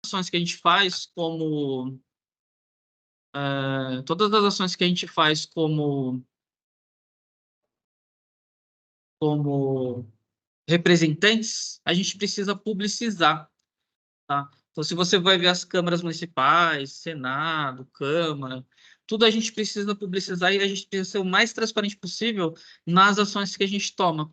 ações que a gente faz como todas as ações que a gente faz como representantes, a gente precisa publicizar, tá? Então, se você vai ver as câmaras municipais, Senado, Câmara, tudo a gente precisa publicizar e a gente precisa ser o mais transparente possível nas ações que a gente toma,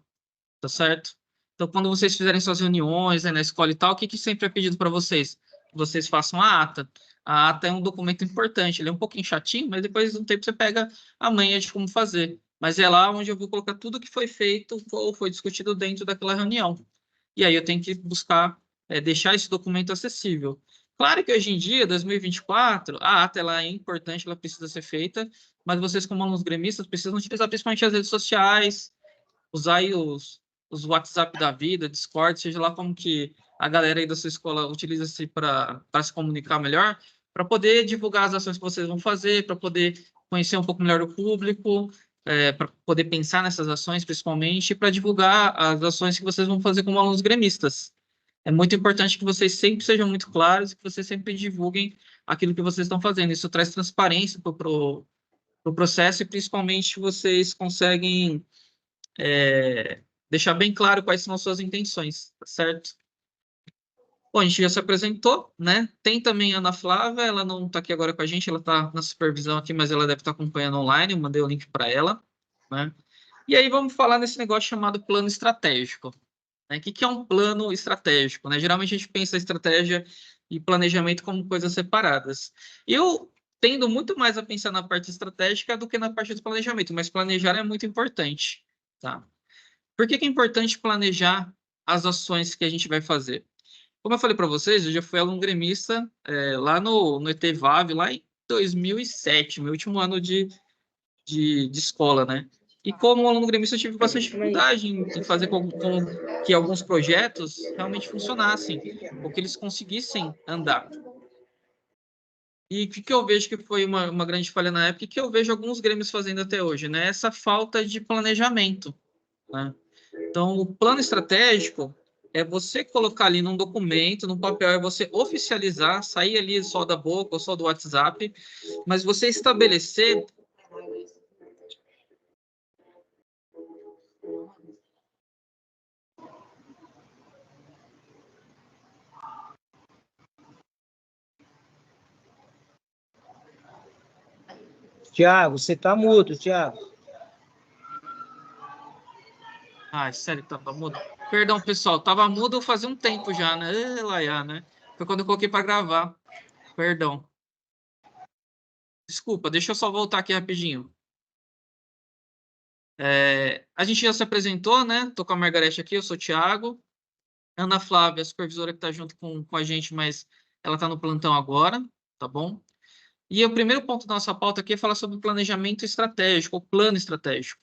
tá certo? Então, quando vocês fizerem suas reuniões, né, na escola e tal, o que sempre é pedido para vocês? Que vocês façam a ata. A ata é um documento importante, ele é um pouquinho chatinho, mas depois de um tempo você pega a manha de como fazer. Mas é lá onde eu vou colocar tudo que foi feito ou foi discutido dentro daquela reunião. E aí eu tenho que buscar deixar esse documento acessível. Claro que hoje em dia, 2024, a ata ela é importante, ela precisa ser feita, mas vocês, como alunos gremistas, precisam utilizar principalmente as redes sociais, usar aí os WhatsApp da vida, Discord, seja lá como que a galera aí da sua escola utiliza-se para se comunicar melhor, para poder divulgar as ações que vocês vão fazer, para poder conhecer um pouco melhor o público, para poder pensar nessas ações, principalmente, para divulgar as ações que vocês vão fazer como alunos gremistas. É muito importante que vocês sempre sejam muito claros e que vocês sempre divulguem aquilo que vocês estão fazendo. Isso traz transparência para o processo e, principalmente, vocês conseguem deixar bem claro quais são as suas intenções, tá certo? Bom, a gente já se apresentou, né? Tem também a Ana Flávia, ela não está aqui agora com a gente, ela está na supervisão aqui, mas ela deve estar acompanhando online, eu mandei o link para ela, né? E aí vamos falar nesse negócio chamado plano estratégico. Né? O que é um plano estratégico? Né? Geralmente a gente pensa estratégia e planejamento como coisas separadas. Eu tendo muito mais a pensar na parte estratégica do que na parte do planejamento, mas planejar é muito importante, tá? Por que é importante planejar as ações que a gente vai fazer? Como eu falei para vocês, eu já fui aluno gremista lá no ETVAV, lá em 2007, meu último ano de escola, né? E como aluno gremista, eu tive bastante dificuldade em fazer com que alguns projetos realmente funcionassem, ou que eles conseguissem andar. E o que eu vejo que foi uma grande falha na época, e que eu vejo alguns grêmios fazendo até hoje, né? Essa falta de planejamento, né? Então, o plano estratégico é você colocar ali num documento, num papel, é você oficializar, sair ali só da boca ou só do WhatsApp, mas você estabelecer. Tiago, você tá mudo, Tiago. Ah, sério, tava mudo. Perdão, pessoal, tava mudo fazia um tempo já, né? Laiá, né? Foi quando eu coloquei para gravar. Perdão. Desculpa, deixa eu só voltar aqui rapidinho. A gente já se apresentou, né? Tô com a Margarete aqui, eu sou o Thiago. Ana Flávia, a supervisora que está junto com a gente, mas ela está no plantão agora, tá bom? E o primeiro ponto da nossa pauta aqui é falar sobre planejamento estratégico, ou plano estratégico.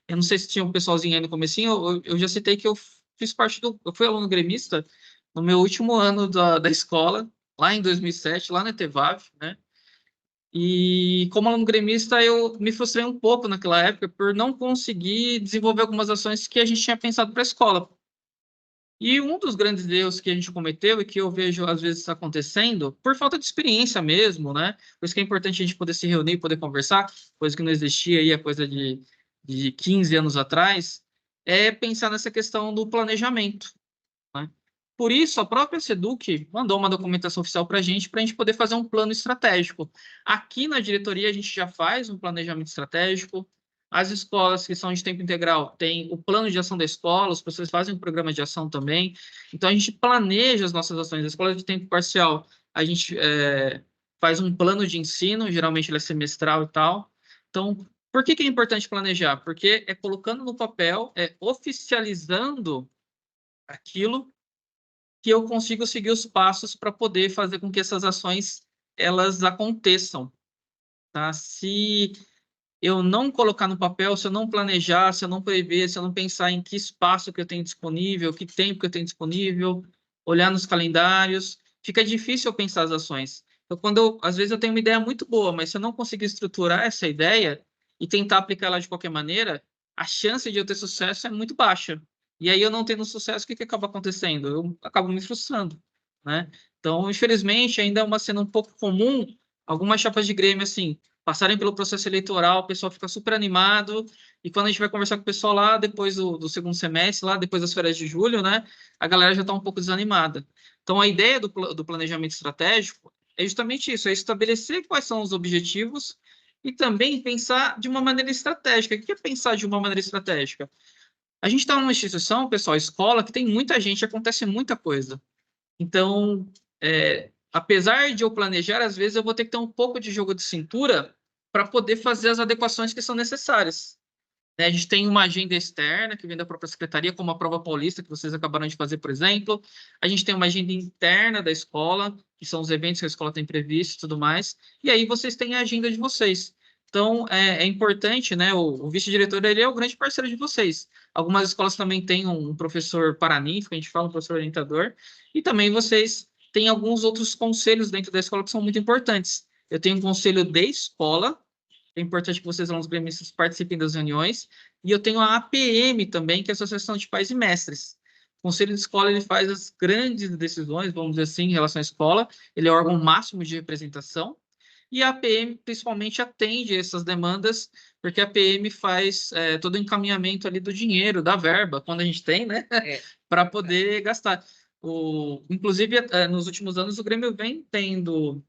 Eu não sei se tinha um pessoalzinho aí no comecinho, eu já citei que eu fiz parte eu fui aluno gremista no meu último ano da escola, lá em 2007, lá na ETVAV, né? E como aluno gremista, eu me frustrei um pouco naquela época por não conseguir desenvolver algumas ações que a gente tinha pensado para a escola. E um dos grandes erros que a gente cometeu e que eu vejo às vezes acontecendo, por falta de experiência mesmo, né? Por isso que é importante a gente poder se reunir, poder conversar, coisa que não existia aí, é coisa de 15 anos atrás, é pensar nessa questão do planejamento, né? Por isso, a própria Seduc mandou uma documentação oficial para a gente poder fazer um plano estratégico. Aqui na diretoria, a gente já faz um planejamento estratégico. As escolas que são de tempo integral têm o plano de ação da escola, os professores fazem um programa de ação também. Então, a gente planeja as nossas ações. A escola de tempo parcial, a gente faz um plano de ensino, geralmente ele é semestral e tal. Então, por que é importante planejar? Porque é colocando no papel, é oficializando aquilo que eu consigo seguir os passos para poder fazer com que essas ações elas aconteçam, tá? Se eu não colocar no papel, se eu não planejar, se eu não prever, se eu não pensar em que espaço que eu tenho disponível, que tempo que eu tenho disponível, olhar nos calendários, fica difícil eu pensar as ações. Então, às vezes eu tenho uma ideia muito boa, mas se eu não conseguir estruturar essa ideia e tentar aplicar ela de qualquer maneira, a chance de eu ter sucesso é muito baixa. E aí eu não tendo sucesso, o que acaba acontecendo? Eu acabo me frustrando, né? Então, infelizmente, ainda é uma cena um pouco comum, algumas chapas de Grêmio, assim, passarem pelo processo eleitoral, o pessoal fica super animado, e quando a gente vai conversar com o pessoal lá, depois do segundo semestre, lá depois das férias de julho, né, a galera já está um pouco desanimada. Então, a ideia do planejamento estratégico é justamente isso, é estabelecer quais são os objetivos e também pensar de uma maneira estratégica. O que é pensar de uma maneira estratégica? A gente está numa instituição, pessoal, escola, que tem muita gente, acontece muita coisa. Então, apesar de eu planejar, às vezes eu vou ter que ter um pouco de jogo de cintura para poder fazer as adequações que são necessárias. Né? A gente tem uma agenda externa que vem da própria secretaria, como a Prova Paulista, que vocês acabaram de fazer, por exemplo. A gente tem uma agenda interna da escola, que são os eventos que a escola tem previsto e tudo mais. E aí vocês têm a agenda de vocês. Então, é importante, né? O vice-diretor, ele é o grande parceiro de vocês. Algumas escolas também têm um professor paraninfo, a gente fala um professor orientador, e também vocês têm alguns outros conselhos dentro da escola que são muito importantes. Eu tenho um conselho de escola, é importante que vocês, alunos gremistas, participem das reuniões. E eu tenho a APM também, que é a Associação de Pais e Mestres. O Conselho de Escola ele faz as grandes decisões, vamos dizer assim, em relação à escola. Ele é o órgão máximo de representação. E a APM, principalmente, atende essas demandas, porque a APM faz todo o encaminhamento ali do dinheiro, da verba, quando a gente tem, né? Para poder gastar. Inclusive, nos últimos anos, o Grêmio vem tendo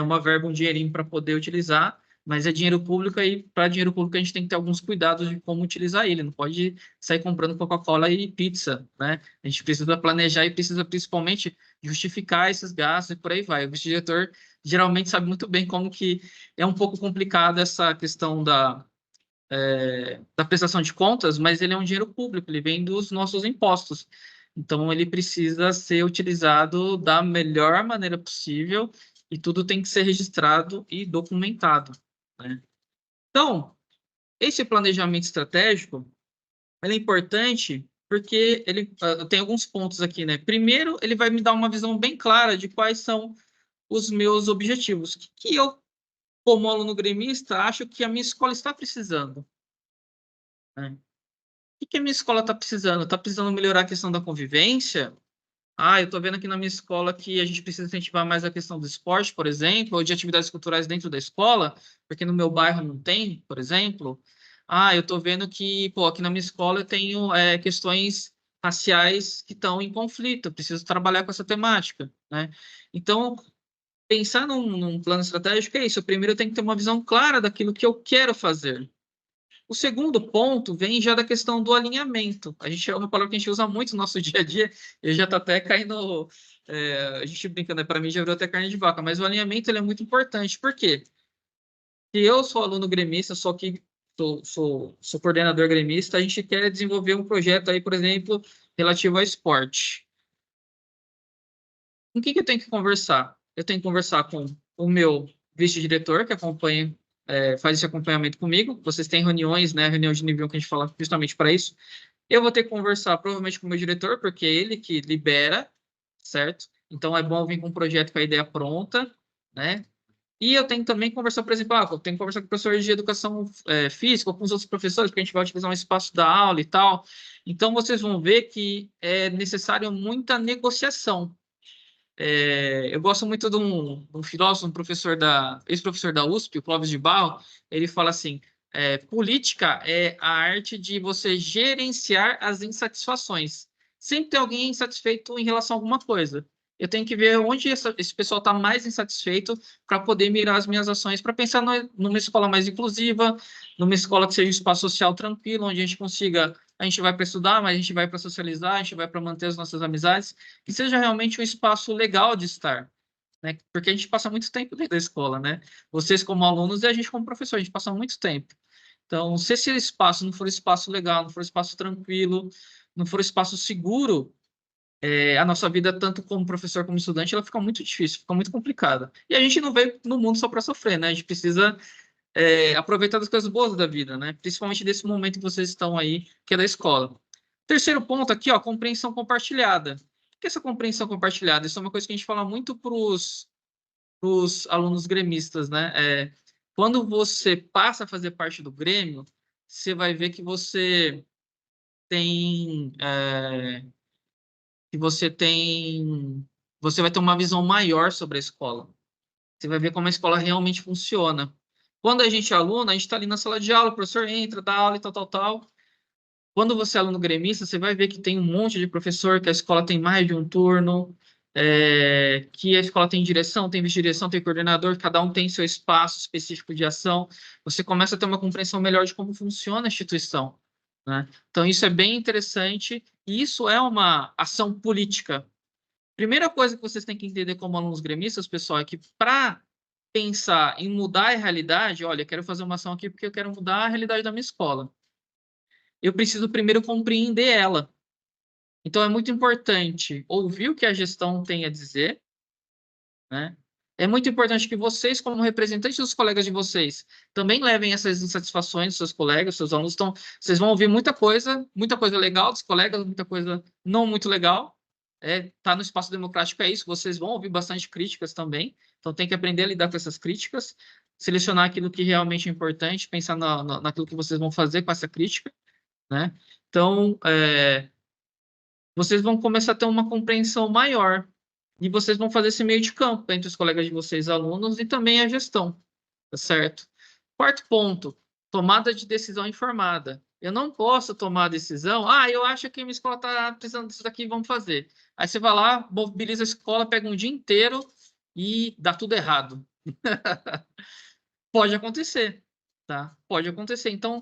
uma verba, um dinheirinho para poder utilizar, mas é dinheiro público e para dinheiro público a gente tem que ter alguns cuidados de como utilizar ele. Não pode sair comprando Coca-Cola e pizza, né? A gente precisa planejar e precisa principalmente justificar esses gastos e por aí vai. O vice-diretor geralmente sabe muito bem como que é um pouco complicado essa questão da prestação de contas, mas ele é um dinheiro público, ele vem dos nossos impostos. Então, ele precisa ser utilizado da melhor maneira possível e tudo tem que ser registrado e documentado, né? Então, esse planejamento estratégico, ele é importante porque ele tem alguns pontos aqui, né? Primeiro, ele vai me dar uma visão bem clara de quais são os meus objetivos. O que eu, como aluno gremista, acho que a minha escola está precisando, né? O que a minha escola está precisando? Está precisando melhorar a questão da convivência? Eu estou vendo aqui na minha escola que a gente precisa incentivar mais a questão do esporte, por exemplo, ou de atividades culturais dentro da escola, porque no meu bairro não tem, por exemplo. Eu estou vendo que, pô, aqui na minha escola eu tenho questões raciais que estão em conflito, eu preciso trabalhar com essa temática, né? Então, pensar num plano estratégico é isso. Primeiro, eu tenho que ter uma visão clara daquilo que eu quero fazer. O segundo ponto vem já da questão do alinhamento. É uma palavra que a gente usa muito no nosso dia a dia, e já está até caindo. A gente brincando, para mim já virou até carne de vaca, mas o alinhamento ele é muito importante. Por quê? Se eu sou aluno gremista, só que sou coordenador gremista, a gente quer desenvolver um projeto aí, por exemplo, relativo ao esporte. Com quem que eu tenho que conversar? Eu tenho que conversar com o meu vice-diretor, que acompanha, faz esse acompanhamento comigo. Vocês têm reuniões, né? Reunião de nível que a gente fala justamente para isso. Eu vou ter que conversar provavelmente com o meu diretor, porque é ele que libera, certo? Então é bom vir com um projeto com a ideia pronta, né? E eu tenho também que conversar, por exemplo, eu tenho que conversar com o professor de educação física ou com os outros professores, porque a gente vai utilizar um espaço da aula e tal. Então vocês vão ver que é necessário muita negociação. Eu gosto muito de um filósofo, um professor ex-professor da USP, o Clóvis de Barro. Ele fala assim: política é a arte de você gerenciar as insatisfações. Sempre tem alguém insatisfeito em relação a alguma coisa. Eu tenho que ver onde esse pessoal está mais insatisfeito para poder mirar as minhas ações, para pensar numa escola mais inclusiva, numa escola que seja um espaço social tranquilo, onde a gente consiga. A gente vai para estudar, mas a gente vai para socializar, a gente vai para manter as nossas amizades, que seja realmente um espaço legal de estar, né? Porque a gente passa muito tempo dentro da escola, né? Vocês como alunos e a gente como professor, a gente passa muito tempo. Então, se esse espaço não for espaço legal, não for espaço tranquilo, não for espaço seguro, a nossa vida, tanto como professor como estudante, ela fica muito difícil, fica muito complicada. E a gente não veio no mundo só para sofrer, né? A gente precisa aproveitar as coisas boas da vida, né? Principalmente desse momento que vocês estão aí, que é da escola. Terceiro ponto aqui, ó, compreensão compartilhada. O que é essa compreensão compartilhada? Isso é uma coisa que a gente fala muito para os alunos gremistas, né? Quando você passa a fazer parte do Grêmio, você vai ver que você tem você vai ter uma visão maior sobre a escola. Você vai ver como a escola realmente funciona. Quando a gente é aluno, a gente está ali na sala de aula, o professor entra, dá aula e tal, tal, tal. Quando você é aluno gremista, você vai ver que tem um monte de professor, que a escola tem mais de um turno, que a escola tem direção, tem vice-direção, tem coordenador, cada um tem seu espaço específico de ação. Você começa a ter uma compreensão melhor de como funciona a instituição, né? Então, isso é bem interessante e isso é uma ação política. Primeira coisa que vocês têm que entender como alunos gremistas, pessoal, é que para pensar em mudar a realidade, olha, eu quero fazer uma ação aqui porque eu quero mudar a realidade da minha escola. Eu preciso primeiro compreender ela. Então, é muito importante ouvir o que a gestão tem a dizer, né? É muito importante que vocês, como representantes dos colegas de vocês, também levem essas insatisfações dos seus colegas, seus alunos. Então, vocês vão ouvir muita coisa legal dos colegas, muita coisa não muito legal. Tá no espaço democrático, é isso. Vocês vão ouvir bastante críticas também. Então, tem que aprender a lidar com essas críticas, selecionar aquilo que realmente é importante, pensar naquilo que vocês vão fazer com essa crítica, né? Então, vocês vão começar a ter uma compreensão maior e vocês vão fazer esse meio de campo entre os colegas de vocês, alunos, e também a gestão, tá certo? Quarto ponto, tomada de decisão informada. Eu não posso tomar a decisão, eu acho que a minha escola está precisando disso daqui, vamos fazer. Aí você vai lá, mobiliza a escola, pega um dia inteiro e dá tudo errado. Pode acontecer, tá? Pode acontecer. Então,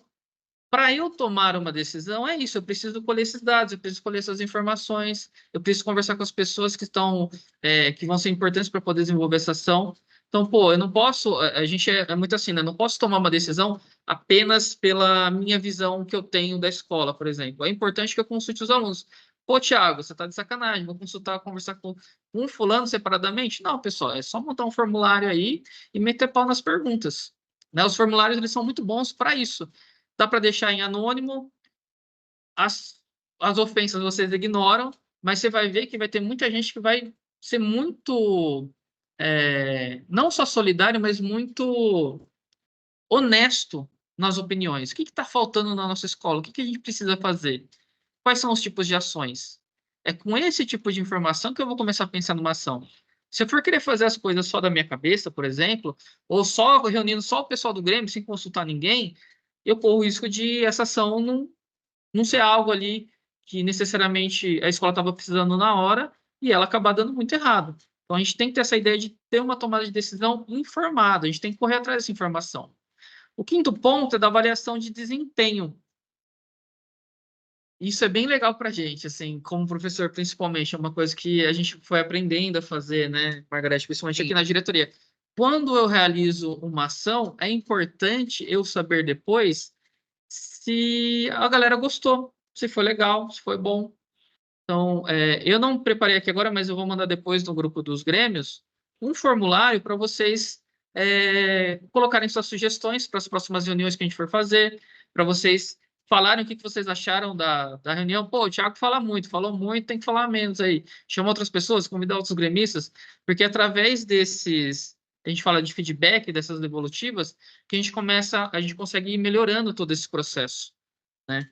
para eu tomar uma decisão, é isso. Eu preciso colher esses dados, eu preciso colher essas informações, eu preciso conversar com as pessoas que estão, que vão ser importantes para poder desenvolver essa ação. Então, pô, eu não posso. A gente é muito assim, né? Eu não posso tomar uma decisão apenas pela minha visão que eu tenho da escola, por exemplo. É importante que eu consulte os alunos. Pô, Thiago, você está de sacanagem, vou consultar, conversar com um fulano separadamente? Não, pessoal, é só montar um formulário aí e meter pau nas perguntas. Né? Os formulários eles são muito bons para isso. Dá para deixar em anônimo, as ofensas vocês ignoram, mas você vai ver que vai ter muita gente que vai ser muito, não só solidário, mas muito honesto nas opiniões. O que está faltando na nossa escola? O que a gente precisa fazer? Quais são os tipos de ações? É com esse tipo de informação que eu vou começar a pensar numa ação. Se eu for querer fazer as coisas só da minha cabeça, por exemplo, ou só reunindo só o pessoal do Grêmio, sem consultar ninguém, eu corro o risco de essa ação não ser algo ali que necessariamente a escola estava precisando na hora e ela acabar dando muito errado. Então, a gente tem que ter essa ideia de ter uma tomada de decisão informada, a gente tem que correr atrás dessa informação. O quinto ponto é da avaliação de desempenho. Isso é bem legal para a gente, assim, como professor, principalmente, é uma coisa que a gente foi aprendendo a fazer, né, Margareth, principalmente aqui na diretoria. Quando eu realizo uma ação, é importante eu saber depois se a galera gostou, se foi legal, se foi bom. Então, eu não preparei aqui agora, mas eu vou mandar depois no grupo dos Grêmios um formulário para vocês colocarem suas sugestões para as próximas reuniões que a gente for fazer, para vocês falarem o que vocês acharam da reunião. Pô, o Thiago fala muito, falou muito, tem que falar menos aí. Chama outras pessoas, convidar outros gremistas, porque através desses, a gente fala de feedback, dessas devolutivas, que a gente consegue ir melhorando todo esse processo, né?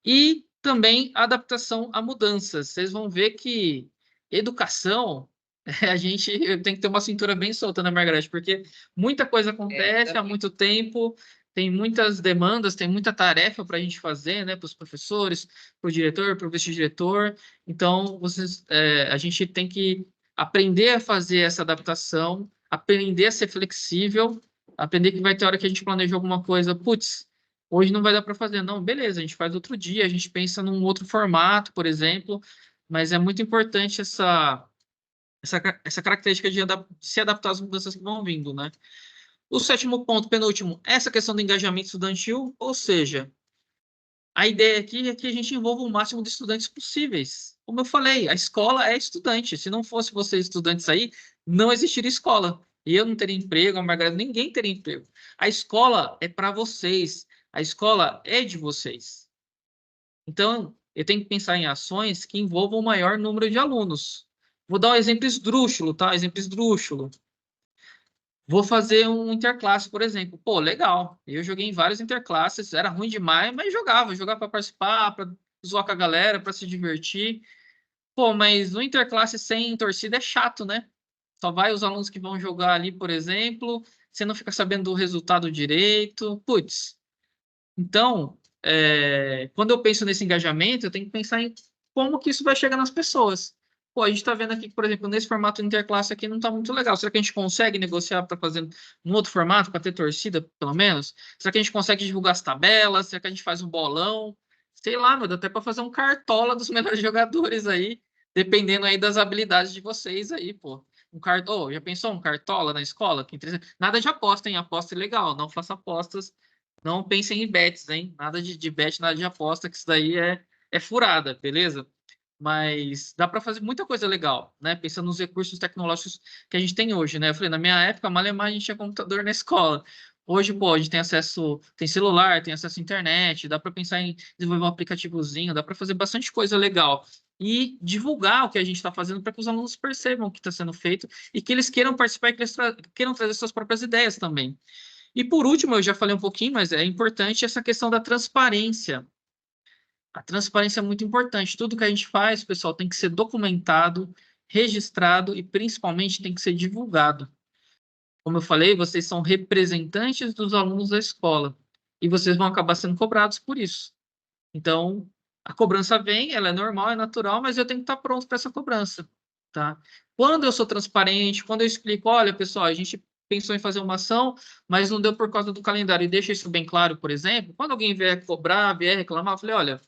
E também adaptação a mudanças. Vocês vão ver que educação, a gente tem que ter uma cintura bem solta, né, Margareth? Porque muita coisa acontece há muito tempo, tem muitas demandas, tem muita tarefa para a gente fazer, né, para os professores, para o diretor, para o vice-diretor. Então, a gente tem que aprender a fazer essa adaptação, aprender a ser flexível, aprender que vai ter hora que a gente planejou alguma coisa, putz, hoje não vai dar para fazer, não. Beleza, a gente faz outro dia, a gente pensa num outro formato, por exemplo, mas é muito importante essa característica de se adaptar às mudanças que vão vindo, né? O sétimo ponto, penúltimo, essa questão do engajamento estudantil, ou seja, a ideia aqui é que a gente envolva o máximo de estudantes possíveis. Como eu falei, a escola é estudante. Se não fosse vocês estudantes aí, não existiria escola. E eu não teria emprego, a Margarida, ninguém teria emprego. A escola é para vocês. A escola é de vocês. Então, eu tenho que pensar em ações que envolvam o maior número de alunos. Vou dar um exemplo esdrúxulo, tá? Exemplo esdrúxulo. Vou fazer um interclasse, por exemplo. Pô, legal. Eu joguei em vários interclasses, era ruim demais, mas jogava para participar, para zoar com a galera, para se divertir. Pô, mas no interclasse sem torcida é chato, né? Só vai os alunos que vão jogar ali, por exemplo, você não fica sabendo do resultado direito. Putz. Então, quando eu penso nesse engajamento, eu tenho que pensar em como que isso vai chegar nas pessoas. Pô, a gente está vendo aqui que, por exemplo, nesse formato interclasse aqui não está muito legal. Será que a gente consegue negociar para fazer um outro formato, para ter torcida, pelo menos? Será que a gente consegue divulgar as tabelas? Será que a gente faz um bolão? Sei lá, meu, dá até para fazer um cartola dos melhores jogadores aí, dependendo aí das habilidades de vocês aí, pô. Já pensou um cartola na escola? Nada de aposta, hein? Aposta é legal, não faça apostas, não pensem em bets, hein? Nada de bet, nada de aposta, que isso daí é furada, beleza? Mas dá para fazer muita coisa legal, né? Pensando nos recursos tecnológicos que a gente tem hoje, né? Eu falei, na minha época, malemar, a gente tinha computador na escola. Hoje, pô, a gente tem acesso, tem celular, tem acesso à internet, dá para pensar em desenvolver um aplicativozinho, dá para fazer bastante coisa legal. E divulgar o que a gente está fazendo para que os alunos percebam o que está sendo feito e que eles queiram participar e que eles queiram trazer suas próprias ideias também. E por último, eu já falei um pouquinho, mas é importante essa questão da transparência. A transparência é muito importante. Tudo que a gente faz, pessoal, tem que ser documentado, registrado e principalmente tem que ser divulgado. Como eu falei, vocês são representantes dos alunos da escola e vocês vão acabar sendo cobrados por isso. Então, a cobrança vem, ela é normal, é natural, mas eu tenho que estar pronto para essa cobrança, tá? Quando eu sou transparente, quando eu explico, olha, pessoal, a gente pensou em fazer uma ação, mas não deu por causa do calendário, e deixa isso bem claro, por exemplo, quando alguém vier cobrar, vier reclamar, eu falei, olha,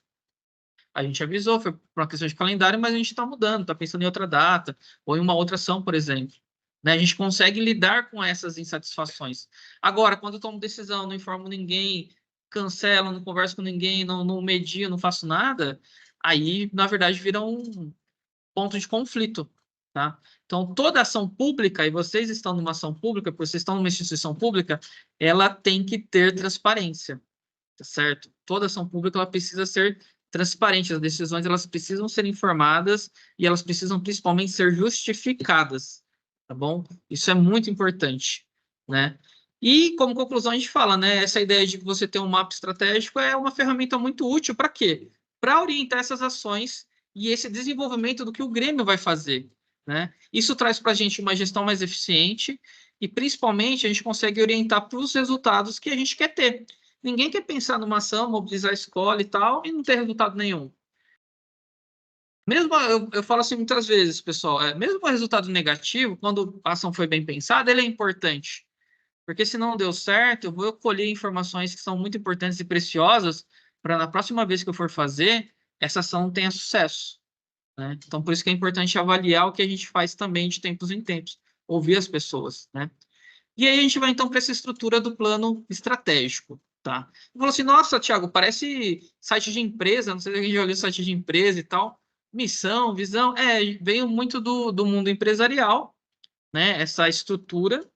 a gente avisou, foi por uma questão de calendário, mas a gente está mudando, está pensando em outra data, ou em uma outra ação, por exemplo. Né? A gente consegue lidar com essas insatisfações. Agora, quando eu tomo decisão, não informo ninguém, cancelo, não converso com ninguém, não medio, não faço nada, aí, na verdade, vira um ponto de conflito. Tá? Então, toda ação pública, e vocês estão numa ação pública, porque vocês estão numa instituição pública, ela tem que ter transparência, tá certo? Toda ação pública ela precisa ser transparente, as decisões elas precisam ser informadas e elas precisam principalmente ser justificadas, tá bom? Isso é muito importante, né? E como conclusão a gente fala, né? Essa ideia de você ter um mapa estratégico é uma ferramenta muito útil para quê? Para orientar essas ações e esse desenvolvimento do que o Grêmio vai fazer, né? Isso traz para a gente uma gestão mais eficiente e principalmente a gente consegue orientar para os resultados que a gente quer ter. Ninguém quer pensar numa ação, mobilizar a escola e tal, e não ter resultado nenhum. Mesmo, eu falo assim muitas vezes, pessoal, mesmo o resultado negativo, quando a ação foi bem pensada, ele é importante. Porque se não deu certo, eu vou colher informações que são muito importantes e preciosas para na próxima vez que eu for fazer, essa ação tenha sucesso. Né? Então, por isso que é importante avaliar o que a gente faz também de tempos em tempos, ouvir as pessoas, né? E aí a gente vai então para essa estrutura do plano estratégico, tá? Falou assim, nossa, Thiago, parece site de empresa, não sei se alguém já olhou site de empresa e tal. Missão, visão, veio muito do mundo empresarial, né? Essa estrutura,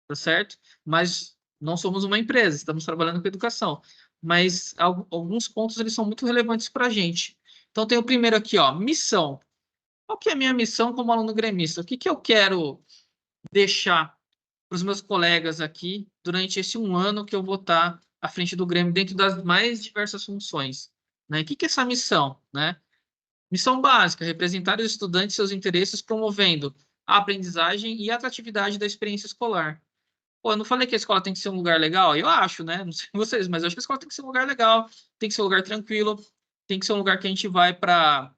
tá certo? Mas não somos uma empresa, estamos trabalhando com educação. Mas alguns pontos eles são muito relevantes para a gente. Então tem o primeiro aqui, ó, missão. Qual que é a minha missão como aluno gremista? O que que eu quero deixar para os meus colegas aqui durante esse um ano que eu vou estar à frente do Grêmio dentro das mais diversas funções, né? O que que é essa missão, né? Missão básica, representar os estudantes e seus interesses promovendo a aprendizagem e a atratividade da experiência escolar. Pô, eu não falei que a escola tem que ser um lugar legal? Eu acho, né? Não sei vocês, mas eu acho que a escola tem que ser um lugar legal, tem que ser um lugar tranquilo, tem que ser um lugar que a gente vai para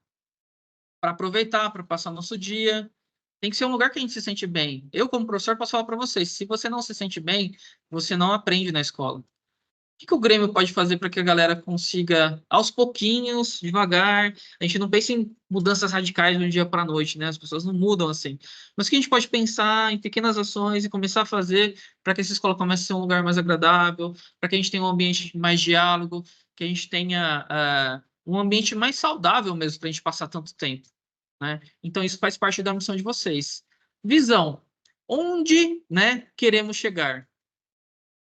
aproveitar, para passar o nosso dia. Tem que ser um lugar que a gente se sente bem. Eu, como professor, posso falar para vocês: se você não se sente bem, você não aprende na escola. O que que o Grêmio pode fazer para que a galera consiga, aos pouquinhos, devagar? A gente não pensa em mudanças radicais de um dia para a noite, né? As pessoas não mudam assim. Mas o que a gente pode pensar em pequenas ações e começar a fazer para que essa escola comece a ser um lugar mais agradável, para que a gente tenha um ambiente mais diálogo, que a gente tenha um ambiente mais saudável mesmo para a gente passar tanto tempo, né? Então, isso faz parte da missão de vocês. Visão. Onde, né, queremos chegar?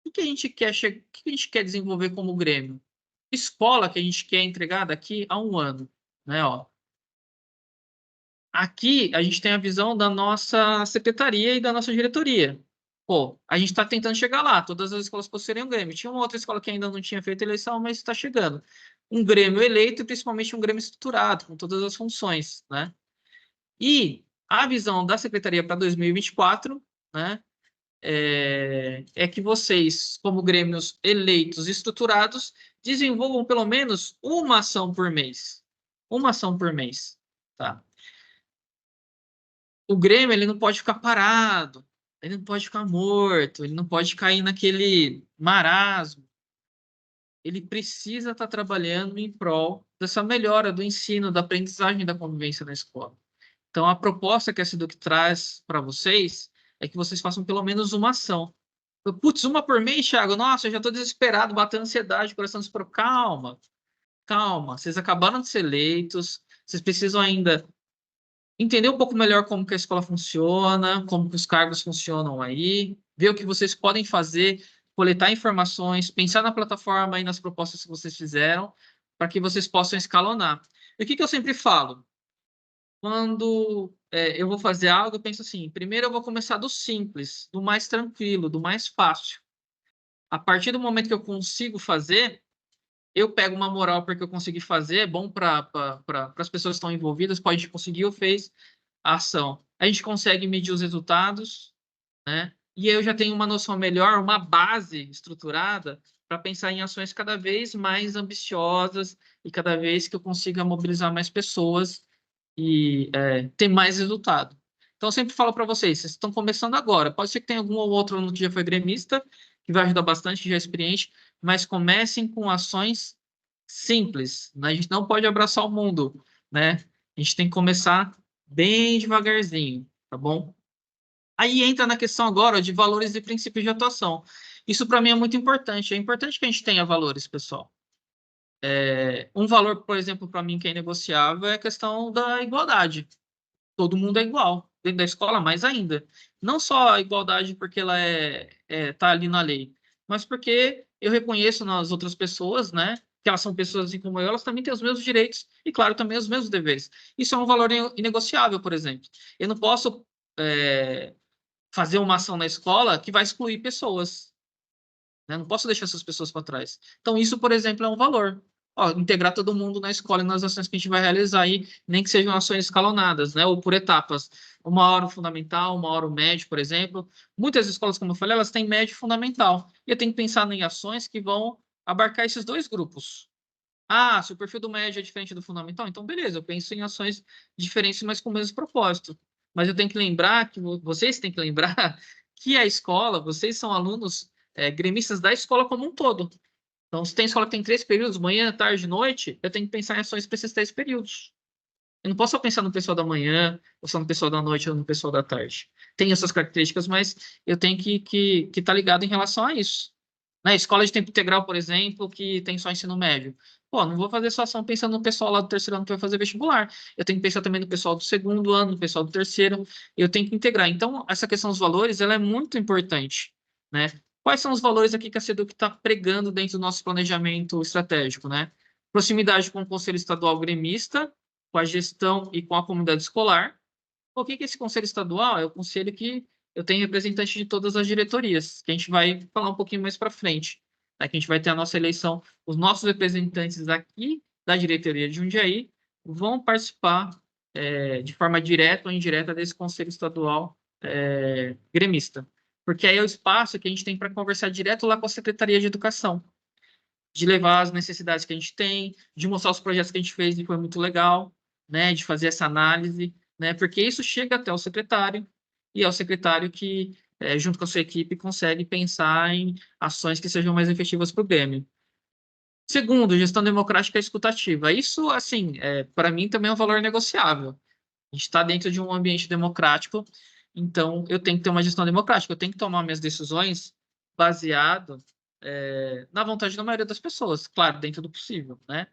O que a gente quer, o que a gente quer desenvolver como Grêmio? Escola que a gente quer entregar daqui a um ano, né? Ó. Aqui a gente tem a visão da nossa secretaria e da nossa diretoria. Pô, a gente está tentando chegar lá. Todas as escolas possuírem um Grêmio. Tinha uma outra escola que ainda não tinha feito eleição, mas está chegando. Um Grêmio eleito e principalmente um Grêmio estruturado, com todas as funções, né? E a visão da Secretaria para 2024, né, é que vocês, como grêmios eleitos e estruturados, desenvolvam pelo menos uma ação por mês. Uma ação por mês, tá? O Grêmio, ele não pode ficar parado, ele não pode ficar morto, ele não pode cair naquele marasmo. Ele precisa estar trabalhando em prol dessa melhora do ensino, da aprendizagem e da convivência na escola. Então, a proposta que a SEDUC traz para vocês é que vocês façam pelo menos uma ação. Putz, uma por mês, Thiago? Nossa, eu já estou desesperado, batendo ansiedade, coração disparado. Calma, calma. Vocês acabaram de ser eleitos, vocês precisam ainda entender um pouco melhor como que a escola funciona, como que os cargos funcionam aí, ver o que vocês podem fazer, coletar informações, pensar na plataforma e nas propostas que vocês fizeram, para que vocês possam escalonar. E o que eu sempre falo? Quando eu vou fazer algo, eu penso assim, primeiro eu vou começar do simples, do mais tranquilo, do mais fácil. A partir do momento que eu consigo fazer, eu pego uma moral porque eu consegui fazer, é bom para as pessoas que estão envolvidas, pode conseguir ou fez a ação. A gente consegue medir os resultados, né? E eu já tenho uma noção melhor, uma base estruturada para pensar em ações cada vez mais ambiciosas e cada vez que eu consiga mobilizar mais pessoas e ter mais resultado. Então, eu sempre falo para vocês, vocês estão começando agora. Pode ser que tenha algum ou outro aluno que já foi gremista, que vai ajudar bastante, já é experiente, mas comecem com ações simples, né? A gente não pode abraçar o mundo, né? A gente tem que começar bem devagarzinho, tá bom? Aí entra na questão agora de valores e princípios de atuação. Isso para mim é muito importante. É importante que a gente tenha valores, pessoal. Um valor, por exemplo, para mim que é inegociável é a questão da igualdade. Todo mundo é igual, dentro da escola, mais ainda. Não só a igualdade porque ela tá ali na lei, mas porque eu reconheço nas outras pessoas, né, que elas são pessoas assim como eu, elas também têm os mesmos direitos e, claro, também os mesmos deveres. Isso é um valor inegociável, por exemplo. Eu não posso fazer uma ação na escola que vai excluir pessoas, né? Não posso deixar essas pessoas para trás. Então, isso, por exemplo, é um valor. Ó, integrar todo mundo na escola e nas ações que a gente vai realizar aí, nem que sejam ações escalonadas, né? Ou por etapas. Uma hora o fundamental, uma hora o médio, por exemplo. Muitas escolas, como eu falei, elas têm médio e fundamental. E eu tenho que pensar em ações que vão abarcar esses dois grupos. Ah, se o perfil do médio é diferente do fundamental, então beleza, eu penso em ações diferentes, mas com o mesmo propósito. Mas eu tenho que lembrar que vocês têm que lembrar que a escola, vocês são alunos gremistas da escola como um todo. Então, se tem escola que tem 3 períodos, manhã, tarde e noite, eu tenho que pensar em ações para esses 3 períodos. Eu não posso só pensar no pessoal da manhã, ou só no pessoal da noite, ou no pessoal da tarde. Tem essas características, mas eu tenho que estar ligado em relação a isso. Na escola de tempo integral, por exemplo, que tem só ensino médio. Pô, não vou fazer só ação pensando no pessoal lá do terceiro ano que vai fazer vestibular. Eu tenho que pensar também no pessoal do segundo ano, no pessoal do terceiro. Eu tenho que integrar. Então, essa questão dos valores, ela é muito importante, né? Quais são os valores aqui que a SEDUC está pregando dentro do nosso planejamento estratégico, né? Proximidade com o Conselho Estadual Gremista, com a gestão e com a comunidade escolar. O que é esse conselho estadual? É o conselho que eu tenho representante de todas as diretorias, que a gente vai falar um pouquinho mais para frente. Né? Que a gente vai ter a nossa eleição, os nossos representantes aqui da diretoria de Jundiaí vão participar de forma direta ou indireta desse conselho estadual gremista. Porque aí é o espaço que a gente tem para conversar direto lá com a Secretaria de Educação, de levar as necessidades que a gente tem, de mostrar os projetos que a gente fez e foi muito legal, né, de fazer essa análise, né, porque isso chega até o secretário e é o secretário que, junto com a sua equipe, consegue pensar em ações que sejam mais efetivas para o Grêmio. Segundo, gestão democrática e escutativa. Isso, assim, para mim também é um valor negociável. A gente está dentro de um ambiente democrático, então eu tenho que ter uma gestão democrática, eu tenho que tomar minhas decisões baseado na vontade da maioria das pessoas, claro, dentro do possível, né?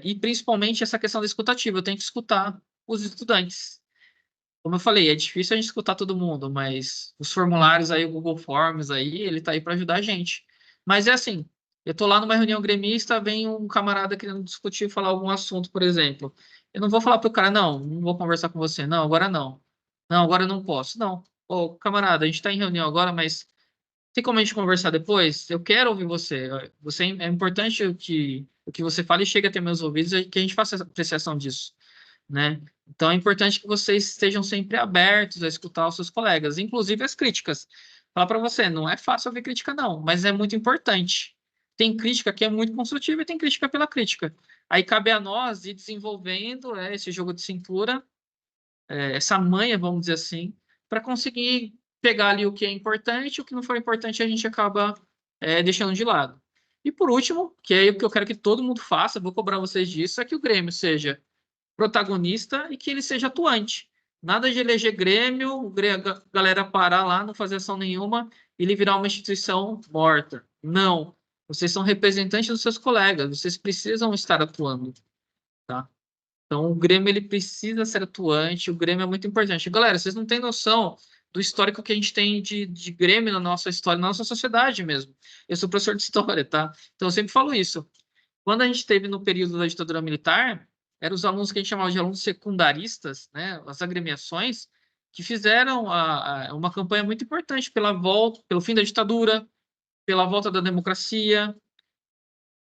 E principalmente essa questão da escutativa, eu tenho que escutar os estudantes. Como eu falei, é difícil a gente escutar todo mundo, mas os formulários aí, o Google Forms aí, ele tá aí para ajudar a gente. Mas é assim, eu tô lá numa reunião gremista, vem um camarada querendo discutir, falar algum assunto, por exemplo. Eu não vou falar pro cara, não vou conversar com você, não, agora não. Não, agora eu não posso. Não. Ô, camarada, a gente está em reunião agora, mas tem como a gente conversar depois? Eu quero ouvir você. É importante o que você fale e chegue até meus ouvidos e que a gente faça essa apreciação disso, né? Então, é importante que vocês estejam sempre abertos a escutar os seus colegas, inclusive as críticas. Falar para você, não é fácil ouvir crítica, não, mas é muito importante. Tem crítica que é muito construtiva e tem crítica pela crítica. Aí cabe a nós ir desenvolvendo esse jogo de cintura, essa manha, vamos dizer assim, para conseguir pegar ali o que é importante, o que não for importante a gente acaba deixando de lado. E por último, que é o que eu quero que todo mundo faça, vou cobrar vocês disso, é que o Grêmio seja protagonista e que ele seja atuante. Nada de eleger Grêmio, a galera parar lá, não fazer ação nenhuma e ele virar uma instituição morta. Não. Vocês são representantes dos seus colegas, vocês precisam estar atuando, tá? Então, o Grêmio ele precisa ser atuante, o Grêmio é muito importante. Galera, vocês não têm noção do histórico que a gente tem de Grêmio na nossa história, na nossa sociedade mesmo. Eu sou professor de história, tá? Então, eu sempre falo isso. Quando a gente teve no período da ditadura militar, eram os alunos que a gente chamava de alunos secundaristas, né, as agremiações, que fizeram uma campanha muito importante pela volta, pelo fim da ditadura, pela volta da democracia,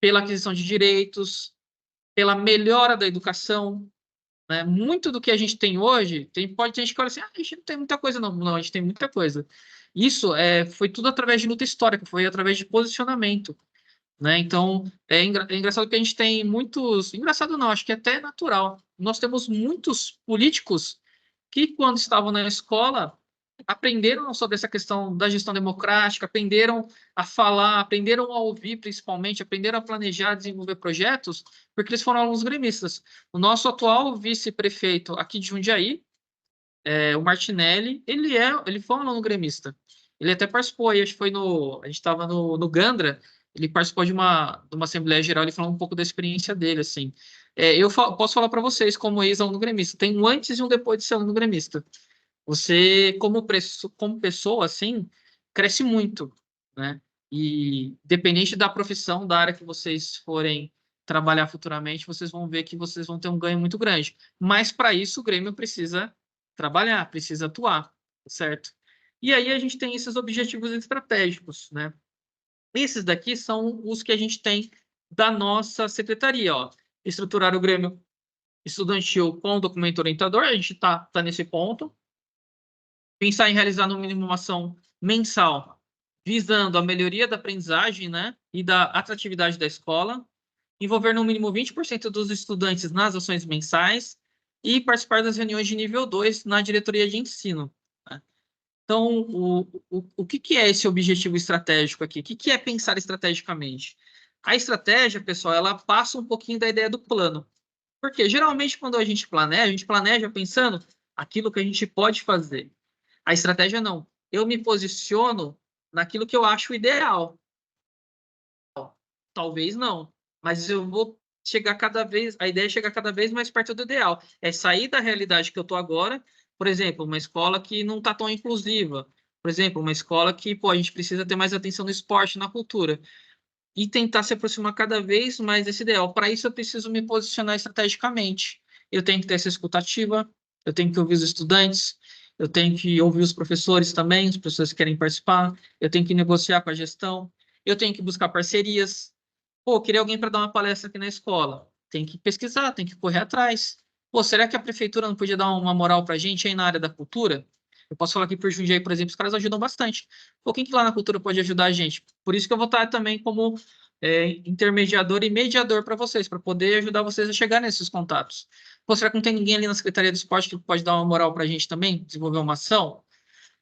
pela aquisição de direitos, pela melhora da educação, né? Muito do que a gente tem hoje, pode ter gente que olha assim, a gente não tem muita coisa, não. Não, a gente tem muita coisa. Isso foi tudo através de luta histórica, foi através de posicionamento, né? Então, é engraçado que a gente tem muitos... Engraçado não, acho que é até natural. Nós temos muitos políticos que, quando estavam na escola, aprenderam sobre essa questão da gestão democrática, aprenderam a falar, aprenderam a ouvir, principalmente, aprenderam a planejar, desenvolver projetos, porque eles foram alunos gremistas. O nosso atual vice-prefeito aqui de Jundiaí, o Martinelli, ele foi um aluno gremista. Ele até participou, aí, acho que foi a gente estava no Gandra, ele participou de uma Assembleia Geral, ele falou um pouco da experiência dele, assim. Posso falar para vocês, como ex-aluno gremista, tem um antes e um depois de ser aluno gremista. Você, como pessoa, assim, cresce muito, né? E dependente da profissão, da área que vocês forem trabalhar futuramente, vocês vão ver que vocês vão ter um ganho muito grande. Mas para isso o Grêmio precisa trabalhar, precisa atuar, certo? E aí a gente tem esses objetivos estratégicos, né? Esses daqui são os que a gente tem da nossa secretaria, ó. Estruturar o Grêmio estudantil com documento orientador, a gente tá nesse ponto. Pensar em realizar no mínimo uma ação mensal visando a melhoria da aprendizagem, né, e da atratividade da escola, envolver no mínimo 20% dos estudantes nas ações mensais e participar das reuniões de nível 2 na diretoria de ensino, né? Então, o que é esse objetivo estratégico aqui? O que é pensar estrategicamente? A estratégia, pessoal, ela passa um pouquinho da ideia do plano. Porque geralmente quando a gente planeja pensando aquilo que a gente pode fazer. A estratégia não. Eu me posiciono naquilo que eu acho ideal. Talvez não, mas eu vou chegar cada vez, a ideia é chegar cada vez mais perto do ideal. É sair da realidade que eu estou agora, por exemplo, uma escola que não está tão inclusiva. Por exemplo, uma escola que, pô, a gente precisa ter mais atenção no esporte, na cultura. E tentar se aproximar cada vez mais desse ideal. Para isso, eu preciso me posicionar estrategicamente. Eu tenho que ter essa escutativa, eu tenho que ouvir os estudantes, eu tenho que ouvir os professores também, os professores que querem participar, eu tenho que negociar com a gestão, eu tenho que buscar parcerias. Pô, queria alguém para dar uma palestra aqui na escola. Tem que pesquisar, tem que correr atrás. Pô, será que a prefeitura não podia dar uma moral para a gente aí na área da cultura? Eu posso falar aqui por Jundiaí, por exemplo, os caras ajudam bastante. Pô, quem que lá na cultura pode ajudar a gente? Por isso que eu vou estar também como intermediador e mediador para vocês, para poder ajudar vocês a chegar nesses contatos. Pô, será que não tem ninguém ali na Secretaria do Esporte que pode dar uma moral para a gente também, desenvolver uma ação?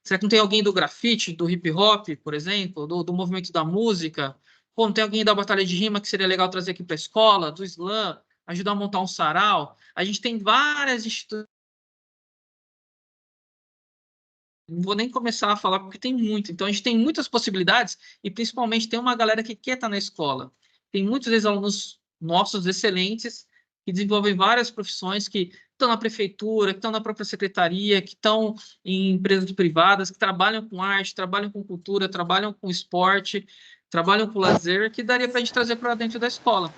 Será que não tem alguém do grafite, do hip hop, por exemplo, do movimento da música? Pô, não tem alguém da batalha de rima que seria legal trazer aqui para a escola, do slam, ajudar a montar um sarau? A gente tem várias instituições. Não vou nem começar a falar porque tem muito. Então, a gente tem muitas possibilidades e, principalmente, tem uma galera que quer estar na escola. Tem muitos ex-alunos nossos excelentes que desenvolvem várias profissões, que estão na prefeitura, que estão na própria secretaria, que estão em empresas privadas, que trabalham com arte, trabalham com cultura, trabalham com esporte, trabalham com lazer, que daria para a gente trazer para dentro da escola,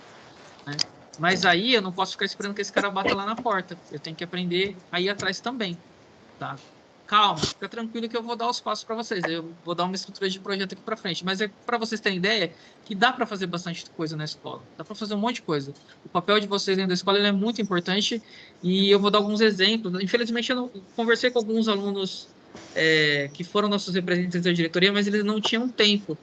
né? Mas aí eu não posso ficar esperando que esse cara bata lá na porta. Eu tenho que aprender a ir atrás também, tá? calma, fica tranquilo que eu vou dar os passos para vocês. Eu vou dar uma estrutura de projeto aqui para frente. Mas é para vocês terem ideia que dá para fazer bastante coisa na escola. Dá para fazer um monte de coisa. O papel de vocês dentro da escola ele é muito importante e eu vou dar alguns exemplos. Infelizmente, eu não conversei com alguns alunos que foram nossos representantes da diretoria, mas eles não tinham tempo.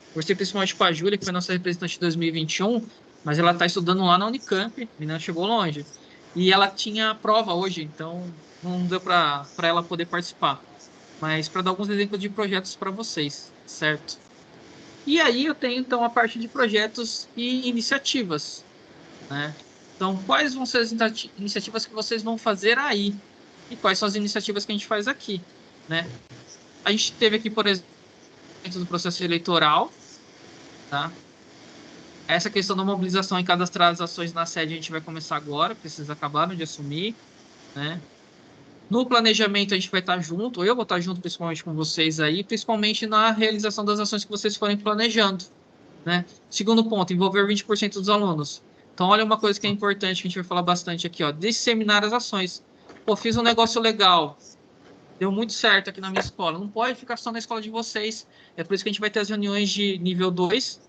Conversei principalmente com a Júlia, que foi nossa representante de 2021, mas ela está estudando lá na Unicamp, a menina chegou longe. E ela tinha prova hoje, então não deu para ela poder participar. Mas para dar alguns exemplos de projetos para vocês, certo? E aí eu tenho, então, a parte de projetos e iniciativas, né? Então, quais vão ser as iniciativas que vocês vão fazer aí? E quais são as iniciativas que a gente faz aqui, né? A gente teve aqui, por exemplo, do processo eleitoral, tá? Essa questão da mobilização e cadastrar as ações na sede a gente vai começar agora, porque vocês acabaram de assumir, né? No planejamento a gente vai estar junto, eu vou estar junto principalmente com vocês aí, principalmente na realização das ações que vocês forem planejando, né? Segundo ponto, envolver 20% dos alunos. Então, olha uma coisa que é importante, que a gente vai falar bastante aqui, ó, disseminar as ações. Pô, fiz um negócio legal, deu muito certo aqui na minha escola. Não pode ficar só na escola de vocês. É por isso que a gente vai ter as reuniões de nível 2,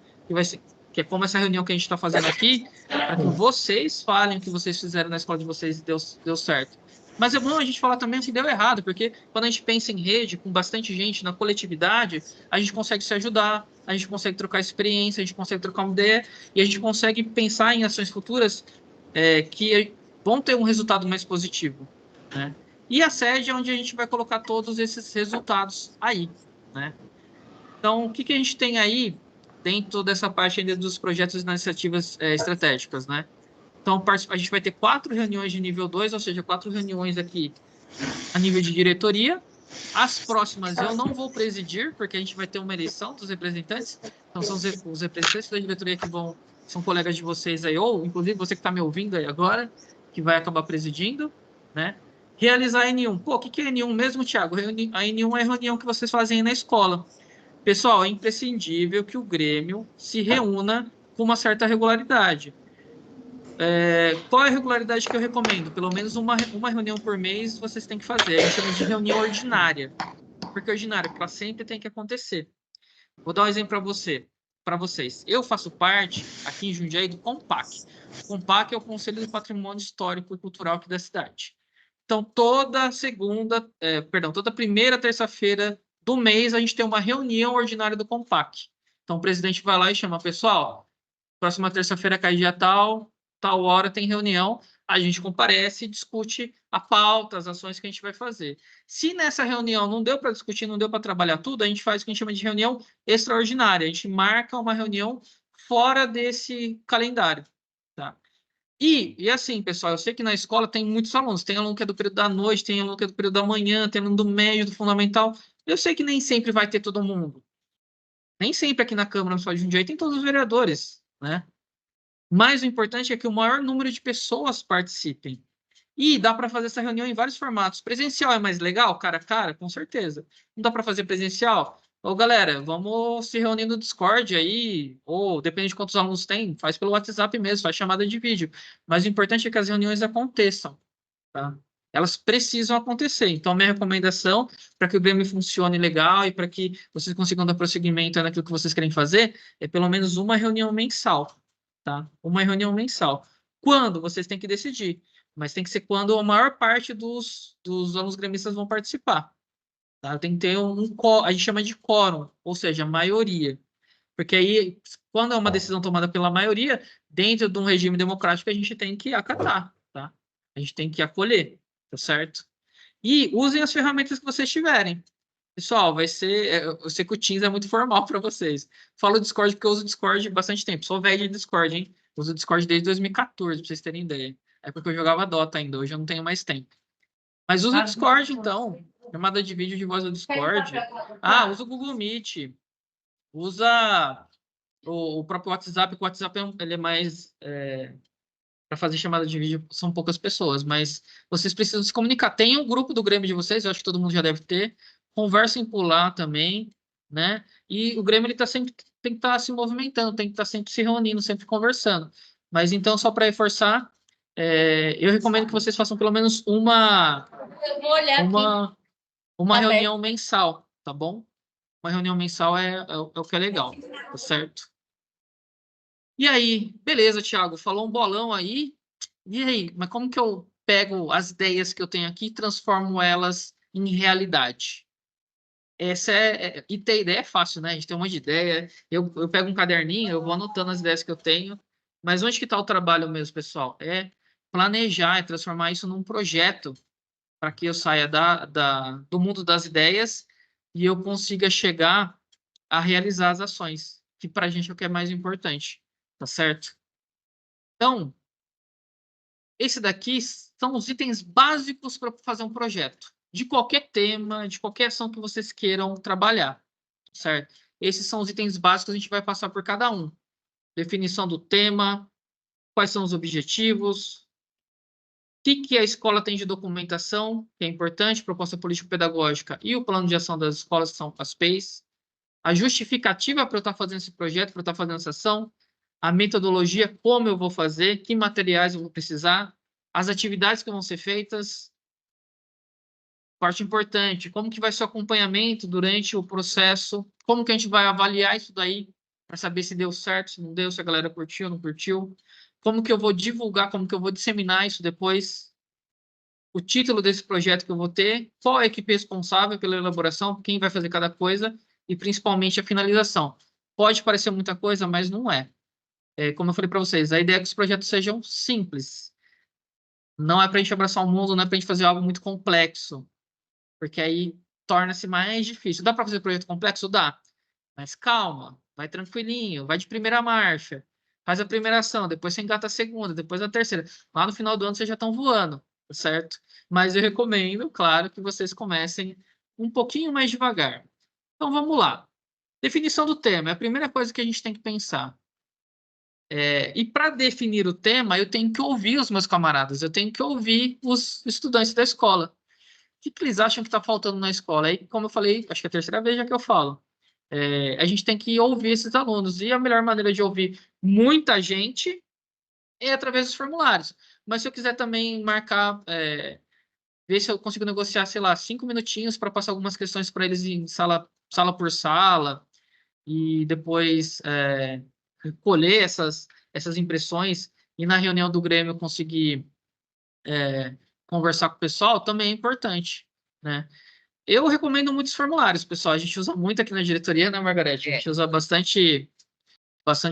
que é como essa reunião que a gente está fazendo aqui, para que vocês falem o que vocês fizeram na escola de vocês e deu certo. Mas é bom a gente falar também o que deu errado, porque quando a gente pensa em rede, com bastante gente, na coletividade, a gente consegue se ajudar, a gente consegue trocar experiência, a gente consegue trocar uma ideia, e a gente consegue pensar em ações futuras que vão ter um resultado mais positivo, né? E a sede é onde a gente vai colocar todos esses resultados aí, né? Então, o que a gente tem aí dentro dessa parte ainda dos projetos e iniciativas estratégicas, né? Então, a gente vai ter 4 reuniões de nível 2, ou seja, 4 reuniões aqui a nível de diretoria. As próximas eu não vou presidir, porque a gente vai ter uma eleição dos representantes. Então, são os representantes da diretoria que são colegas de vocês aí, ou inclusive você que está me ouvindo aí agora, que vai acabar presidindo, né? Realizar a N1. Pô, o que é N1 mesmo, Thiago? A N1 é a reunião que vocês fazem aí na escola. Pessoal, é imprescindível que o Grêmio se reúna com uma certa regularidade. Qual é a regularidade que eu recomendo? Pelo menos uma reunião por mês vocês têm que fazer. A gente chama de reunião ordinária. Por que ordinária? Porque ela sempre tem que acontecer. Vou dar um exemplo para vocês. Eu faço parte, aqui em Jundiaí, do COMPAC. O COMPAC é o Conselho do Patrimônio Histórico e Cultural aqui da cidade. Então, toda primeira terça-feira do mês, a gente tem uma reunião ordinária do COMPAC. Então, o presidente vai lá e chama, pessoal, próxima terça-feira, cai dia tal hora tem reunião, a gente comparece e discute a pauta, as ações que a gente vai fazer. Se nessa reunião não deu para discutir, não deu para trabalhar tudo, a gente faz o que a gente chama de reunião extraordinária. A gente marca uma reunião fora desse calendário, tá? E assim, pessoal, eu sei que na escola tem muitos alunos. Tem aluno que é do período da noite, tem aluno que é do período da manhã, tem aluno do médio, do fundamental. Eu sei que nem sempre vai ter todo mundo. Nem sempre aqui na Câmara Municipal de Jundiaí tem todos os vereadores, né? Mas o importante é que o maior número de pessoas participem. E dá para fazer essa reunião em vários formatos. Presencial é mais legal, cara a cara, com certeza. Não dá para fazer presencial? Ô, galera, vamos se reunir no Discord aí, ou depende de quantos alunos tem, faz pelo WhatsApp mesmo, faz chamada de vídeo. Mas o importante é que as reuniões aconteçam, tá? Elas precisam acontecer. Então, minha recomendação para que o Grêmio funcione legal e para que vocês consigam dar prosseguimento naquilo que vocês querem fazer, é pelo menos uma reunião mensal, tá? Uma reunião mensal. Quando? Vocês têm que decidir. Mas tem que ser quando a maior parte dos alunos gremistas vão participar. Tá? Tem que ter a gente chama de quórum, ou seja, a maioria. Porque aí, quando é uma decisão tomada pela maioria, dentro de um regime democrático, a gente tem que acatar, tá? A gente tem que acolher, tá certo? E usem as ferramentas que vocês tiverem. Pessoal, eu sei que o Teams é muito formal para vocês. Falo Discord porque eu uso Discord há bastante tempo. Sou velho de Discord, hein? Uso Discord desde 2014, para vocês terem ideia. É porque eu jogava Dota ainda, hoje eu não tenho mais tempo. Mas usa o Discord, então. Chamada de vídeo de voz do Discord. Usa o Google Meet. Usa o próprio WhatsApp, que o WhatsApp ele é mais... para fazer chamada de vídeo, são poucas pessoas, mas vocês precisam se comunicar. Tem um grupo do Grêmio de vocês, eu acho que todo mundo já deve ter. Conversem por lá também, né? E o Grêmio ele tem que estar se movimentando, tem que estar sempre se reunindo, sempre conversando. Mas então, só para reforçar, eu recomendo que vocês façam pelo menos Eu vou olhar aqui. Uma Tá bem. reunião mensal, tá bom? Uma reunião mensal é o que é legal, tá certo? E aí, beleza, Thiago, falou um bolão aí. E aí, mas como que eu pego as ideias que eu tenho aqui e transformo elas em realidade? E ter ideia é fácil, né? A gente tem um monte de ideia. Eu pego um caderninho, eu vou anotando as ideias que eu tenho. Mas onde que está o trabalho mesmo, pessoal? É planejar, é transformar isso num projeto para que eu saia do mundo das ideias e eu consiga chegar a realizar as ações, que para a gente é o que é mais importante, tá certo? Então, esse daqui são os itens básicos para fazer um projeto, de qualquer tema, de qualquer ação que vocês queiram trabalhar, certo? Esses são os itens básicos, a gente vai passar por cada um. Definição do tema, quais são os objetivos, o que a escola tem de documentação, que é importante, proposta político-pedagógica e o plano de ação das escolas, que são as PEIs, a justificativa para eu estar fazendo esse projeto, para eu estar fazendo essa ação, a metodologia, como eu vou fazer, que materiais eu vou precisar, as atividades que vão ser feitas, parte importante, como que vai ser o acompanhamento durante o processo, como que a gente vai avaliar isso daí, para saber se deu certo, se não deu, se a galera curtiu, não curtiu, como que eu vou divulgar, como que eu vou disseminar isso depois, o título desse projeto que eu vou ter, qual a equipe responsável pela elaboração, quem vai fazer cada coisa e principalmente a finalização. Pode parecer muita coisa, mas não é. Como eu falei para vocês, a ideia é que os projetos sejam simples. Não é para a gente abraçar o mundo, não é para a gente fazer algo muito complexo, porque aí torna-se mais difícil. Dá para fazer projeto complexo? Dá. Mas calma, vai tranquilinho, vai de primeira marcha, faz a primeira ação, depois você engata a segunda, depois a terceira. Lá no final do ano vocês já estão voando, tá certo? Mas eu recomendo, claro, que vocês comecem um pouquinho mais devagar. Então vamos lá. Definição do tema é a primeira coisa que a gente tem que pensar. E para definir o tema, eu tenho que ouvir os meus camaradas, eu tenho que ouvir os estudantes da escola. O que eles acham que está faltando na escola? Aí, como eu falei, acho que é a terceira vez já que eu falo. A gente tem que ouvir esses alunos. E a melhor maneira de ouvir muita gente é através dos formulários. Mas se eu quiser também marcar, ver se eu consigo negociar, sei lá, 5 minutinhos para passar algumas questões para eles em sala por sala, e depois colher essas impressões, e na reunião do Grêmio eu conseguir conversar com o pessoal, também é importante, né? Eu recomendo muitos formulários, pessoal. A gente usa muito aqui na diretoria, né, Margarete? A gente usa bastante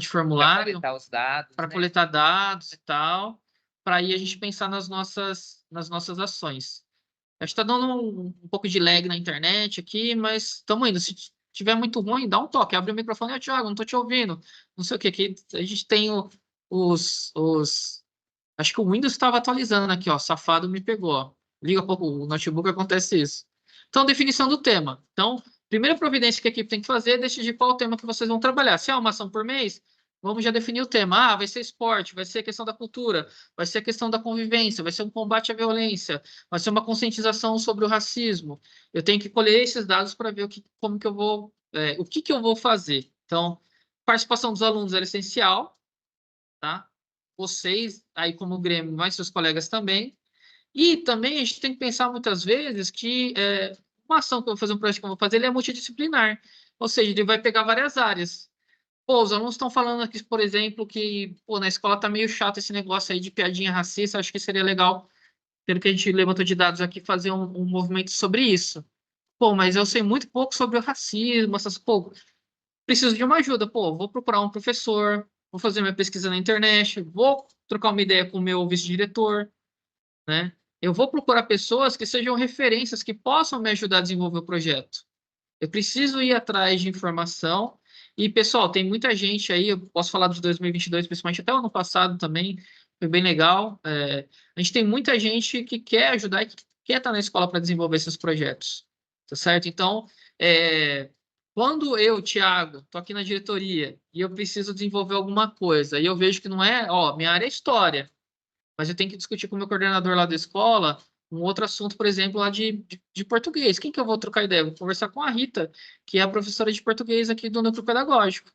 formulário Para coletar os dados, para né? coletar dados e tal, para aí a gente pensar nas nossas ações. Acho que está dando um pouco de lag na internet aqui, mas estamos indo. Se tiver muito ruim, dá um toque, abre o microfone, Thiago, não estou te ouvindo. Não sei o que, aqui a gente tem os... Acho que o Windows estava atualizando aqui, ó. Safado me pegou, ó. Liga um pouco o notebook, acontece isso. Então, definição do tema. Então, primeira providência que a equipe tem que fazer é decidir qual o tema que vocês vão trabalhar. Se é uma ação por mês, vamos já definir o tema. Ah, vai ser esporte, vai ser a questão da cultura, vai ser a questão da convivência, vai ser um combate à violência, vai ser uma conscientização sobre o racismo. Eu tenho que colher esses dados para ver como que eu vou, o que eu vou fazer. Então, participação dos alunos é essencial, tá? Vocês, aí como Grêmio, mas seus colegas também. E também a gente tem que pensar muitas vezes que uma ação que eu vou fazer, um projeto que eu vou fazer, ele é multidisciplinar. Ou seja, ele vai pegar várias áreas. Pô, os alunos estão falando aqui, por exemplo, que pô, na escola tá meio chato esse negócio aí de piadinha racista. Acho que seria legal, pelo que a gente levantou de dados aqui, fazer um movimento sobre isso. Pô, mas eu sei muito pouco sobre o racismo, pô, preciso de uma ajuda. Pô, vou procurar um professor, vou fazer minha pesquisa na internet, vou trocar uma ideia com o meu vice-diretor, né? Eu vou procurar pessoas que sejam referências, que possam me ajudar a desenvolver o projeto. Eu preciso ir atrás de informação. E, pessoal, tem muita gente aí, eu posso falar de 2022, principalmente até o ano passado também, foi bem legal. A gente tem muita gente que quer ajudar e que quer estar na escola para desenvolver esses projetos, tá certo? Então, quando eu, Thiago, estou aqui na diretoria e eu preciso desenvolver alguma coisa, e eu vejo que não é, ó, minha área é história, mas eu tenho que discutir com o meu coordenador lá da escola um outro assunto, por exemplo, lá de português. Quem que eu vou trocar ideia? Vou conversar com a Rita, que é a professora de português aqui do núcleo pedagógico.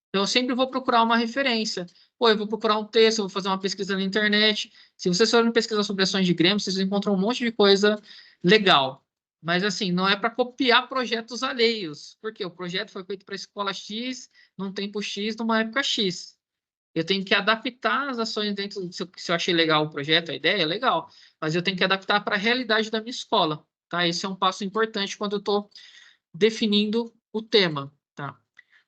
Então, eu sempre vou procurar uma referência. Pô, eu vou procurar um texto, eu vou fazer uma pesquisa na internet. Se vocês forem pesquisar sobre ações de Grêmio, vocês encontram um monte de coisa legal. Mas, assim, não é para copiar projetos alheios, porque o projeto foi feito para a escola X, num tempo X, numa época X. Eu tenho que adaptar as ações dentro, se eu achei legal o projeto, a ideia é legal, mas eu tenho que adaptar para a realidade da minha escola, tá? Esse é um passo importante quando eu estou definindo o tema, tá?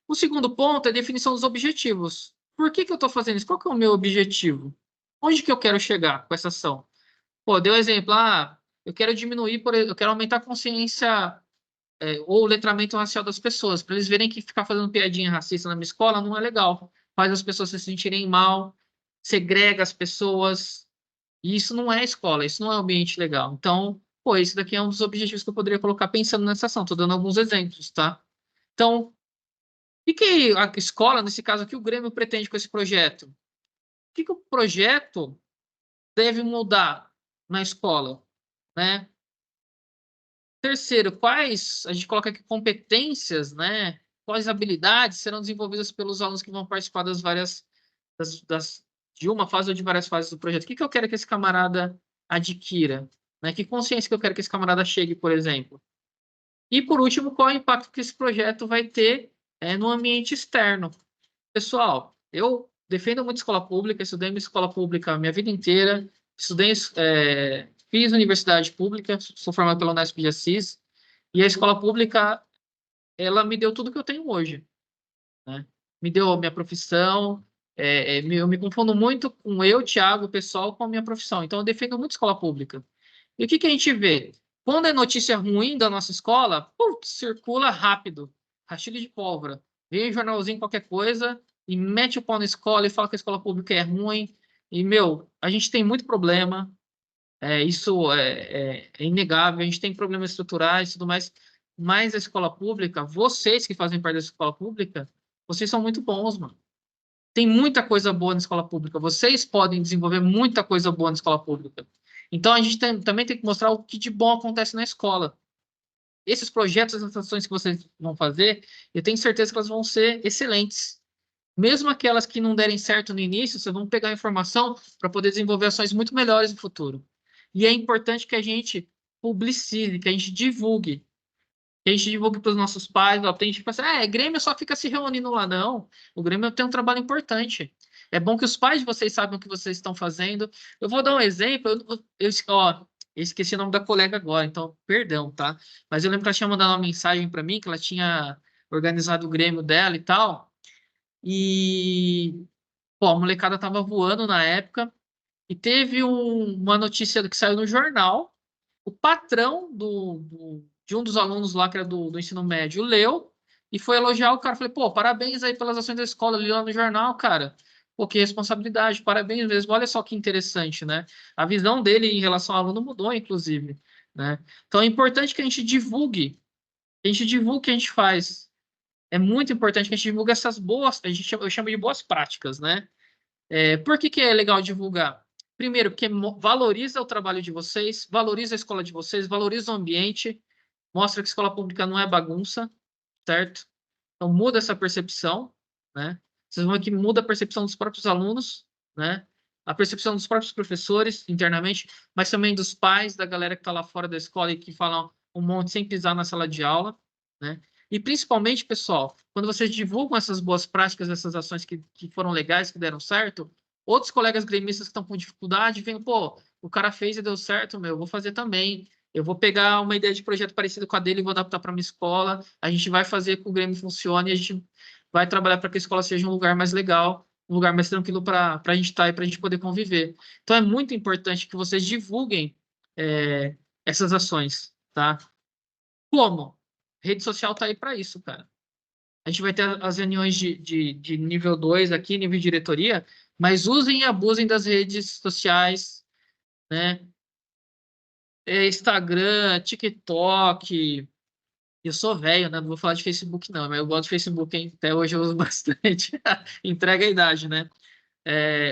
O segundo ponto é a definição dos objetivos. Por que que eu estou fazendo isso? Qual que é o meu objetivo? Onde que eu quero chegar com essa ação? Pô, deu exemplo, eu quero diminuir, eu quero aumentar a consciência ou o letramento racial das pessoas, para eles verem que ficar fazendo piadinha racista na minha escola não é legal. Faz as pessoas se sentirem mal, segrega as pessoas. E isso não é escola, isso não é um ambiente legal. Então, pô, esse daqui é um dos objetivos que eu poderia colocar pensando nessa ação. Estou dando alguns exemplos, tá? Então, o que a escola, nesse caso aqui, o Grêmio pretende com esse projeto? O que o projeto deve mudar na escola, né? Terceiro, quais, a gente coloca aqui competências, né? Quais habilidades serão desenvolvidas pelos alunos que vão participar das várias, de uma fase ou de várias fases do projeto? O que eu quero que esse camarada adquira? Né? Que consciência que eu quero que esse camarada chegue, por exemplo? E, por último, qual é o impacto que esse projeto vai ter no ambiente externo? Pessoal, eu defendo muito escola pública, estudei em escola pública a minha vida inteira, fiz universidade pública, sou formado pela Unesp de Assis, e a escola pública, ela me deu tudo que eu tenho hoje, né? Me deu a minha profissão, eu me confundo muito com eu, Thiago, pessoal, com a minha profissão. Então, eu defendo muito escola pública. E o que a gente vê? Quando é notícia ruim da nossa escola, putz, circula rápido, rastilho de pólvora. Vem um jornalzinho, qualquer coisa, e mete o pau na escola e fala que a escola pública é ruim. E, meu, a gente tem muito problema, isso é inegável, a gente tem problemas estruturais e tudo mais, mas a escola pública, vocês que fazem parte da escola pública, vocês são muito bons, mano. Tem muita coisa boa na escola pública, vocês podem desenvolver muita coisa boa na escola pública. Então, a gente também tem que mostrar o que de bom acontece na escola. Esses projetos, essas ações que vocês vão fazer, eu tenho certeza que elas vão ser excelentes. Mesmo aquelas que não derem certo no início, vocês vão pegar informação para poder desenvolver ações muito melhores no futuro. E é importante que a gente publicize, que a gente divulgue. Que a gente divulgue para os nossos pais. Ó, tem gente que pensa, Grêmio só fica se reunindo lá. Não, o Grêmio tem um trabalho importante. É bom que os pais de vocês saibam o que vocês estão fazendo. Eu vou dar um exemplo. Eu esqueci o nome da colega agora, então, perdão, tá? Mas eu lembro que ela tinha mandado uma mensagem para mim, que ela tinha organizado o Grêmio dela e tal. E, pô, a molecada tava voando na época. E teve uma notícia que saiu no jornal. O patrão de um dos alunos lá, que era do ensino médio, leu e foi elogiar o cara. Falei, pô, parabéns aí pelas ações da escola, ali lá no jornal, cara. Pô, que responsabilidade, parabéns mesmo. Olha só que interessante, né? A visão dele em relação ao aluno mudou, inclusive, né? Então é importante que a gente divulgue o que a gente faz. É muito importante que a gente divulgue essas boas, eu chamo de boas práticas, né? Por que é legal divulgar? Primeiro, porque valoriza o trabalho de vocês, valoriza a escola de vocês, valoriza o ambiente, mostra que a escola pública não é bagunça, certo? Então, muda essa percepção, né? Vocês vão ver que muda a percepção dos próprios alunos, né? A percepção dos próprios professores internamente, mas também dos pais, da galera que está lá fora da escola e que falam um monte sem pisar na sala de aula, né? E principalmente, pessoal, quando vocês divulgam essas boas práticas, essas ações que foram legais, que deram certo, outros colegas gremistas que estão com dificuldade vêm, pô, o cara fez e deu certo, meu, eu vou fazer também. Eu vou pegar uma ideia de projeto parecido com a dele e vou adaptar para minha escola. A gente vai fazer que o Grêmio funcione e a gente vai trabalhar para que a escola seja um lugar mais legal, um lugar mais tranquilo para a gente estar e para a gente poder conviver. Então é muito importante que vocês divulguem essas ações, tá? Como? Rede social tá aí para isso, cara. A gente vai ter as reuniões de nível 2 aqui, nível de diretoria, mas usem e abusem das redes sociais, né? Instagram, TikTok. Eu sou velho, né? Não vou falar de Facebook, não, mas eu gosto de Facebook, hein? Até hoje eu uso bastante. Entrega a idade, né?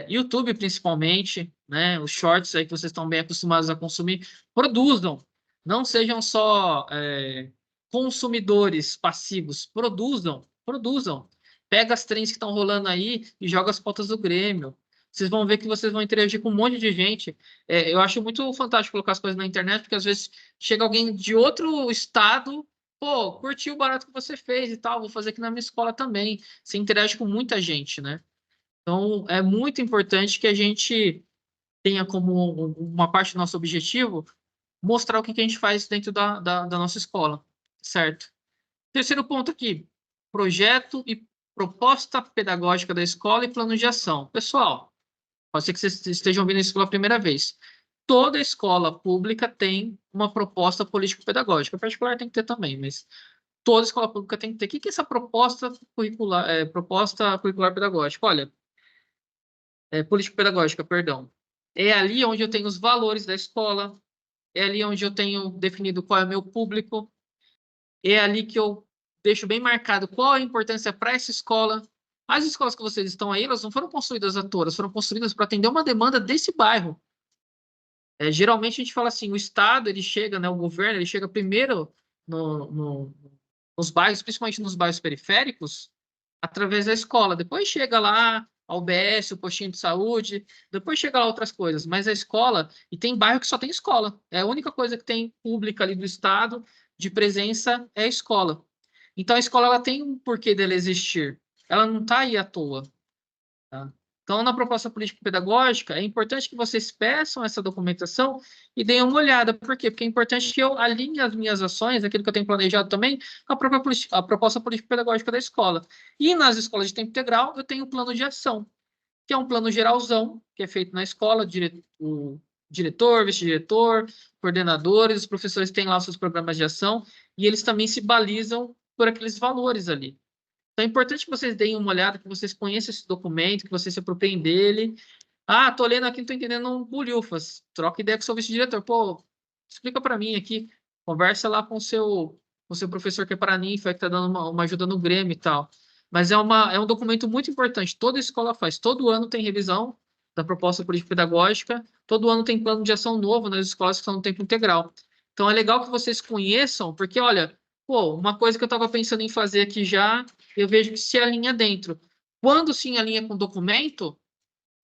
YouTube, principalmente, né? Os shorts aí que vocês estão bem acostumados a consumir, produzam. Não sejam só consumidores passivos, produzam. Pega as trends que estão rolando aí e joga as pautas do Grêmio. vocês vão ver que vocês vão interagir com um monte de gente. Eu acho muito fantástico colocar as coisas na internet, porque às vezes chega alguém de outro estado, pô, curtiu o barato que você fez e tal, vou fazer aqui na minha escola também. Você interage com muita gente, né? Então, é muito importante que a gente tenha como uma parte do nosso objetivo mostrar o que a gente faz dentro da nossa escola, certo? Terceiro ponto aqui, projeto e proposta pedagógica da escola e plano de ação. Pessoal, pode ser que vocês estejam ouvindo isso pela primeira vez. Toda escola pública tem uma proposta político-pedagógica. A particular tem que ter também, mas toda escola pública tem que ter. O que é essa proposta curricular pedagógica? Olha, político-pedagógica, perdão. É ali onde eu tenho os valores da escola, é ali onde eu tenho definido qual é o meu público, é ali que eu deixo bem marcado qual a importância para essa escola. As escolas que vocês estão aí, elas não foram construídas à toa, elas foram construídas para atender uma demanda desse bairro. Geralmente a gente fala assim, o Estado, ele chega, né, o governo, ele chega primeiro nos bairros, principalmente nos bairros periféricos, através da escola. Depois chega lá a UBS, o postinho de saúde, depois chega lá outras coisas. Mas a escola, e tem bairro que só tem escola. É a única coisa que tem pública ali do Estado de presença é a escola. Então a escola ela tem um porquê dela existir. Ela não está aí à toa. Tá? Então, na proposta político-pedagógica, é importante que vocês peçam essa documentação e deem uma olhada. Por quê? Porque é importante que eu alinhe as minhas ações, aquilo que eu tenho planejado também, com a proposta político-pedagógica da escola. E nas escolas de tempo integral, eu tenho o plano de ação, que é um plano geralzão, que é feito na escola, o diretor, vice-diretor, coordenadores, os professores têm lá os seus programas de ação, e eles também se balizam por aqueles valores ali. Então é importante que vocês deem uma olhada, que vocês conheçam esse documento, que vocês se apropriem dele. Ah, tô lendo aqui, não tô entendendo um bulhufas. Troca ideia com o seu vice-diretor. Pô, explica para mim aqui. Conversa lá com o seu professor que é paraninfa, que tá dando uma ajuda no Grêmio e tal. Mas é um documento muito importante. Toda escola faz. Todo ano tem revisão da proposta político-pedagógica. Todo ano tem plano de ação novo nas escolas que estão no tempo integral. Então é legal que vocês conheçam, porque, olha, pô, uma coisa que eu estava pensando em fazer aqui já, eu vejo que se alinha dentro. Quando se alinha com documento,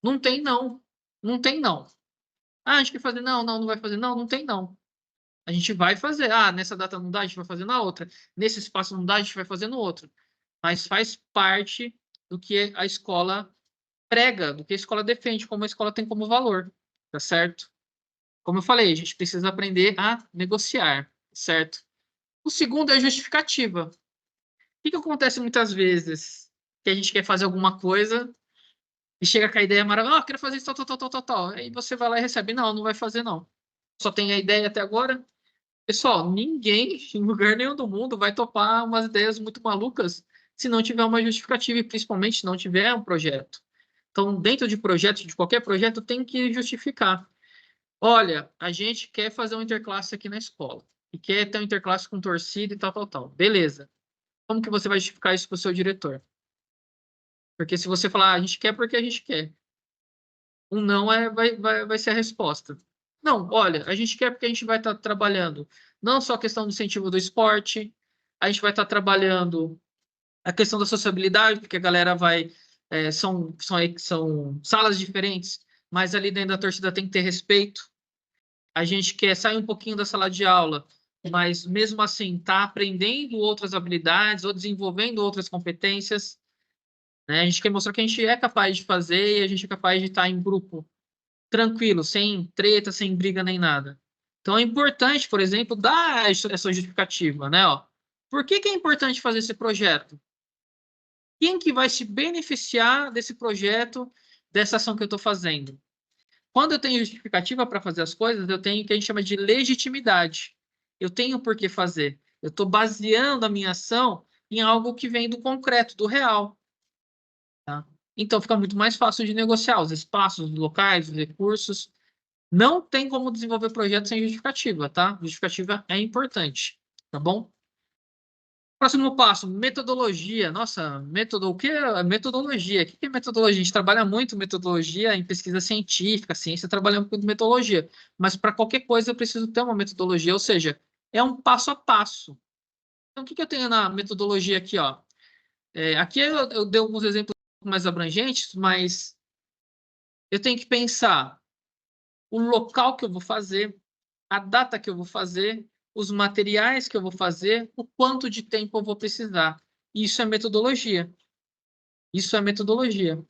não tem não. Não tem não. Ah, a gente quer fazer, não, não, não vai fazer, não, não tem não. A gente vai fazer. Ah, nessa data não dá, a gente vai fazer na outra. Nesse espaço não dá, a gente vai fazer no outro. Mas faz parte do que a escola prega, do que a escola defende, como a escola tem como valor, tá certo? Como eu falei, a gente precisa aprender a negociar, certo? O segundo é a justificativa. Que acontece muitas vezes? Que a gente quer fazer alguma coisa e chega com a ideia maravilhosa, quero fazer isso, tal, tal, tal, tal, tal, tal. Aí você vai lá e recebe, não, não vai fazer, não. Só tem a ideia até agora. Pessoal, ninguém em lugar nenhum do mundo vai topar umas ideias muito malucas se não tiver uma justificativa e principalmente se não tiver um projeto. Então, dentro de projeto, de qualquer projeto, tem que justificar. Olha, a gente quer fazer um interclasse aqui na escola e quer ter um interclasse com torcida e tal, tal, tal. Beleza. Como que você vai justificar isso para o seu diretor? Porque se você falar, a gente quer porque a gente quer, um não vai ser a resposta. Não, olha, a gente quer porque a gente vai estar trabalhando não só a questão do incentivo do esporte, a gente vai estar trabalhando a questão da sociabilidade, porque a galera vai. São salas diferentes, mas ali dentro da torcida tem que ter respeito. A gente quer sair um pouquinho da sala de aula, mas mesmo assim tá aprendendo outras habilidades ou desenvolvendo outras competências. Né? A gente quer mostrar que a gente é capaz de fazer e a gente é capaz de estar em grupo tranquilo, sem treta, sem briga nem nada. Então é importante, por exemplo, dar essa justificativa, né? Ó, por que é importante fazer esse projeto? Quem que vai se beneficiar desse projeto, dessa ação que eu estou fazendo? Quando eu tenho justificativa para fazer as coisas, eu tenho o que a gente chama de legitimidade. Eu tenho por que fazer. Eu estou baseando a minha ação em algo que vem do concreto, do real. Tá? Então fica muito mais fácil de negociar os espaços, os locais, os recursos. Não tem como desenvolver projeto sem justificativa, tá? Justificativa é importante, tá bom? Próximo passo, metodologia. Nossa, o que é metodologia? O que é metodologia? A gente trabalha muito metodologia em pesquisa científica, ciência trabalha muito com metodologia, mas para qualquer coisa eu preciso ter uma metodologia, ou seja, é um passo a passo. Então, o que eu tenho na metodologia aqui, ó? Aqui eu dei alguns exemplos mais abrangentes, mas eu tenho que pensar o local que eu vou fazer, a data que eu vou fazer, os materiais que eu vou fazer, o quanto de tempo eu vou precisar. Isso é metodologia. Isso é metodologia.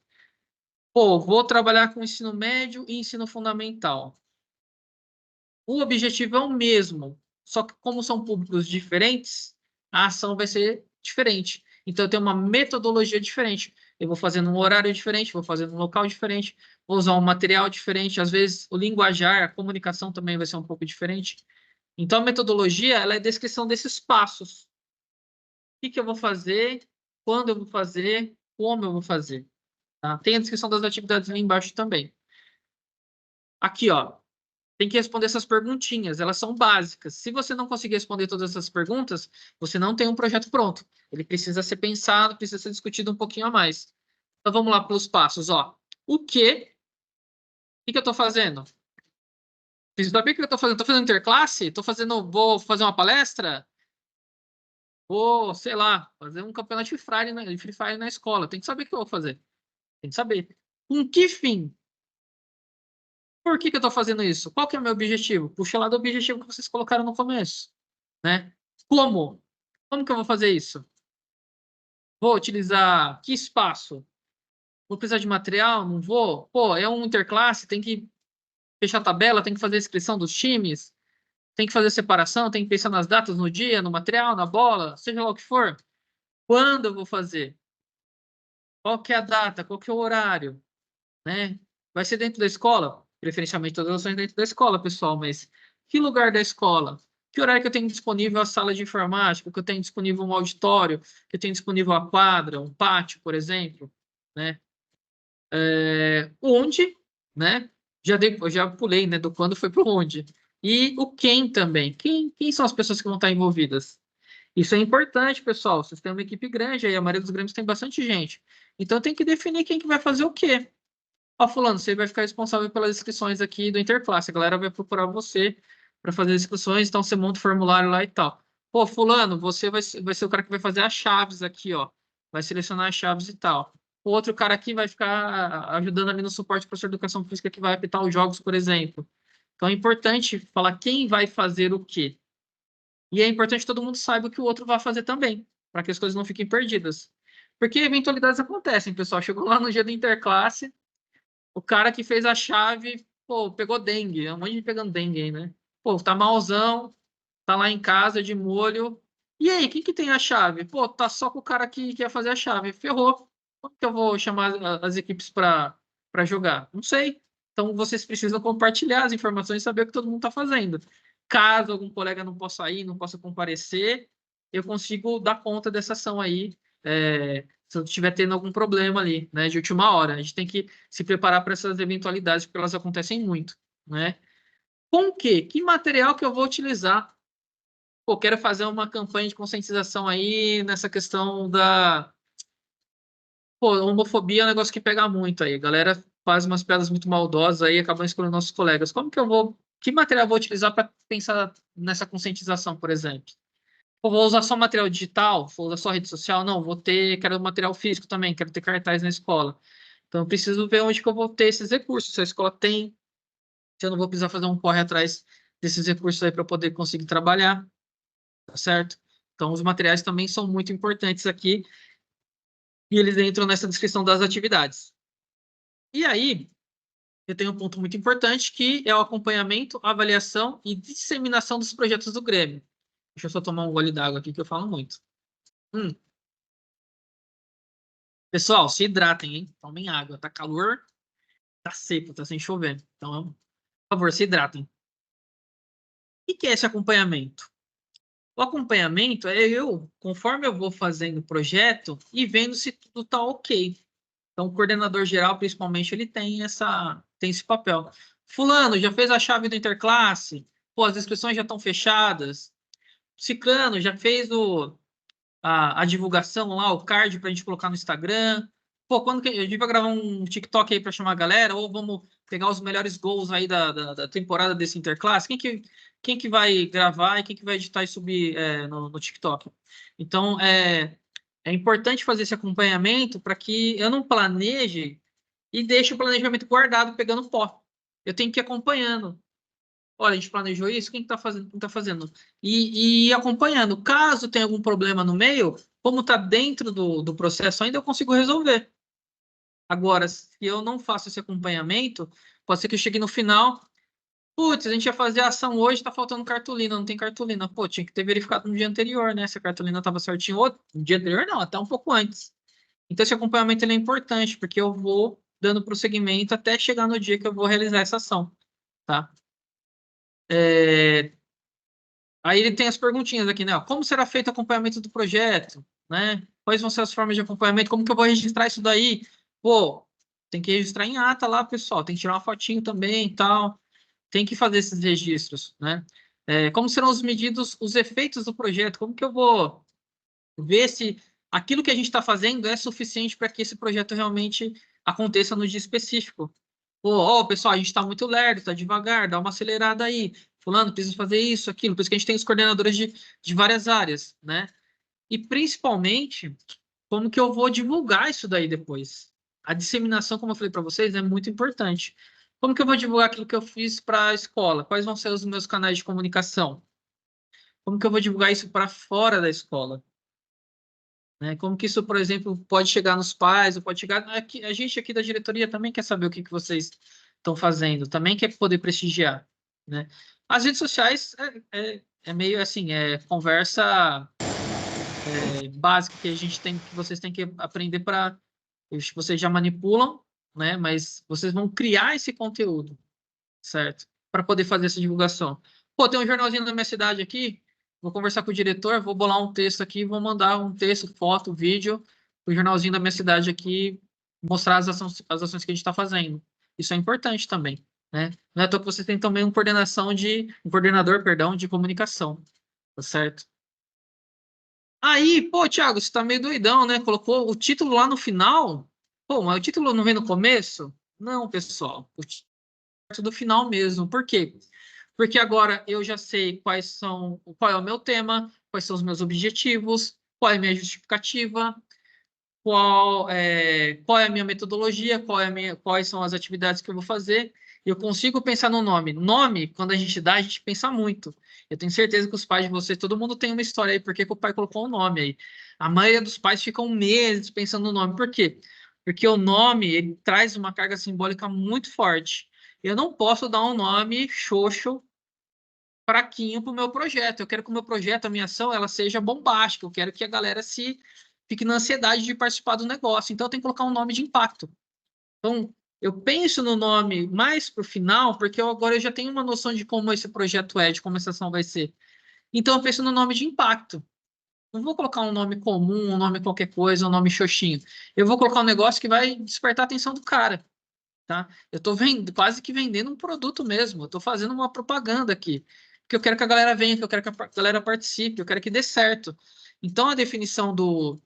Pô, vou trabalhar com ensino médio e ensino fundamental. O objetivo é o mesmo, só que como são públicos diferentes, a ação vai ser diferente. Então, eu tenho uma metodologia diferente. Eu vou fazer num horário diferente, vou fazer num local diferente, vou usar um material diferente. Às vezes, o linguajar, a comunicação também vai ser um pouco diferente. Então, a metodologia, ela é a descrição desses passos. O que eu vou fazer, quando eu vou fazer, como eu vou fazer. Tá? Tem a descrição das atividades ali embaixo também. Aqui, ó. Tem que responder essas perguntinhas, elas são básicas. Se você não conseguir responder todas essas perguntas, você não tem um projeto pronto. Ele precisa ser pensado, precisa ser discutido um pouquinho a mais. Então vamos lá para os passos, ó. O que eu estou fazendo? Preciso saber o que eu estou fazendo. Estou fazendo interclasse? Vou fazer uma palestra? Vou, sei lá, fazer um campeonato de Free Fire na escola. Tem que saber o que eu vou fazer. Tem que saber. Com que fim? Por que eu estou fazendo isso? Qual que é o meu objetivo? Puxa lá do objetivo que vocês colocaram no começo, né? Como? Como que eu vou fazer isso? Vou utilizar que espaço? Vou precisar de material? Não vou? Pô, é um interclasse, tem que fechar a tabela, tem que fazer a inscrição dos times, tem que fazer separação, tem que pensar nas datas, no dia, no material, na bola, seja lá o que for. Quando eu vou fazer? Qual que é a data? Qual que é o horário? Né? Vai ser dentro da escola? Preferencialmente todas as ações dentro da escola, pessoal, mas que lugar da escola? Que horário que eu tenho disponível a sala de informática? Que eu tenho disponível um auditório? Que eu tenho disponível a quadra, um pátio, por exemplo? Né? Onde, né? Já pulei, né? Do quando foi para o onde. E o quem também. Quem são as pessoas que vão estar envolvidas? Isso é importante, pessoal. Vocês têm uma equipe grande aí, a maioria dos grêmios tem bastante gente. Então tem que definir quem que vai fazer o quê. Ó, fulano, você vai ficar responsável pelas inscrições aqui do Interclasse. A galera vai procurar você para fazer as inscrições, então você monta o formulário lá e tal. Pô, fulano, você vai ser o cara que vai fazer as chaves aqui, ó. Vai selecionar as chaves e tal. O outro cara aqui vai ficar ajudando ali no suporte do professor de educação física que vai apitar os jogos, por exemplo. Então é importante falar quem vai fazer o quê. E é importante que todo mundo saiba o que o outro vai fazer também, para que as coisas não fiquem perdidas. Porque eventualidades acontecem, pessoal. Chegou lá no dia do Interclasse, o cara que fez a chave, pô, pegou dengue. É um monte de gente pegando dengue aí, né? Pô, tá malzão, tá lá em casa de molho. E aí, quem que tem a chave? Pô, tá só com o cara que quer fazer a chave. Ferrou. Como que eu vou chamar as equipes para jogar? Não sei. Então, vocês precisam compartilhar as informações e saber o que todo mundo está fazendo. Caso algum colega não possa ir, não possa comparecer, eu consigo dar conta dessa ação aí, se eu estiver tendo algum problema ali, né, de última hora. A gente tem que se preparar para essas eventualidades, porque elas acontecem muito, né? Com o quê? Que material que eu vou utilizar? Pô, quero fazer uma campanha de conscientização aí nessa questão da... Pô, homofobia é um negócio que pega muito aí. A galera faz umas piadas muito maldosas aí e acabam escolhendo nossos colegas. Como que eu vou... Que material eu vou utilizar para pensar nessa conscientização, por exemplo? Pô, vou usar só material digital? Vou usar só rede social? Não, quero material físico também, quero ter cartaz na escola. Então, eu preciso ver onde que eu vou ter esses recursos. Se a escola tem, se eu não vou precisar fazer um corre atrás desses recursos aí para poder conseguir trabalhar, tá certo? Então, os materiais também são muito importantes aqui e eles entram nessa descrição das atividades. E aí, eu tenho um ponto muito importante que é o acompanhamento, avaliação e disseminação dos projetos do Grêmio. Deixa eu só tomar um gole d'água aqui que eu falo muito. Pessoal, se hidratem, hein? Tomem água. Tá calor, tá seco, tá sem chover. Então, por favor, se hidratem. O que é esse acompanhamento? O acompanhamento é conforme eu vou fazendo o projeto e vendo se tudo tá ok. Então, o coordenador geral, principalmente, ele tem esse papel. Fulano, já fez a chave do Interclasse? Pô, as inscrições já estão fechadas. Ciclano, já fez a divulgação lá, o card para a gente colocar no Instagram. Pô, quando que a gente vai gravar um TikTok aí para chamar a galera? Ou vamos pegar os melhores gols aí da temporada desse Interclasse? Quem que vai gravar e quem que vai editar e subir no TikTok? Então, é importante fazer esse acompanhamento para que eu não planeje e deixo o planejamento guardado, pegando pó. Eu tenho que ir acompanhando. Olha, a gente planejou isso, quem está fazendo? Quem está fazendo? E ir acompanhando. Caso tenha algum problema no meio, como está dentro do processo ainda, eu consigo resolver. Agora, se eu não faço esse acompanhamento, pode ser que eu chegue no final, putz, a gente ia fazer a ação hoje, está faltando cartolina, não tem cartolina. Pô, tinha que ter verificado no dia anterior, né? Se a cartolina estava certinho. Ou no dia anterior, não, até um pouco antes. Então, esse acompanhamento ele é importante, porque eu vou dando prosseguimento até chegar no dia que eu vou realizar essa ação, tá? Aí ele tem as perguntinhas aqui, né? Como será feito o acompanhamento do projeto, né? Quais vão ser as formas de acompanhamento? Como que eu vou registrar isso daí? Pô, tem que registrar em ata lá, pessoal. Tem que tirar uma fotinho também e tal. Tem que fazer esses registros, né? Como serão os medidos, os efeitos do projeto? Como que eu vou ver se aquilo que a gente está fazendo é suficiente para que esse projeto realmente aconteça no dia específico? Pô, ó, pessoal, a gente está muito lerdo, está devagar, dá uma acelerada aí. Fulano, precisa fazer isso, aquilo. Por isso que a gente tem os coordenadores de várias áreas, né? E principalmente, como que eu vou divulgar isso daí depois? A disseminação, como eu falei para vocês, é muito importante. Como que eu vou divulgar aquilo que eu fiz para a escola? Quais vão ser os meus canais de comunicação? Como que eu vou divulgar isso para fora da escola? Né? Como que isso, por exemplo, pode chegar nos pais, ou pode chegar aqui, a gente aqui da diretoria também quer saber o que vocês estão fazendo, também quer poder prestigiar, né? As redes sociais é meio assim, conversa básica que a gente tem, que vocês têm que aprender para, vocês já manipulam, né? Mas vocês vão criar esse conteúdo, certo? Para poder fazer essa divulgação. Pô, tem um jornalzinho da minha cidade aqui, vou conversar com o diretor, vou bolar um texto aqui, vou mandar um texto, foto, vídeo, o jornalzinho da minha cidade aqui, mostrar as ações que a gente está fazendo. Isso é importante também, né? Não é à toa que você tem também um coordenador, perdão, de comunicação, tá certo? Aí, pô, Thiago, você tá meio doidão, né? Colocou o título lá no final. Pô, mas o título não vem no começo? Não, pessoal. O título é do final mesmo. Por quê? Porque agora eu já sei qual é o meu tema, quais são os meus objetivos, qual é a minha justificativa, qual é a minha metodologia, quais são as atividades que eu vou fazer. Eu consigo pensar no nome. Nome, quando a gente dá, a gente pensa muito. Eu tenho certeza que os pais de vocês, todo mundo tem uma história aí, porque que o pai colocou um nome aí. A maioria dos pais ficam meses pensando no nome. Por quê? Porque o nome, ele traz uma carga simbólica muito forte. Eu não posso dar um nome xoxo, fraquinho para o meu projeto. Eu quero que o meu projeto, a minha ação, ela seja bombástica. Eu quero que a galera fique na ansiedade de participar do negócio. Então, eu tenho que colocar um nome de impacto. Então, eu penso no nome mais para o final, porque agora eu já tenho uma noção de como esse projeto é, de como essa ação vai ser. Então, eu penso no nome de impacto. Não vou colocar um nome comum, um nome qualquer coisa, um nome xoxinho. Eu vou colocar um negócio que vai despertar a atenção do cara. Tá? Eu estou quase que vendendo um produto mesmo. Eu estou fazendo uma propaganda aqui. Porque eu quero que a galera venha, que eu quero que a galera participe, eu quero que dê certo. Então, a definição do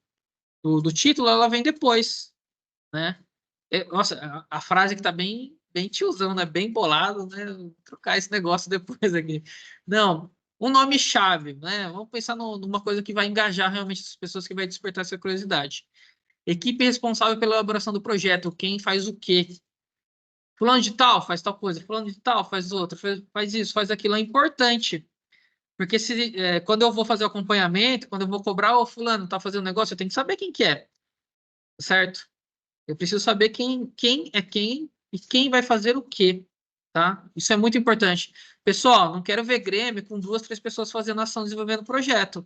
título, ela vem depois, né? Nossa, a frase que está bem tiozão, né? Bem bolado, né? Vou trocar esse negócio depois aqui. Não, um nome-chave, né? Vamos pensar numa coisa que vai engajar realmente as pessoas, que vai despertar essa curiosidade. Equipe responsável pela elaboração do projeto, quem faz o quê? Fulano de tal faz tal coisa, fulano de tal faz outra, faz isso, faz aquilo. É importante. Porque quando eu vou fazer o acompanhamento, quando eu vou cobrar, o fulano está fazendo um negócio, eu tenho que saber quem que é, certo? Eu preciso saber quem é quem e quem vai fazer o quê, tá? Isso é muito importante. Pessoal, não quero ver Grêmio com 2, 3 pessoas fazendo ação, desenvolvendo projeto.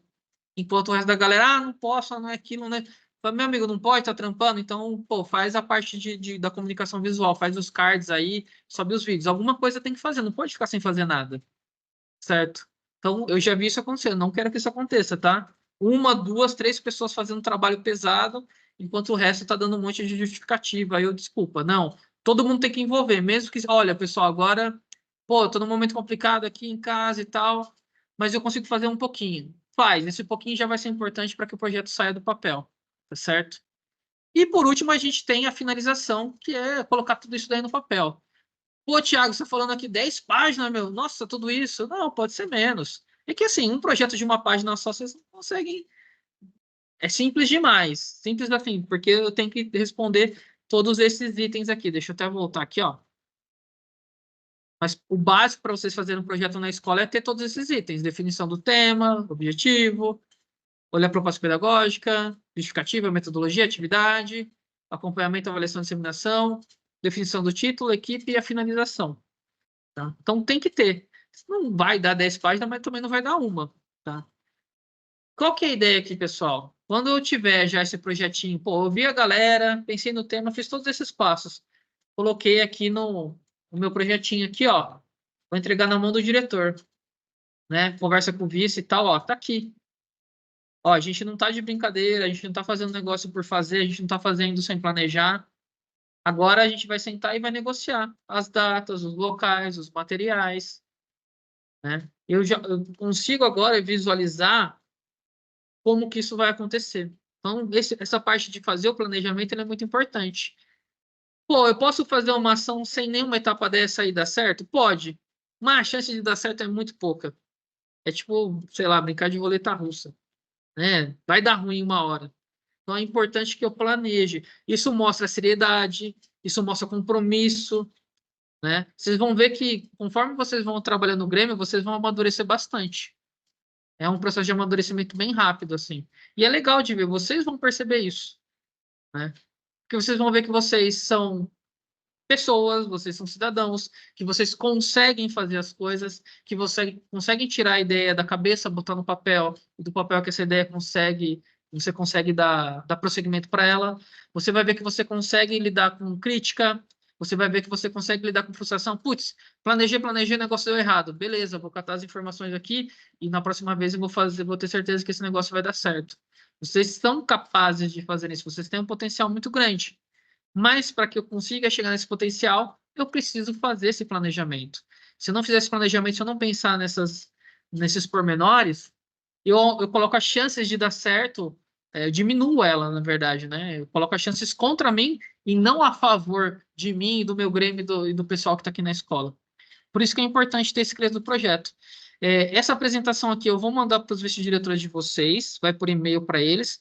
Enquanto o resto da galera, não posso, não é aquilo, né? Fala, meu amigo, não pode, tá trampando? Então, pô, faz a parte da comunicação visual, faz os cards aí, sobe os vídeos. Alguma coisa tem que fazer, não pode ficar sem fazer nada, certo? Então, eu já vi isso acontecer, não quero que isso aconteça, tá? 1, 2, 3 pessoas fazendo um trabalho pesado, enquanto o resto tá dando um monte de justificativa. Aí eu, desculpa, não. Todo mundo tem que envolver, mesmo que, olha, pessoal, agora, pô, eu tô num momento complicado aqui em casa e tal, mas eu consigo fazer um pouquinho. Faz, esse pouquinho já vai ser importante para que o projeto saia do papel, tá certo? E por último, a gente tem a finalização, que é colocar tudo isso daí no papel. Pô, Thiago, você tá falando aqui 10 páginas, meu. Nossa, tudo isso. Não, pode ser menos. É que assim, um projeto de uma página só, vocês não conseguem. É simples demais. Simples assim, porque eu tenho que responder todos esses itens aqui. Deixa eu até voltar aqui, ó. Mas o básico para vocês fazerem um projeto na escola é ter todos esses itens. Definição do tema, objetivo, olhar a proposta pedagógica, justificativa, metodologia, atividade, acompanhamento, avaliação e disseminação, definição do título, equipe e a finalização. Tá? Então tem que ter. Não vai dar 10 páginas, mas também não vai dar uma. Tá? Qual que é a ideia aqui, pessoal? Quando eu tiver já esse projetinho, pô, eu vi a galera, pensei no tema, fiz todos esses passos. Coloquei aqui no meu projetinho aqui, ó. Vou entregar na mão do diretor, né? Conversa com o vice e tal, ó, tá aqui. Ó, a gente não tá de brincadeira, a gente não tá fazendo negócio por fazer, a gente não tá fazendo sem planejar. Agora a gente vai sentar e vai negociar as datas, os locais, os materiais, né? Eu consigo agora visualizar como que isso vai acontecer. Então, essa parte de fazer o planejamento é muito importante. Pô, eu posso fazer uma ação sem nenhuma etapa dessa e dar certo? Pode, mas a chance de dar certo é muito pouca. É tipo, sei lá, brincar de roleta russa, né? Vai dar ruim uma hora. Então é importante que eu planeje. Isso mostra seriedade, isso mostra compromisso, né? Vocês vão ver que conforme vocês vão trabalhando no Grêmio, vocês vão amadurecer bastante. É um processo de amadurecimento bem rápido, assim. E é legal de ver, vocês vão perceber isso, né? Porque vocês vão ver que vocês são pessoas, vocês são cidadãos, que vocês conseguem fazer as coisas, que você conseguem tirar a ideia da cabeça, botar no papel, e do papel que essa ideia você consegue dar prosseguimento para ela. Você vai ver que você consegue lidar com crítica, você vai ver que você consegue lidar com frustração. Putz, planejei, o negócio deu errado. Beleza, vou catar as informações aqui e na próxima vez eu vou ter certeza que esse negócio vai dar certo. Vocês são capazes de fazer isso, vocês têm um potencial muito grande. Mas para que eu consiga chegar nesse potencial, eu preciso fazer esse planejamento. Se eu não fizer esse planejamento, se eu não pensar nesses pormenores, eu coloco as chances de dar certo, eu diminuo ela, na verdade, né? Eu coloco as chances contra mim e não a favor de mim, do meu Grêmio e do pessoal que está aqui na escola. Por isso que é importante ter esse crédito do projeto. Essa apresentação aqui eu vou mandar para os vice-diretores de vocês, vai por e-mail para eles,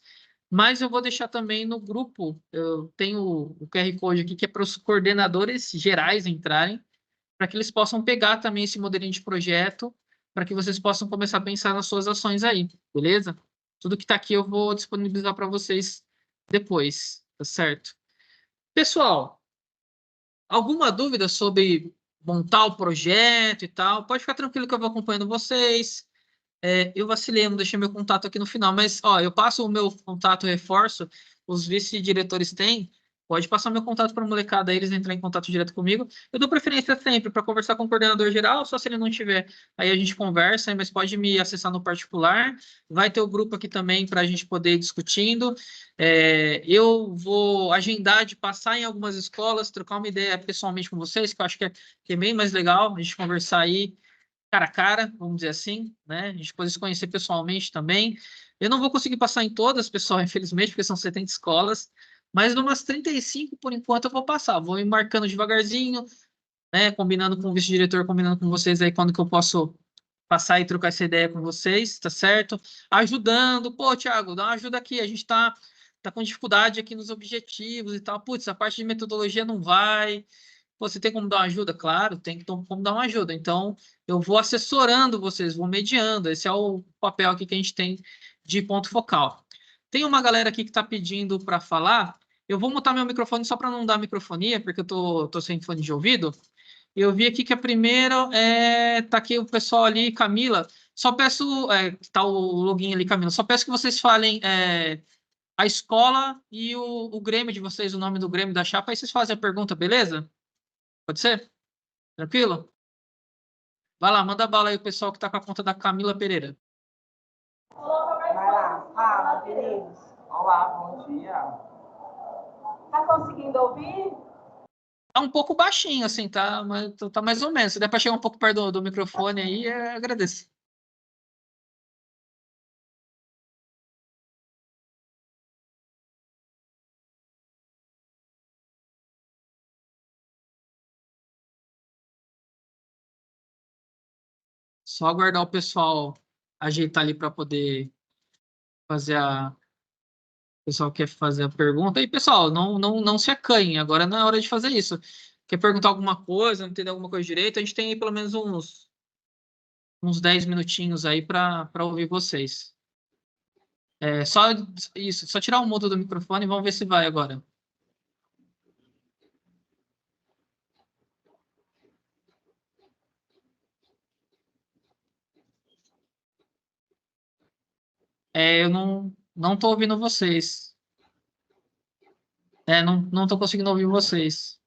mas eu vou deixar também no grupo, eu tenho o QR Code aqui, que é para os coordenadores gerais entrarem, para que eles possam pegar também esse modelinho de projeto, para que vocês possam começar a pensar nas suas ações aí, beleza? Tudo que está aqui eu vou disponibilizar para vocês depois, tá certo? Pessoal, alguma dúvida sobre montar o projeto e tal? Pode ficar tranquilo que eu vou acompanhando vocês. Eu vacilei, não deixei meu contato aqui no final, mas ó, eu passo o meu contato, reforço, os vice-diretores têm, pode passar meu contato para a molecada, eles entrar em contato direto comigo. Eu dou preferência sempre para conversar com o coordenador geral, só se ele não tiver, aí a gente conversa, mas pode me acessar no particular. Vai ter o grupo aqui também para a gente poder ir discutindo. Eu vou agendar de passar em algumas escolas, trocar uma ideia pessoalmente com vocês, que eu acho que é bem mais legal a gente conversar aí cara a cara, vamos dizer assim, né? A gente pode se conhecer pessoalmente também. Eu não vou conseguir passar em todas, pessoal, infelizmente, porque são 70 escolas, mas umas 35 por enquanto eu vou passar. Vou ir marcando devagarzinho, né? Combinando com o vice-diretor, combinando com vocês aí quando que eu posso passar e trocar essa ideia com vocês, tá certo? Ajudando, pô, Thiago, dá uma ajuda aqui, a gente tá com dificuldade aqui nos objetivos e tal. Putz, a parte de metodologia não vai. Pô, você tem como dar uma ajuda? Claro, tem como dar uma ajuda. Então, eu vou assessorando vocês, vou mediando. Esse é o papel aqui que a gente tem de ponto focal. Tem uma galera aqui que está pedindo para falar. Eu vou mutar meu microfone só para não dar microfonia, porque eu tô sem fone de ouvido. Eu vi aqui que a primeira tá aqui o pessoal ali, Camila. Só peço, tá o login ali, Camila. Só peço que vocês falem a escola e o Grêmio de vocês, o nome do Grêmio da chapa, aí vocês fazem a pergunta, beleza? Pode ser? Tranquilo? Vai lá, manda bala aí o pessoal que tá com a conta da Camila Pereira. Vai lá, fala, queridos. Olá, bom dia. Tá conseguindo ouvir? Tá um pouco baixinho, assim, tá? Mas tá mais ou menos. Se der pra chegar um pouco perto do microfone aí, agradeço. Só aguardar o pessoal ajeitar ali para poder fazer pessoal quer fazer a pergunta. E, pessoal, não se acanhem. Agora não é hora de fazer isso. Quer perguntar alguma coisa, não entender alguma coisa direito? A gente tem aí pelo menos uns 10 minutinhos aí para ouvir vocês. Só isso, só tirar o mudo do microfone e vamos ver se vai agora. Eu não estou ouvindo vocês. Não estou conseguindo ouvir vocês.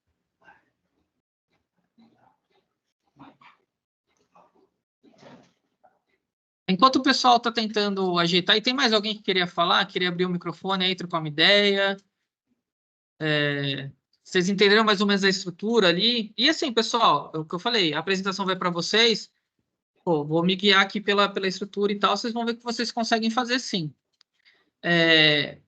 Enquanto o pessoal está tentando ajeitar, e tem mais alguém que queria falar, queria abrir o microfone aí, trocar uma ideia? Vocês entenderam mais ou menos a estrutura ali? E assim, pessoal, é o que eu falei, a apresentação vai para vocês. Pô, vou me guiar aqui pela estrutura e tal, vocês vão ver que vocês conseguem fazer sim.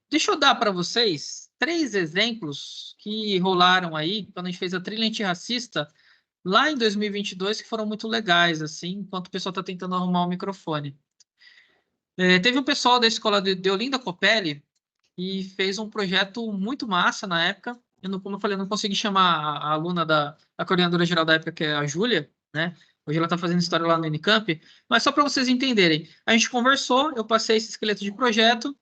Deixa eu dar para vocês 3 exemplos que rolaram aí, quando a gente fez a trilha antirracista, lá em 2022, que foram muito legais, assim, enquanto o pessoal está tentando arrumar o microfone. Teve um pessoal da escola de Olinda Copelli e fez um projeto muito massa na época. Como eu falei, eu não consegui chamar a aluna a coordenadora geral da época, que é a Júlia, né? Hoje ela está fazendo história lá no Unicamp, mas só para vocês entenderem. A gente conversou, eu passei esse esqueleto de projeto,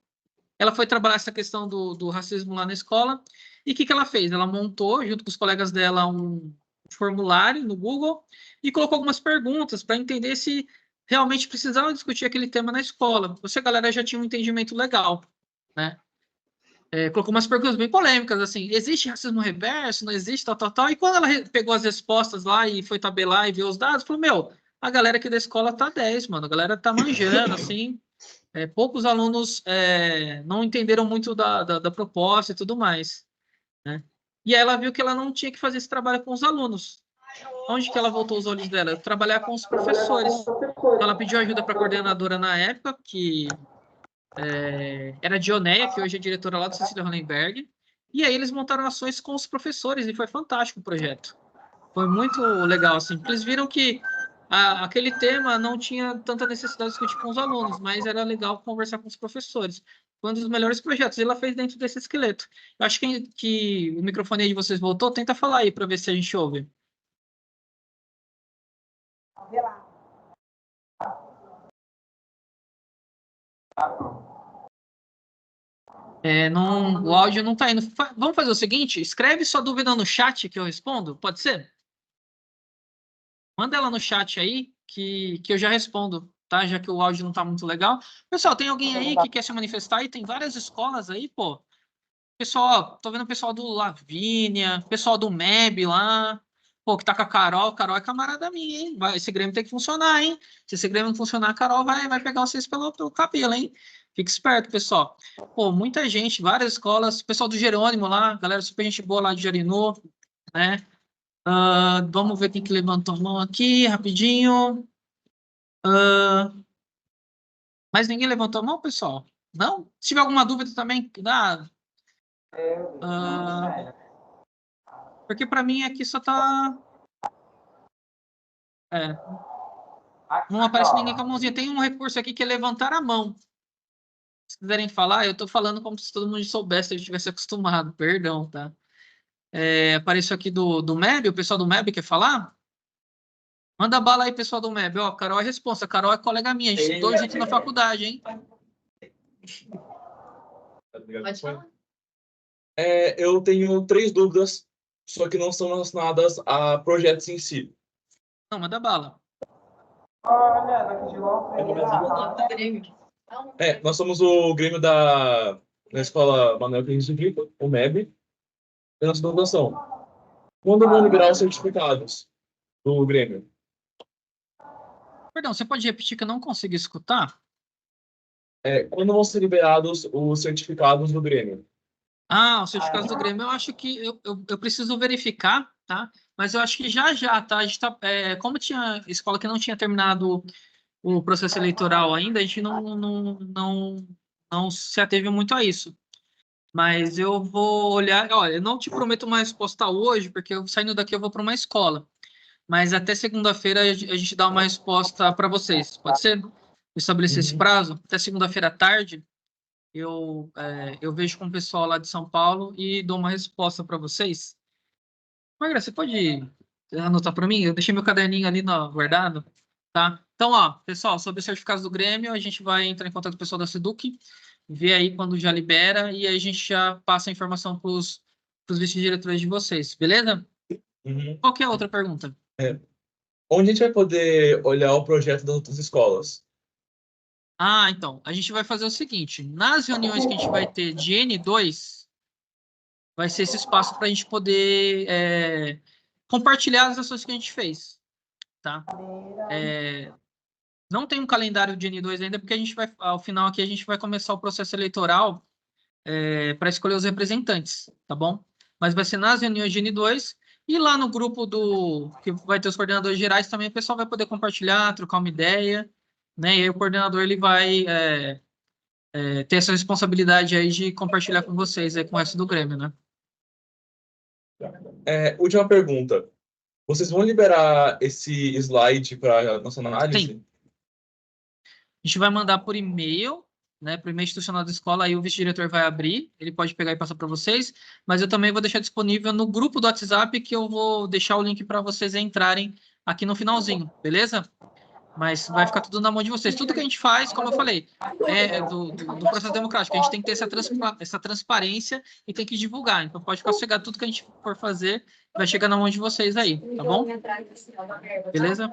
ela foi trabalhar essa questão do racismo lá na escola, e o que ela fez? Ela montou, junto com os colegas dela, um formulário no Google e colocou algumas perguntas para entender se realmente precisava discutir aquele tema na escola. Você, galera, já tinha um entendimento legal, né? Colocou umas perguntas bem polêmicas, assim, existe racismo reverso, não existe, tal, tal, tal. E quando ela pegou as respostas lá e foi tabelar e ver os dados, falou, meu, a galera aqui da escola tá 10, mano, a galera tá manjando, assim, poucos alunos não entenderam muito da proposta e tudo mais, né? E aí ela viu que ela não tinha que fazer esse trabalho com os alunos. Onde que ela voltou os olhos dela? Trabalhar com os professores. Então, ela pediu ajuda para a coordenadora na época, que era a Dioneia, que hoje é diretora lá do Cecília Ronenberg, e aí eles montaram ações com os professores, e foi fantástico o projeto. Foi muito legal, assim, porque eles viram que aquele tema não tinha tanta necessidade de discutir com os alunos, mas era legal conversar com os professores. Foi um dos melhores projetos, e ela fez dentro desse esqueleto. Eu acho que o microfone aí de vocês voltou, tenta falar aí para ver se a gente ouve. Vê lá. O áudio não está indo. Vamos fazer o seguinte: escreve sua dúvida no chat que eu respondo, pode ser? Manda ela no chat aí que eu já respondo, tá? Já que o áudio não está muito legal. Pessoal, tem alguém aí que quer se manifestar e tem várias escolas aí, pô. Pessoal, tô vendo o pessoal do Lavínia, pessoal do MEB lá, pô, que tá com a Carol. Carol é camarada minha, hein? Esse Grêmio tem que funcionar, hein? Se esse Grêmio não funcionar, a Carol vai pegar vocês pelo cabelo, hein? Fique esperto, pessoal. Pô, muita gente, várias escolas, pessoal do Jerônimo lá, galera super gente boa lá de Jarinu, né? Vamos ver quem que levantou a mão aqui, rapidinho. Mas ninguém levantou a mão, pessoal? Não? Se tiver alguma dúvida também, dá. Porque para mim aqui só tá. Não aparece ninguém com a mãozinha. Tem um recurso aqui que é levantar a mão. Se quiserem falar, eu estou falando como se todo mundo soubesse, se eu tivesse acostumado. Perdão, tá? Apareceu aqui do MEB, o pessoal do MEB quer falar? Manda bala aí, pessoal do MEB. Ó, Carol é responsa. Carol é colega minha. A gente estudou junto na faculdade, hein? Pode falar. Eu tenho 3 dúvidas, só que não são relacionadas a projetos em si. Não, manda bala. Olha, daqui de longe. Nós somos o Grêmio da Escola Manuel Carlos Vitor, o MEB. E nossa dúvida são: quando vão liberar os certificados do Grêmio? Perdão, você pode repetir que eu não consigo escutar? Quando vão ser liberados os certificados do Grêmio? Os certificados do Grêmio, eu acho que eu preciso verificar, tá? Mas eu acho que já, tá? A gente tá, como tinha escola que não tinha terminado o processo eleitoral ainda, a gente não se ateve muito a isso. Mas eu vou olhar. Olha, eu não te prometo uma resposta hoje, porque saindo daqui eu vou para uma escola. Mas até segunda-feira a gente dá uma resposta para vocês. Pode ser? Estabelecer esse prazo? Até segunda-feira à tarde eu vejo com o pessoal lá de São Paulo e dou uma resposta para vocês. Magra, você pode anotar para mim? Eu deixei meu caderninho ali guardado, tá? Então, ó, pessoal, sobre os certificados do Grêmio, a gente vai entrar em contato com o pessoal da Seduc, ver aí quando já libera e aí a gente já passa a informação para os vice-diretores de vocês, beleza? Uhum. Qual que é a outra pergunta? Onde a gente vai poder olhar o projeto das outras escolas? Ah, então, a gente vai fazer o seguinte, nas reuniões que a gente vai ter de N2, vai ser esse espaço para a gente poder compartilhar as ações que a gente fez, tá? Não tem um calendário de N2 ainda, porque a gente vai, ao final aqui, a gente vai começar o processo eleitoral para escolher os representantes, tá bom? Mas vai ser nas reuniões de N2 e lá no grupo que vai ter os coordenadores gerais também, o pessoal vai poder compartilhar, trocar uma ideia, né? E aí o coordenador ele vai ter essa responsabilidade aí de compartilhar com vocês, aí, com o resto do Grêmio, né? Última pergunta. Vocês vão liberar esse slide para nossa análise? Sim. A gente vai mandar por e-mail, né, para o e-mail institucional da escola, aí o vice-diretor vai abrir, ele pode pegar e passar para vocês, mas eu também vou deixar disponível no grupo do WhatsApp, que eu vou deixar o link para vocês entrarem aqui no finalzinho, beleza? Mas vai ficar tudo na mão de vocês. Tudo que a gente faz, como eu falei, é do processo democrático. A gente tem que ter essa transparência e tem que divulgar. Então, pode ficar sossegado. Tudo que a gente for fazer vai chegar na mão de vocês aí, tá bom? Beleza?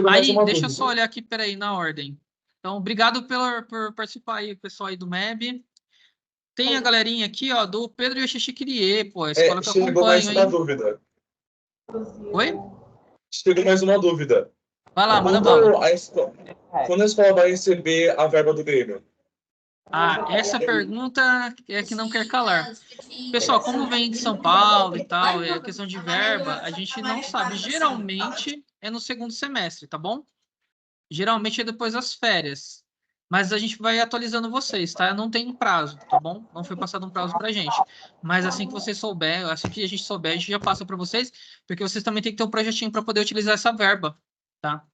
Aí, deixa eu só olhar aqui, peraí, na ordem. Então, obrigado por participar aí, pessoal aí do MEB. Tem a galerinha aqui, ó, do Pedro Yoshishikiriê, pô, a escola que eu Chegou mais acompanho, uma hein? dúvida. Oi? Chegou mais uma dúvida. Vai lá, manda bala. Quando a escola vai receber a verba do Grêmio? Ah, essa pergunta é que não quer calar. Pessoal, como vem de São Paulo e tal, é questão de verba, a gente não sabe. Geralmente é no segundo semestre, tá bom? Geralmente é depois das férias. Mas a gente vai atualizando vocês, tá? Não tem prazo, tá bom? Não foi passado um prazo pra gente. Mas assim que vocês souber, assim que a gente souber, a gente já passa para vocês, porque vocês também têm que ter um projetinho para poder utilizar essa verba, tá?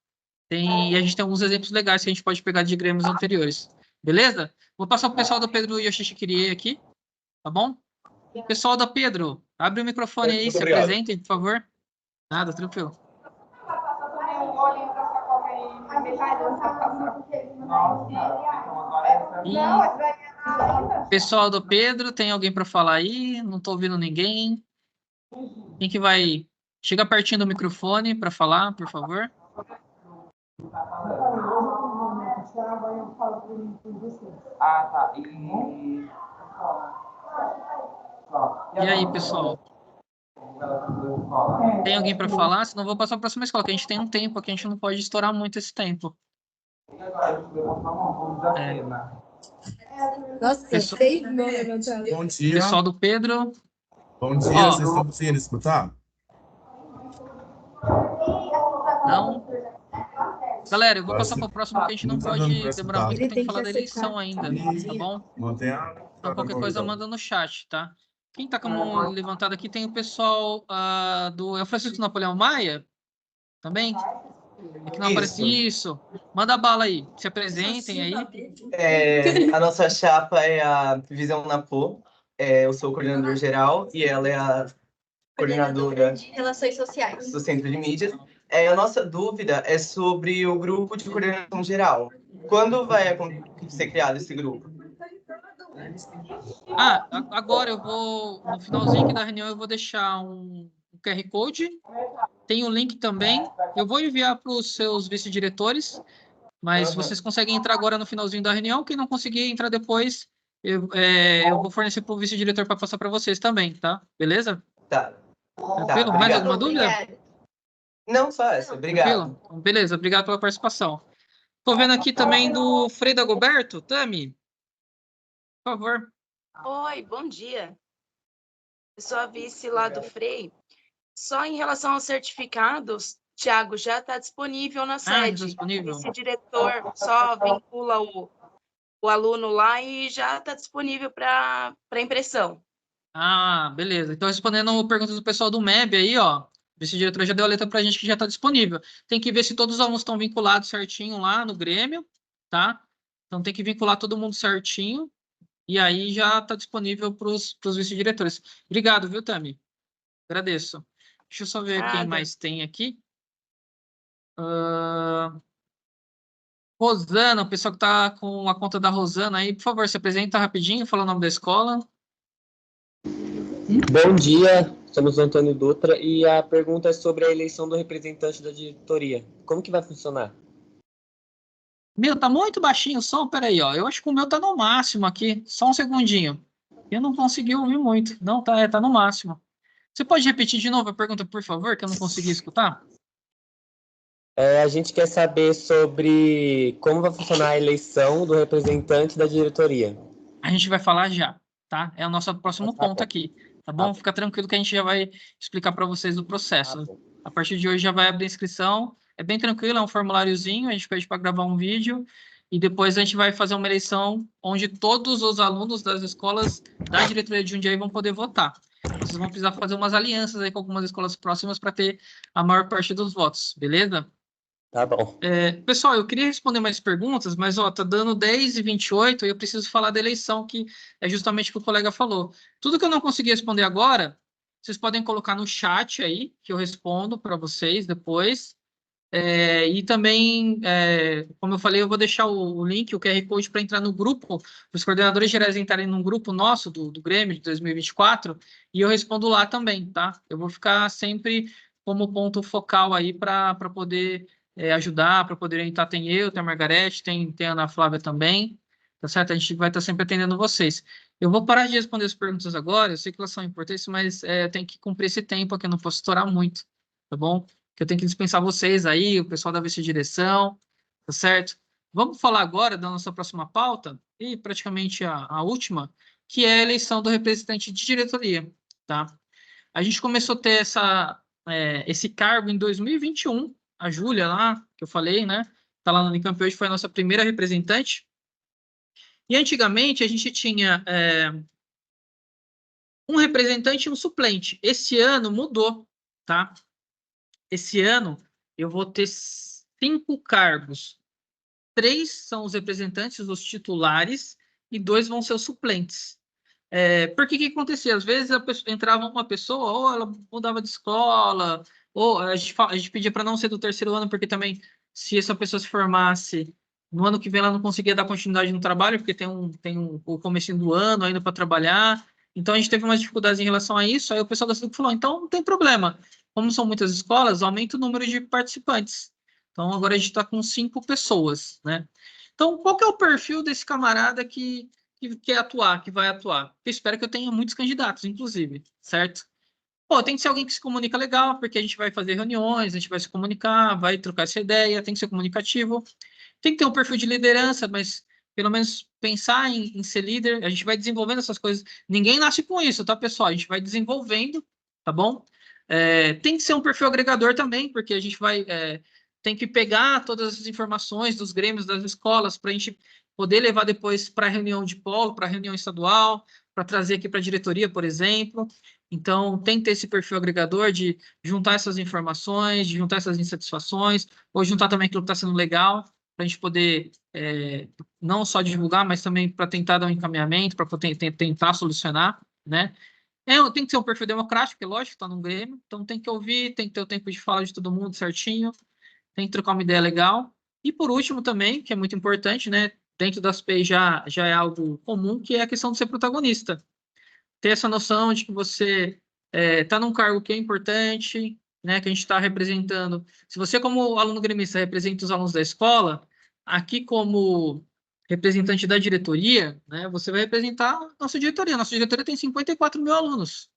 E a gente tem alguns exemplos legais que a gente pode pegar de grêmios anteriores. Beleza? Vou passar pro pessoal do Pedro Yoshishikiriê aqui, tá bom? Pessoal da Pedro, abre o microfone aí, se apresentem, por favor. Nada, tranquilo. Pessoal do Pedro, tem alguém para falar aí? Não estou ouvindo ninguém. Quem que vai... Chega pertinho do microfone para falar, por favor. Tá. E aí, pessoal? Tem alguém para falar? Senão eu vou passar para a próxima escola, que a gente tem um tempo aqui, a gente não pode estourar muito esse tempo. Nossa, seis nomes. Bom dia. Pessoal do Pedro. Bom dia, vocês estão conseguindo escutar? Não. Galera, eu vou passar para o próximo, porque a gente não pode demorar muito, tem que falar da eleição ainda, tá bom? Então, qualquer coisa, manda no chat, tá? Quem tá com a mão levantada aqui tem o pessoal do... É o Francisco Napoleão Maia? Também? Aqui não aparece isso. Manda bala aí. Se apresentem aí. A nossa chapa é a Visão Napô. Eu sou o coordenador geral e ela é a coordenadora de Relações Sociais do Centro de Mídias. A nossa dúvida é sobre o grupo de coordenação geral. Quando vai ser criado esse grupo? Agora eu vou, no finalzinho aqui da reunião, eu vou deixar um QR Code. Tem o link também. Eu vou enviar para os seus vice-diretores, mas vocês conseguem entrar agora no finalzinho da reunião. Quem não conseguir entrar depois, eu vou fornecer para o vice-diretor para passar para vocês também, tá? Beleza? Tá. Tranquilo? Mais alguma dúvida? Não, só essa. Obrigado. Tranquilo? Então, beleza, obrigado pela participação. Estou vendo aqui também do Frei Dagoberto. Tami, por favor. Oi, bom dia. Eu sou a vice lá do Frei. Só em relação aos certificados, Thiago, já está disponível na sede. Tá disponível. Esse diretor só vincula o aluno lá e já está disponível para impressão. Beleza. Então, respondendo perguntas do pessoal do MEB aí, ó. O vice-diretor já deu a letra para a gente que já está disponível. Tem que ver se todos os alunos estão vinculados certinho lá no Grêmio, tá? Então tem que vincular todo mundo certinho e aí já está disponível para os vice-diretores. Obrigado, viu, Tami? Agradeço. Deixa eu só ver quem Nada. mais tem aqui. Rosana, o pessoal que está com a conta da Rosana aí, por favor, se apresenta rapidinho, fala o nome da escola. Bom dia, somos o Antônio Dutra e a pergunta é sobre a eleição do representante da diretoria. Como que vai funcionar? Meu, tá muito baixinho o som, peraí, ó. Eu acho que o meu tá no máximo aqui. Só um segundinho. Eu não consegui ouvir muito. Não, tá no máximo. Você pode repetir de novo a pergunta, por favor, que eu não consegui escutar? A gente quer saber sobre como vai funcionar a eleição do representante da diretoria. A gente vai falar já, tá? É o nosso próximo Tá ponto bom. aqui, tá bom? Fica tranquilo que a gente já vai explicar para vocês o processo. Tá bom. A partir de hoje já vai abrir a inscrição. É bem tranquilo, é um formuláriozinho, a gente pede para gravar um vídeo e depois a gente vai fazer uma eleição onde todos os alunos das escolas da diretoria de Jundiaí vão poder votar. Vocês vão precisar fazer umas alianças aí com algumas escolas próximas para ter a maior parte dos votos, beleza? Tá bom. Pessoal, eu queria responder mais perguntas, mas ó, tá dando 10h28 e eu preciso falar da eleição, que é justamente o que o colega falou. Tudo que eu não consegui responder agora, vocês podem colocar no chat aí, que eu respondo para vocês depois. E também, como eu falei, eu vou deixar o link, o QR Code para entrar no grupo, os coordenadores gerais entrarem num grupo nosso do Grêmio de 2024, e eu respondo lá também, tá? Eu vou ficar sempre como ponto focal aí para poder ajudar, para poder entrar. Tem eu, tem a Margarete, tem a Ana Flávia também, tá certo? A gente vai estar sempre atendendo vocês. Eu vou parar de responder as perguntas agora, eu sei que elas são importantes, mas tem que cumprir esse tempo aqui, eu não posso estourar muito, tá bom? Que eu tenho que dispensar vocês aí, o pessoal da vice-direção, tá certo? Vamos falar agora da nossa próxima pauta, e praticamente a última, que é a eleição do representante de diretoria, tá? A gente começou a ter esse cargo em 2021, a Júlia lá, que eu falei, né? Tá lá no Unicamp hoje, foi a nossa primeira representante. E antigamente a gente tinha um representante e um suplente. Esse ano mudou, tá? Esse ano eu vou ter 5 cargos. 3 são os representantes, os titulares, e 2 vão ser os suplentes. Porque que acontecia? Às vezes entrava uma pessoa, ou ela mudava de escola, ou a gente pedia para não ser do terceiro ano, porque também, se essa pessoa se formasse, no ano que vem ela não conseguia dar continuidade no trabalho, porque tem o comecinho do ano ainda para trabalhar. Então, a gente teve umas dificuldades em relação a isso. Aí o pessoal da SEDUC falou, então não tem problema. Como são muitas escolas, aumenta o número de participantes. Então, agora a gente está com 5 pessoas, né? Então, qual que é o perfil desse camarada que quer atuar, que vai atuar? Eu espero que eu tenha muitos candidatos, inclusive, certo? Pô, tem que ser alguém que se comunica legal, porque a gente vai fazer reuniões, a gente vai se comunicar, vai trocar essa ideia, tem que ser comunicativo. Tem que ter um perfil de liderança, mas pelo menos pensar em ser líder. A gente vai desenvolvendo essas coisas. Ninguém nasce com isso, tá, pessoal? A gente vai desenvolvendo, tá bom? Tem que ser um perfil agregador também, porque a gente tem que pegar todas as informações dos grêmios, das escolas, para a gente poder levar depois para a reunião de polo, para a reunião estadual, para trazer aqui para a diretoria, por exemplo. Então, tem que ter esse perfil agregador de juntar essas informações, de juntar essas insatisfações, ou juntar também aquilo que está sendo legal, para a gente poder não só divulgar, mas também para tentar dar um encaminhamento, para tentar solucionar, né? Tem que ser um perfil democrático, é lógico, está no Grêmio, então tem que ouvir, tem que ter o tempo de fala de todo mundo certinho, tem que trocar uma ideia legal. E por último também, que é muito importante, né? Dentro das PEI já é algo comum, que é a questão de ser protagonista. Ter essa noção de que você está num cargo que é importante, né? Que a gente está representando. Se você, como aluno gremista, representa os alunos da escola, aqui como representante da diretoria, né? Você vai representar a nossa diretoria. Nossa diretoria tem 54 mil alunos.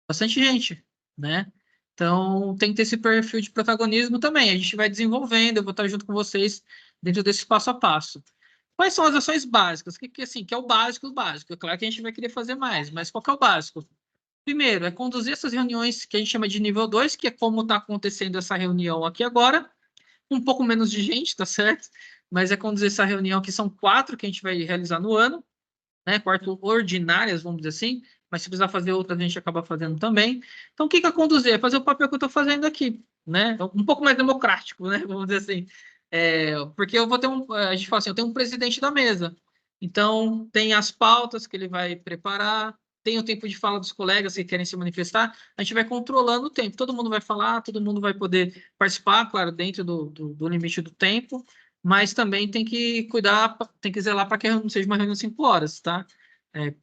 Bastante gente, né? Então, tem que ter esse perfil de protagonismo também. A gente vai desenvolvendo, eu vou estar junto com vocês dentro desse passo a passo. Quais são as ações básicas? Que é o básico do básico. É claro que a gente vai querer fazer mais, mas qual que é o básico? Primeiro, é conduzir essas reuniões que a gente chama de nível 2, que é como está acontecendo essa reunião aqui agora, um pouco menos de gente, tá certo? Mas é conduzir essa reunião, que são 4 que a gente vai realizar no ano, né? 4 ordinárias, vamos dizer assim, mas se precisar fazer outras, a gente acaba fazendo também. Então, o que é conduzir? É fazer o papel que eu estou fazendo aqui, né? Um pouco mais democrático, né? Vamos dizer assim. Porque eu vou ter a gente fala assim, eu tenho um presidente da mesa. Então, tem as pautas que ele vai preparar, tem o tempo de fala dos colegas que querem se manifestar, a gente vai controlando o tempo. Todo mundo vai falar, todo mundo vai poder participar, claro, dentro do limite do tempo, mas também tem que cuidar, tem que zelar para que não seja uma reunião de 5 horas, tá?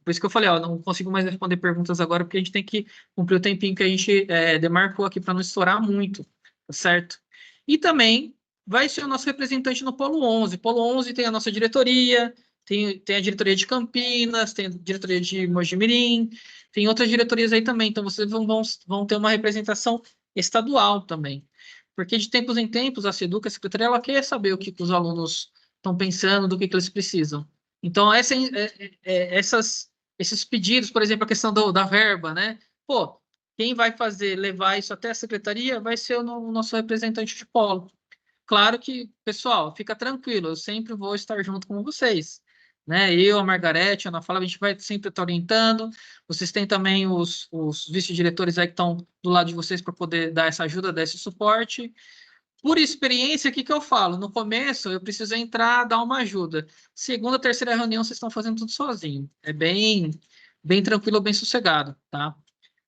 Por isso que eu falei, ó, não consigo mais responder perguntas agora, porque a gente tem que cumprir o tempinho que a gente demarcou aqui para não estourar muito, tá certo? E também vai ser o nosso representante no Polo 11. Polo 11 tem a nossa diretoria, tem a diretoria de Campinas, tem a diretoria de Mogi-mirim, tem outras diretorias aí também. Então, vocês vão ter uma representação estadual também. Porque de tempos em tempos, a SEDUC, a secretaria, ela quer saber o que os alunos estão pensando, do que eles precisam. Então, esses pedidos, por exemplo, a questão da verba, né? Pô, quem vai levar isso até a secretaria vai ser o nosso representante de polo. Claro que, pessoal, fica tranquilo, eu sempre vou estar junto com vocês, né? Eu, a Margarete, a Ana Flávia, a gente vai sempre estar orientando. Vocês têm também os vice-diretores aí que estão do lado de vocês para poder dar essa ajuda, dar esse suporte. Por experiência, o que eu falo? No começo, eu preciso entrar, dar uma ajuda. Segunda, terceira reunião, vocês estão fazendo tudo sozinho. É bem tranquilo, bem sossegado, tá?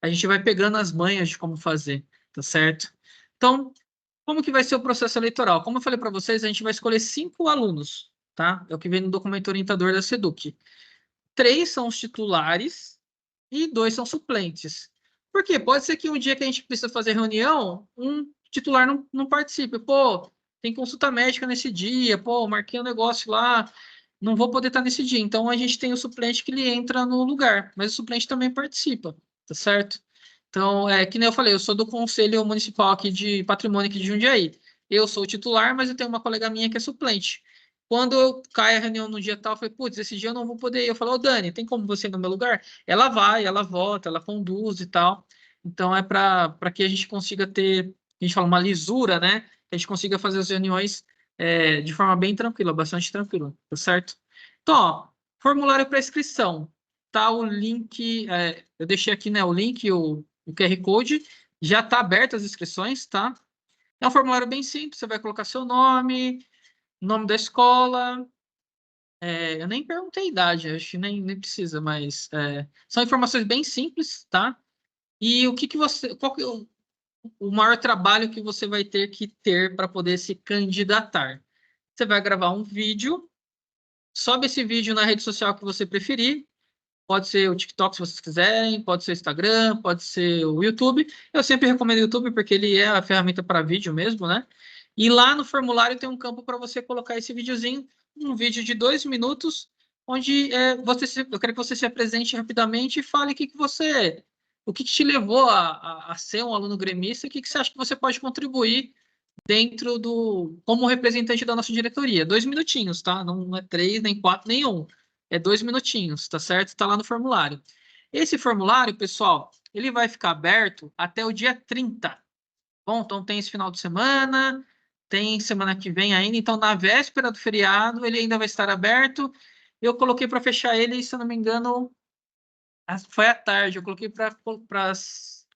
A gente vai pegando as manhas de como fazer, tá certo? Então, como que vai ser o processo eleitoral? Como eu falei para vocês, a gente vai escolher 5 alunos, tá? É o que vem no documento orientador da SEDUC. 3 são os titulares e 2 são suplentes. Por quê? Pode ser que um dia que a gente precisa fazer reunião, um titular não participe. Pô, tem consulta médica nesse dia, pô, marquei um negócio lá, não vou poder estar nesse dia. Então, a gente tem o suplente que ele entra no lugar, mas o suplente também participa, tá certo? Então, que nem eu falei, eu sou do Conselho Municipal aqui de Patrimônio aqui de Jundiaí. Eu sou o titular, mas eu tenho uma colega minha que é suplente. Quando eu caio a reunião no dia tal, eu falei, putz, esse dia eu não vou poder ir. Eu falo, ô Dani, tem como você ir no meu lugar? Ela vai, ela volta, ela conduz e tal. Então, é para que a gente consiga ter, a gente fala, uma lisura, né? Que a gente consiga fazer as reuniões de forma bem tranquila, bastante tranquila, tá certo? Então, ó, formulário para inscrição. Tá o link, eu deixei aqui, né, o link, o QR Code, já está aberto as inscrições, tá? É um formulário bem simples, você vai colocar seu nome, nome da escola, eu nem perguntei a idade, acho que nem precisa, mas são informações bem simples, tá? E qual que é o maior trabalho que você vai ter que ter para poder se candidatar? Você vai gravar um vídeo, sobe esse vídeo na rede social que você preferir, pode ser o TikTok, se vocês quiserem, pode ser o Instagram, pode ser o YouTube. Eu sempre recomendo o YouTube porque ele é a ferramenta para vídeo mesmo, né? E lá no formulário tem um campo para você colocar esse videozinho, um vídeo de 2 minutos, onde eu quero que você se apresente rapidamente e fale o que te levou a ser um aluno gremista, o que você acha que você pode contribuir dentro como representante da nossa diretoria. 2 minutinhos, tá? Não é 3, nem 4, nem 1. É 2 minutinhos, tá certo? Está lá no formulário. Esse formulário, pessoal, ele vai ficar aberto até o dia 30. Bom, então tem esse final de semana, tem semana que vem ainda, então na véspera do feriado ele ainda vai estar aberto. Eu coloquei para fechar ele, se eu não me engano, foi à tarde. Eu coloquei para as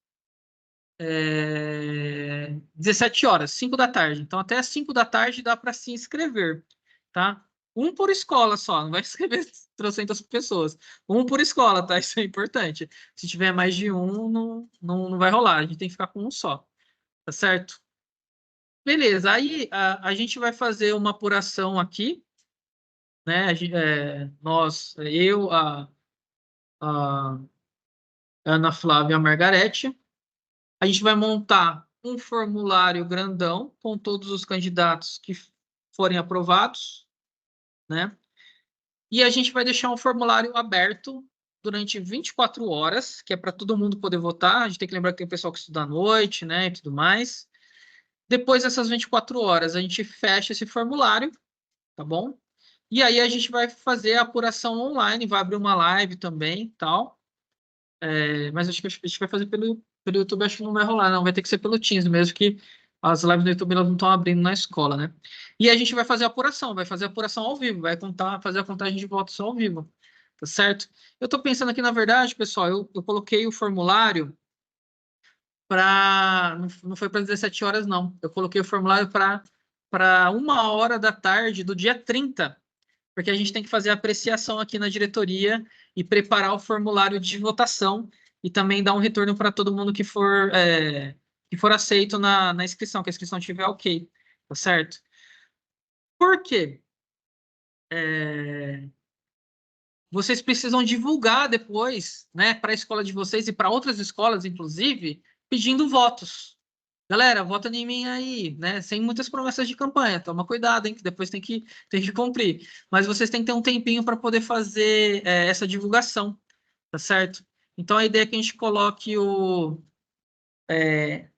17 horas, 5 da tarde. Então, até as 5 da tarde dá para se inscrever, tá? Um por escola só, não vai escrever 300 pessoas. Um por escola, tá? Isso é importante. Se tiver mais de um, não vai rolar. A gente tem que ficar com um só, tá certo? Beleza, aí a gente vai fazer uma apuração aqui, né? A Ana Flávia e a Margarete. A gente vai montar um formulário grandão com todos os candidatos que forem aprovados, né? E a gente vai deixar um formulário aberto durante 24 horas, que é para todo mundo poder votar. A gente tem que lembrar que tem pessoal que estuda à noite, né, e tudo mais. Depois dessas 24 horas, a gente fecha esse formulário, tá bom? E aí a gente vai fazer a apuração online, vai abrir uma live também, tal. Mas acho que a gente vai fazer pelo YouTube, acho que não vai rolar, não. Vai ter que ser pelo Teams mesmo, que as lives no YouTube elas não estão abrindo na escola, né? E a gente vai fazer a apuração, ao vivo, fazer a contagem de votos ao vivo, tá certo? Eu tô pensando aqui, na verdade, pessoal, eu coloquei o formulário para... Não foi para 17 horas, não. Eu coloquei o formulário para para 1h do dia 30, porque a gente tem que fazer a apreciação aqui na diretoria e preparar o formulário de votação e também dar um retorno para todo mundo que for aceito na inscrição, que a inscrição tiver ok, tá certo? Por quê? Vocês precisam divulgar depois, né, para a escola de vocês e para outras escolas, inclusive, pedindo votos. Galera, vota em mim aí, né? Sem muitas promessas de campanha. Toma cuidado, hein? Que depois tem que cumprir. Mas vocês têm que ter um tempinho para poder fazer essa divulgação, tá certo? Então, a ideia é que a gente coloque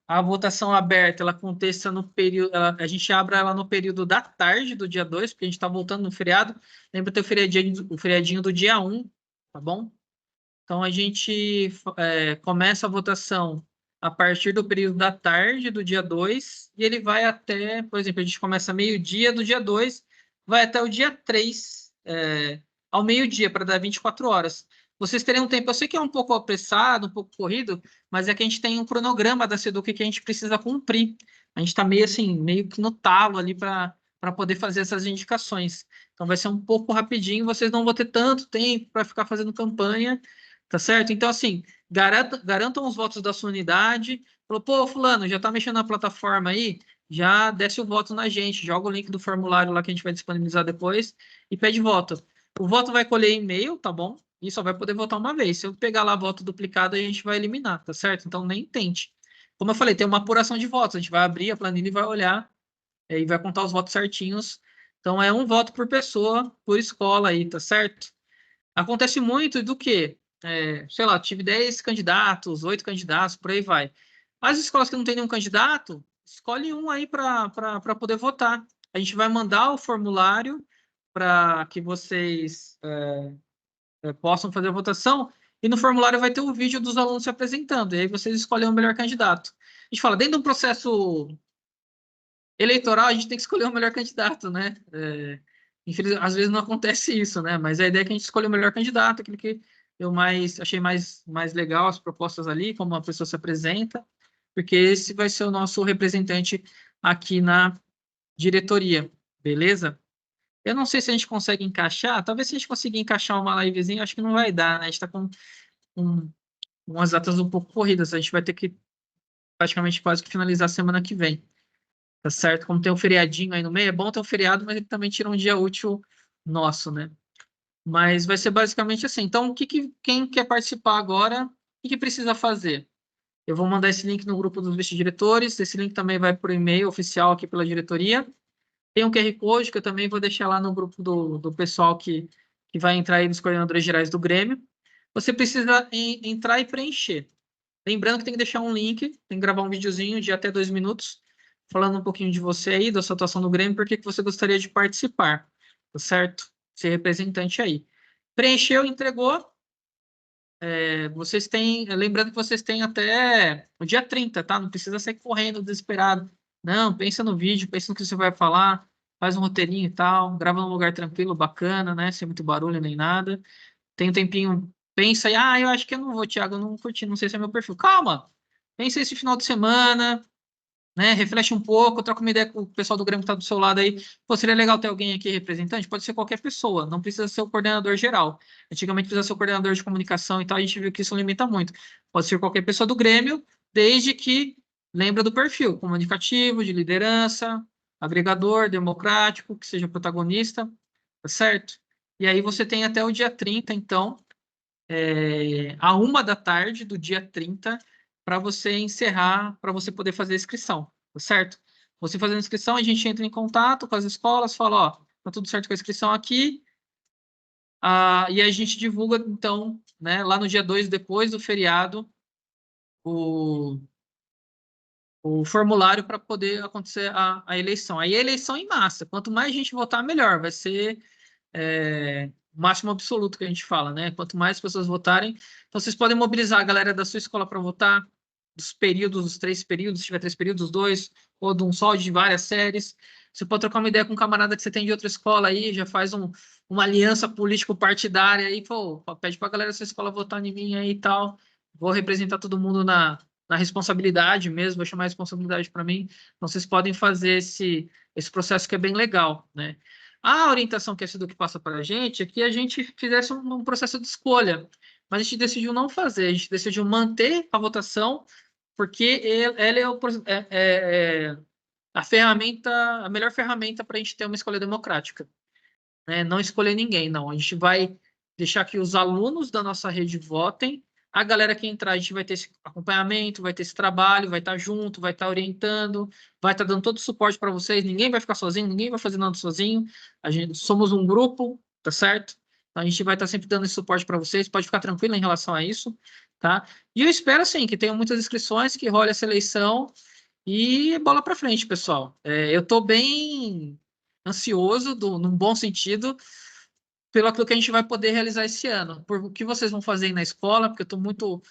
a votação aberta, ela aconteça no período... a gente abra ela no período da tarde do dia 2, porque a gente está voltando no feriado. Lembra ter o feriadinho do dia 1, tá bom? Então, a gente começa a votação a partir do período da tarde do dia 2, e ele vai até, por exemplo, a gente começa meio-dia do dia 2, vai até o dia 3, ao meio-dia, para dar 24 horas. Vocês terem um tempo, eu sei que é um pouco apressado, um pouco corrido, mas é que a gente tem um cronograma da SEDUC que a gente precisa cumprir. A gente está meio assim, meio que no talo ali para poder fazer essas indicações. Então vai ser um pouco rapidinho, vocês não vão ter tanto tempo para ficar fazendo campanha, tá certo? Então, assim, garantam os votos da sua unidade. Falou, pô, fulano, já tá mexendo na plataforma aí? Já desce o voto na gente, joga o link do formulário lá que a gente vai disponibilizar depois e pede voto. O voto vai colher e-mail, tá bom? E só vai poder votar uma vez. Se eu pegar lá voto duplicado, a gente vai eliminar, tá certo? Então, nem tente. Como eu falei, tem uma apuração de votos. A gente vai abrir a planilha e vai olhar e vai contar os votos certinhos. Então, é um voto por pessoa, por escola aí, tá certo? Acontece muito do quê? Sei lá, tive 10 candidatos, 8 candidatos, por aí vai. As escolas que não tem nenhum candidato, escolhe um aí para poder votar. A gente vai mandar o formulário para que vocês possam fazer a votação, e no formulário vai ter o vídeo dos alunos se apresentando, e aí vocês escolhem o melhor candidato. A gente fala, dentro de um processo eleitoral, a gente tem que escolher o melhor candidato, né? Infelizmente, às vezes não acontece isso, né? Mas a ideia é que a gente escolha o melhor candidato, aquele que eu achei mais legal as propostas ali, como a pessoa se apresenta, porque esse vai ser o nosso representante aqui na diretoria, beleza? Eu não sei se a gente consegue encaixar, talvez se a gente conseguir encaixar uma livezinha, acho que não vai dar, né? A gente está com umas datas um pouco corridas, a gente vai ter que praticamente quase que finalizar a semana que vem. Tá certo? Como tem um feriadinho aí no meio, é bom ter um feriado, mas ele também tira um dia útil nosso, né? Mas vai ser basicamente assim. Então, quem quer participar agora, o que precisa fazer? Eu vou mandar esse link no grupo dos vice-diretores, esse link também vai por e-mail oficial aqui pela diretoria. Tem um QR Code que eu também vou deixar lá no grupo do pessoal que vai entrar aí nos coordenadores gerais do Grêmio. Você precisa entrar e preencher. Lembrando que tem que deixar um link, tem que gravar um videozinho de até 2 minutos, falando um pouquinho de você aí, da sua atuação no Grêmio, por que você gostaria de participar, tá certo? Ser representante aí. Preencheu, entregou. Vocês têm, lembrando que vocês têm até o dia 30, tá? Não precisa sair correndo, desesperado. Não, pensa no vídeo, pensa no que você vai falar, faz um roteirinho e tal, grava num lugar tranquilo, bacana, né? Sem muito barulho nem nada. Tem um tempinho, pensa aí, eu acho que eu não vou, Thiago, eu não curti, não sei se é meu perfil. Calma! Pensa esse final de semana, né? Reflete um pouco, troca uma ideia com o pessoal do Grêmio que está do seu lado aí. Pô, seria legal ter alguém aqui representante? Pode ser qualquer pessoa, não precisa ser o coordenador geral. Antigamente precisa ser o coordenador de comunicação e tal, a gente viu que isso limita muito. Pode ser qualquer pessoa do Grêmio, desde que lembra do perfil comunicativo, de liderança, agregador, democrático, que seja protagonista, tá certo? E aí você tem até o dia 30, então, à 1h do dia 30, para você encerrar, para você poder fazer a inscrição, tá certo? Você fazendo a inscrição, a gente entra em contato com as escolas, fala, ó, tá tudo certo com a inscrição aqui, e a gente divulga, então, né, lá no dia 2, depois do feriado, o formulário para poder acontecer a eleição. Aí a eleição em massa, quanto mais gente votar, melhor, vai ser o máximo absoluto que a gente fala, né? Quanto mais pessoas votarem, então vocês podem mobilizar a galera da sua escola para votar, dos períodos, dos 3 períodos, se tiver 3 períodos, 2, ou de um só, de várias séries. Você pode trocar uma ideia com um camarada que você tem de outra escola aí, já faz uma aliança político-partidária aí, pô, pede para a galera da sua escola votar em mim aí e tal. Vou representar todo mundo na responsabilidade mesmo, vou chamar a responsabilidade para mim. Então, vocês podem fazer esse processo que é bem legal, né? A orientação que a SEDUC passa para a gente é que a gente fizesse um processo de escolha, mas a gente decidiu não fazer, a gente decidiu manter a votação, porque ela é a ferramenta, a melhor ferramenta para a gente ter uma escolha democrática, né? Não escolher ninguém, não. A gente vai deixar que os alunos da nossa rede votem. A galera que entrar, a gente vai ter esse acompanhamento, vai ter esse trabalho, vai estar junto, vai estar orientando, vai estar dando todo o suporte para vocês. Ninguém vai ficar sozinho, ninguém vai fazer nada sozinho. A gente somos um grupo, tá certo? Então, a gente vai estar sempre dando esse suporte para vocês. Pode ficar tranquilo em relação a isso, tá? E eu espero, assim, que tenham muitas inscrições, que role essa eleição e bola para frente, pessoal. Eu estou bem ansioso, num bom sentido, pelo aquilo que a gente vai poder realizar esse ano. Por o que vocês vão fazer aí na escola, porque eu estou muito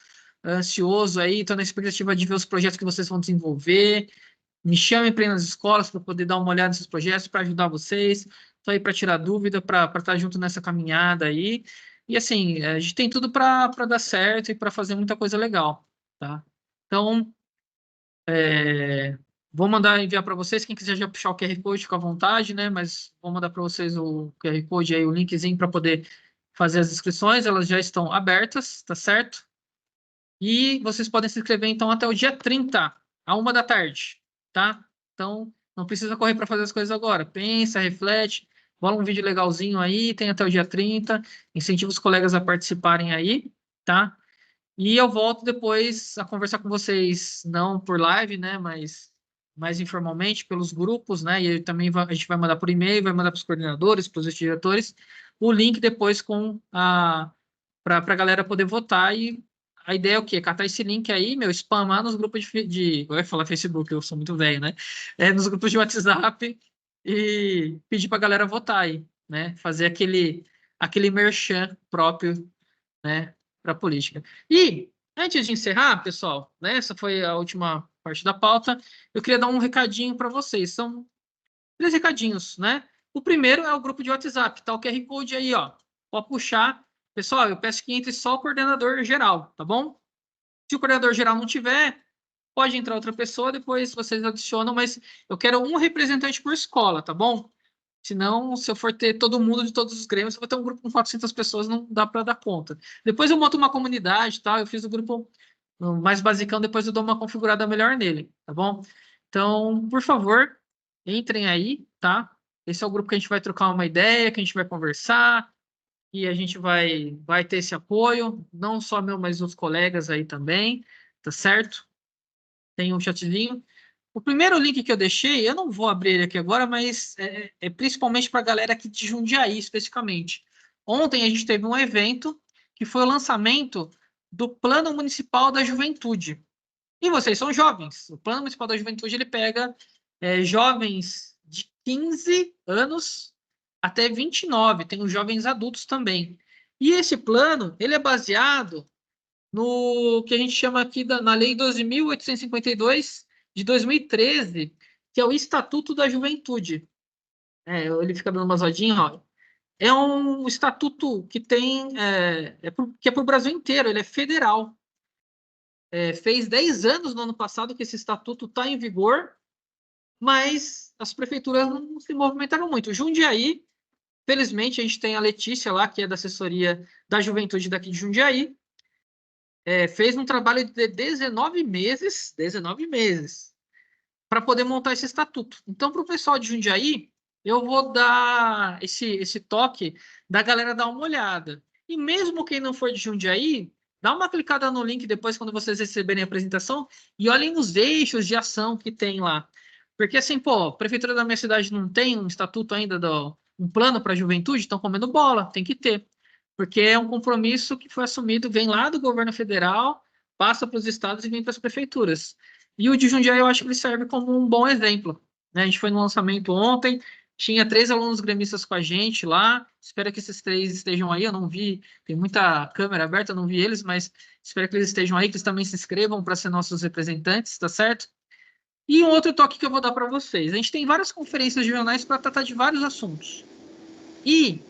ansioso aí, estou na expectativa de ver os projetos que vocês vão desenvolver. Me chamem para ir nas escolas para poder dar uma olhada nesses projetos, para ajudar vocês. Estou aí para tirar dúvida, para estar junto nessa caminhada aí. E assim, a gente tem tudo para dar certo e para fazer muita coisa legal, tá? Então, vou mandar enviar para vocês. Quem quiser já puxar o QR Code, fica à vontade, né? Mas vou mandar para vocês o QR Code aí, o linkzinho para poder fazer as inscrições. Elas já estão abertas, tá certo? E vocês podem se inscrever, então, até o dia 30, à 1 da tarde, tá? Então, não precisa correr para fazer as coisas agora. Pensa, reflete, bola um vídeo legalzinho aí, tem até o dia 30. Incentiva os colegas a participarem aí, tá? E eu volto depois a conversar com vocês, não por live, né, mas mais informalmente, pelos grupos, né, e também a gente vai mandar por e-mail, vai mandar para os coordenadores, para os diretores, o link depois para a galera poder votar. E a ideia é o quê? Catar esse link aí, spamar nos grupos eu ia falar Facebook, eu sou muito velho, né, nos grupos de WhatsApp e pedir para a galera votar aí, né, fazer aquele merchan próprio, né, para a política. E, antes de encerrar, pessoal, né, essa foi a última parte da pauta, eu queria dar um recadinho para vocês. São 3 recadinhos, né? O primeiro é o grupo de WhatsApp, tá o QR Code aí, ó. Pode puxar. Pessoal, eu peço que entre só o coordenador geral, tá bom? Se o coordenador geral não tiver, pode entrar outra pessoa, depois vocês adicionam, mas eu quero um representante por escola, tá bom? Senão, se eu for ter todo mundo de todos os grêmios, eu vou ter um grupo com 400 pessoas, não dá para dar conta. Depois eu monto uma comunidade, tá? Eu fiz o grupo mais basicão, depois eu dou uma configurada melhor nele, tá bom? Então, por favor, entrem aí, tá? Esse é o grupo que a gente vai trocar uma ideia, que a gente vai conversar, e a gente vai ter esse apoio, não só meu, mas dos colegas aí também, tá certo? Tem um chatzinho. O primeiro link que eu deixei, eu não vou abrir ele aqui agora, mas é principalmente para a galera aqui de Jundiaí, especificamente. Ontem a gente teve um evento que foi o lançamento do Plano Municipal da Juventude. E vocês são jovens. O Plano Municipal da Juventude, ele pega jovens de 15 anos até 29. Tem os jovens adultos também. E esse plano, ele é baseado no que a gente chama aqui na Lei 12.852 de 2013, que é o Estatuto da Juventude. Ele fica dando uma zoadinha, ó. É um estatuto que tem, que é para o Brasil inteiro, ele é federal. Fez 10 anos no ano passado que esse estatuto está em vigor, mas as prefeituras não se movimentaram muito. Jundiaí, felizmente, a gente tem a Letícia lá, que é da assessoria da juventude daqui de Jundiaí, fez um trabalho de 19 meses para poder montar esse estatuto. Então, para o pessoal de Jundiaí, eu vou dar esse toque da galera dar uma olhada. E mesmo quem não for de Jundiaí, dá uma clicada no link depois, quando vocês receberem a apresentação, e olhem os eixos de ação que tem lá. Porque assim, a prefeitura da minha cidade não tem um estatuto ainda, um plano para a juventude, estão comendo bola, tem que ter. Porque é um compromisso que foi assumido, vem lá do governo federal, passa para os estados e vem para as prefeituras. E o de Jundiaí, eu acho que ele serve como um bom exemplo, né? A gente foi no lançamento ontem, tinha 3 alunos gremistas com a gente lá, espero que esses 3 estejam aí, eu não vi, tem muita câmera aberta, eu não vi eles, mas espero que eles estejam aí, que eles também se inscrevam para ser nossos representantes, tá certo? E um outro toque que eu vou dar para vocês, a gente tem várias conferências regionais para tratar de vários assuntos. E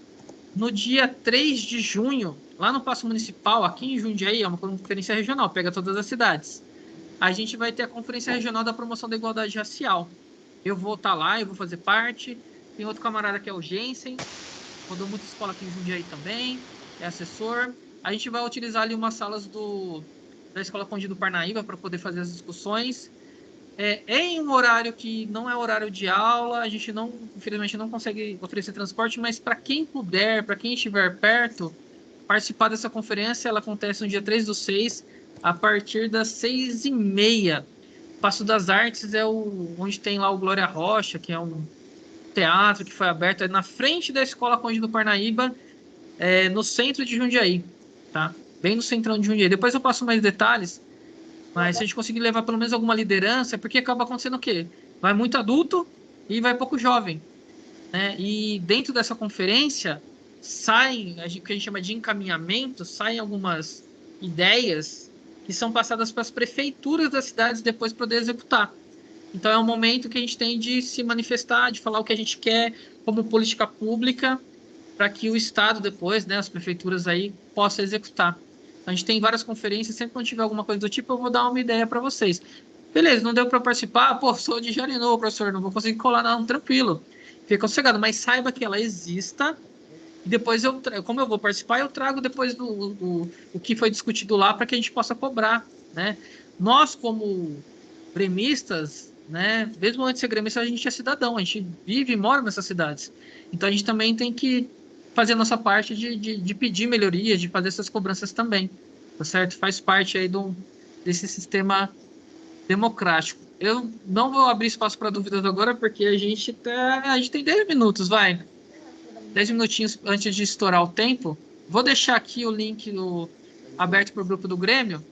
no dia 3 de junho, lá no Paço Municipal, aqui em Jundiaí, é uma conferência regional, pega todas as cidades. a gente vai ter a Conferência Regional da Promoção da Igualdade Racial. Eu vou estar lá, eu vou fazer parte. Tem outro camarada que é o Jensen, rodou muita escola aqui em Jundiaí também, é assessor. A gente vai utilizar ali umas salas da Escola Conde do Parnaíba para poder fazer as discussões. Em um horário que não é horário de aula, a gente não, infelizmente, não consegue oferecer transporte, mas para quem puder, para quem estiver perto, participar dessa conferência, ela acontece no dia 3/6, a partir das 6h30. Paço das Artes é onde tem lá o Glória Rocha, que é um teatro que foi aberto na frente da Escola Conde do Parnaíba, no centro de Jundiaí, tá? Bem no centrão de Jundiaí. Depois eu passo mais detalhes, mas se a gente conseguir levar pelo menos alguma liderança, porque acaba acontecendo o quê? Vai muito adulto e vai pouco jovem, né? E dentro dessa conferência saem, o que a gente chama de encaminhamento, saem algumas ideias que são passadas para as prefeituras das cidades depois poder executar. Então é um momento que a gente tem de se manifestar, de falar o que a gente quer como política pública, para que o Estado depois, né, as prefeituras aí, possa executar. Então, a gente tem várias conferências, sempre quando tiver alguma coisa do tipo, eu vou dar uma ideia para vocês. Beleza, não deu para participar? Pô, sou de Jarinu, professor, não vou conseguir colar não, tranquilo. Fica sossegado, mas saiba que ela exista, e depois, como eu vou participar, eu trago depois o que foi discutido lá para que a gente possa cobrar, né? Nós, como gremistas, né, mesmo antes de ser gremista, a gente é cidadão, a gente vive e mora nessas cidades. Então, a gente também tem que fazer a nossa parte de pedir melhorias, de fazer essas cobranças também, tá certo? Faz parte aí desse sistema democrático. Eu não vou abrir espaço para dúvidas agora, porque a gente tem 10 minutos, vai. 10 minutinhos antes de estourar o tempo. Vou deixar aqui o link aberto para o grupo do Grêmio.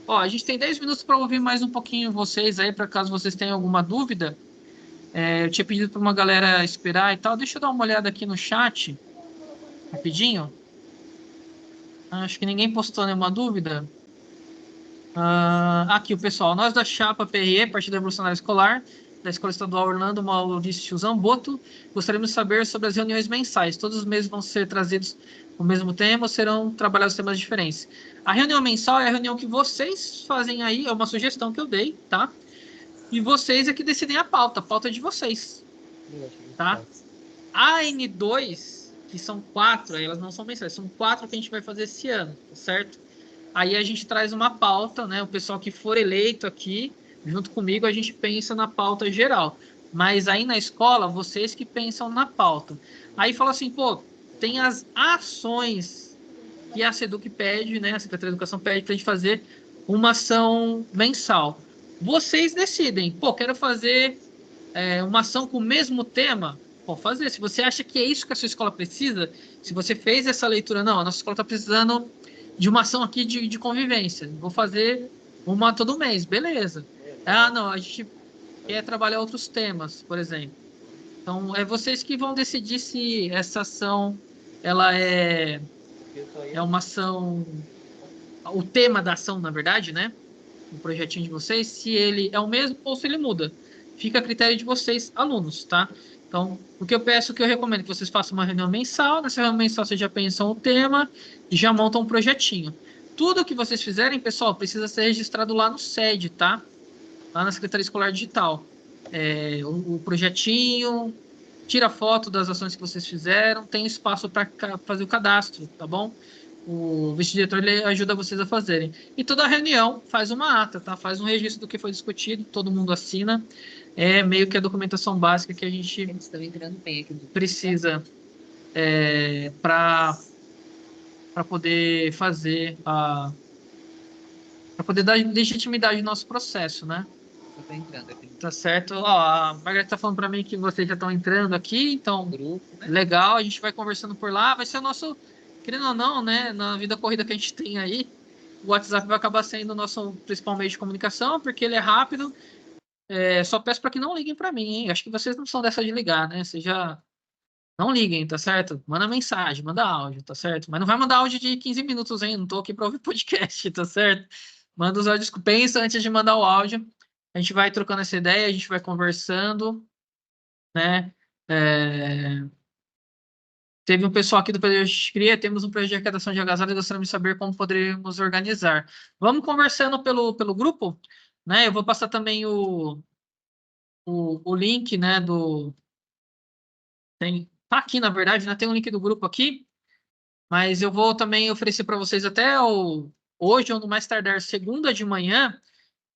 Ó, a gente tem 10 minutos para ouvir mais um pouquinho vocês aí, para caso vocês tenham alguma dúvida. Eu tinha pedido para uma galera esperar e tal. Deixa eu dar uma olhada aqui no chat, rapidinho. Acho que ninguém postou nenhuma dúvida. Aqui o pessoal. Nós da Chapa PRE, Partido Revolucionário Escolar, da Escola Estadual Orlando Maurício Zamboto, gostaríamos de saber sobre as reuniões mensais. Todos os meses vão ser trazidos o mesmo tema ou serão trabalhados temas diferentes? A reunião mensal é a reunião que vocês fazem aí, é uma sugestão que eu dei, tá? E vocês é que decidem a pauta é de vocês, tá? A N2, que são 4, elas não são mensais, são 4 que a gente vai fazer esse ano, certo? Aí a gente traz uma pauta, né? O pessoal que for eleito aqui, junto comigo, a gente pensa na pauta geral. Mas aí na escola, vocês que pensam na pauta. Aí fala assim, pô, tem as ações que a SEDUC pede, né? A Secretaria de Educação pede para a gente fazer uma ação mensal. Vocês decidem, pô, quero fazer uma ação com o mesmo tema, pode fazer. Se você acha que é isso que a sua escola precisa, se você fez essa leitura, não, a nossa escola está precisando de uma ação aqui de convivência, vou fazer uma todo mês, beleza. Não, a gente quer trabalhar outros temas, por exemplo. Então, é vocês que vão decidir se essa ação, ela é uma ação, o tema da ação, na verdade, né? O projetinho de vocês, se ele é o mesmo ou se ele muda. Fica a critério de vocês, alunos, tá? Então, o que eu peço, o que eu recomendo, que vocês façam uma reunião mensal. Nessa reunião mensal, vocês já pensam o tema e já montam um projetinho. Tudo que vocês fizerem, pessoal, precisa ser registrado lá no SED, tá? Lá na Secretaria Escolar Digital. O projetinho, tira foto das ações que vocês fizeram, tem espaço para fazer o cadastro, tá bom? O vice-diretor ele ajuda vocês a fazerem. E toda reunião faz uma ata, tá? Faz um registro do que foi discutido, todo mundo assina. É meio que a documentação básica que a gente precisa para poder fazer para poder dar legitimidade ao nosso processo, né? Tá certo. Ó, a Margareth tá falando para mim que vocês já estão entrando aqui, então grupo, né? Legal, a gente vai conversando por lá, vai ser o nosso, querendo ou não, né, na vida corrida que a gente tem aí, o WhatsApp vai acabar sendo o nosso principal meio de comunicação, porque ele é rápido. Só peço para que não liguem para mim, hein? Acho que vocês não são dessa de ligar, né? Vocês já não liguem, tá certo? Manda mensagem, manda áudio, tá certo? Mas não vai mandar áudio de 15 minutos, hein? Não tô aqui para ouvir podcast, tá certo? Manda os áudios, pensa antes de mandar o áudio. A gente vai trocando essa ideia, a gente vai conversando, né? Teve um pessoal aqui do Projeto de Cria, temos um projeto de arrecadação de agasalho e gostaríamos de saber como poderíamos organizar. Vamos conversando pelo grupo? né? Eu vou passar também o link, né, tá aqui, na verdade, né? Tem um link do grupo aqui, mas eu vou também oferecer para vocês até hoje ou no mais tardar segunda de manhã,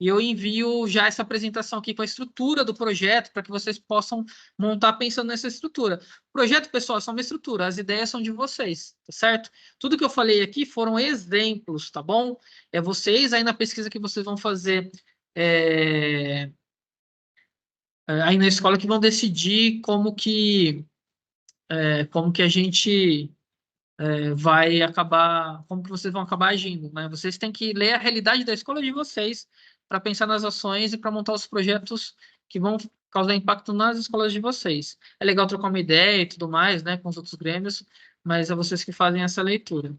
e eu envio já essa apresentação aqui com a estrutura do projeto, para que vocês possam montar pensando nessa estrutura. O projeto, pessoal, é só uma estrutura, as ideias são de vocês, tá certo? Tudo que eu falei aqui foram exemplos, tá bom? É vocês aí na pesquisa que vocês vão fazer aí na escola que vão decidir como que a gente vai acabar, como que vocês vão acabar agindo, né? Vocês têm que ler a realidade da escola de vocês para pensar nas ações e para montar os projetos que vão causar impacto nas escolas de vocês. É legal trocar uma ideia e tudo mais, né, com os outros grêmios, mas é vocês que fazem essa leitura.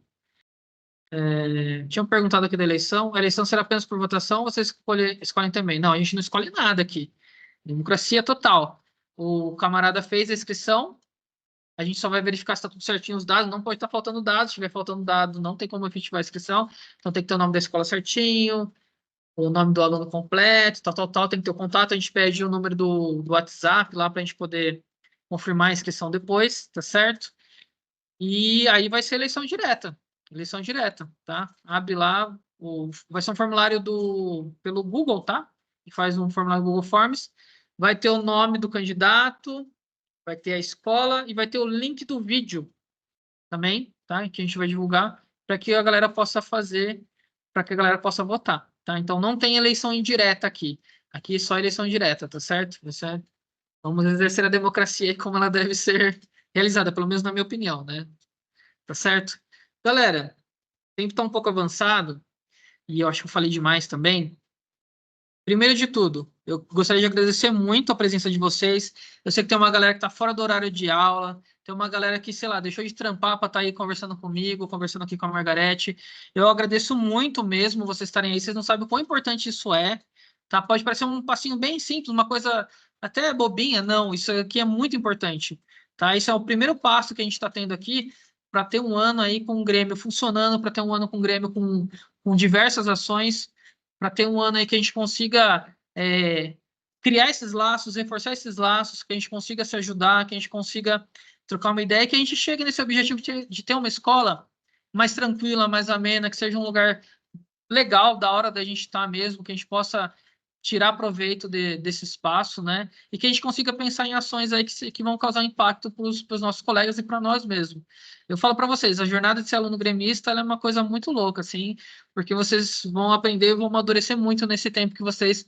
Tinham perguntado aqui da eleição. A eleição será apenas por votação ou vocês escolhem também? Não, a gente não escolhe nada aqui. Democracia total. O camarada fez a inscrição, a gente só vai verificar se está tudo certinho os dados, não pode estar faltando dados, se estiver faltando dados, não tem como efetivar a inscrição, então tem que ter o nome da escola certinho, o nome do aluno completo, tal, tem que ter o contato, a gente pede o número do WhatsApp lá para a gente poder confirmar a inscrição depois, tá certo? E aí vai ser eleição direta, tá? Abre lá, vai ser um formulário pelo Google, tá? E faz um formulário Google Forms, vai ter o nome do candidato, vai ter a escola e vai ter o link do vídeo também, tá? Que a gente vai divulgar para que a galera possa para que a galera possa votar, tá? Então não tem eleição indireta aqui. Aqui é só eleição direta, tá certo? Vamos exercer a democracia como ela deve ser realizada, pelo menos na minha opinião, né? Tá certo? Galera, o tempo tá um pouco avançado e eu acho que eu falei demais também. Primeiro de tudo, eu gostaria de agradecer muito a presença de vocês. Eu sei que tem uma galera que está fora do horário de aula, tem uma galera que, sei lá, deixou de trampar para estar aí conversando comigo, conversando aqui com a Margarete. Eu agradeço muito mesmo vocês estarem aí. Vocês não sabem o quão importante isso é, tá? Pode parecer um passinho bem simples, uma coisa até bobinha. Não, isso aqui é muito importante, tá? Isso é o primeiro passo que a gente está tendo aqui para ter um ano aí com o Grêmio funcionando, para ter um ano com o Grêmio com diversas ações, para ter um ano aí que a gente consiga criar esses laços, reforçar esses laços, que a gente consiga se ajudar, que a gente consiga trocar uma ideia, que a gente chegue nesse objetivo de ter uma escola mais tranquila, mais amena, que seja um lugar legal, da hora da gente estar mesmo, que a gente possa tirar proveito desse espaço, né? E que a gente consiga pensar em ações aí que vão causar impacto para os nossos colegas e para nós mesmos. Eu falo para vocês, a jornada de ser aluno gremista ela é uma coisa muito louca, assim, porque vocês vão aprender e vão amadurecer muito nesse tempo que vocês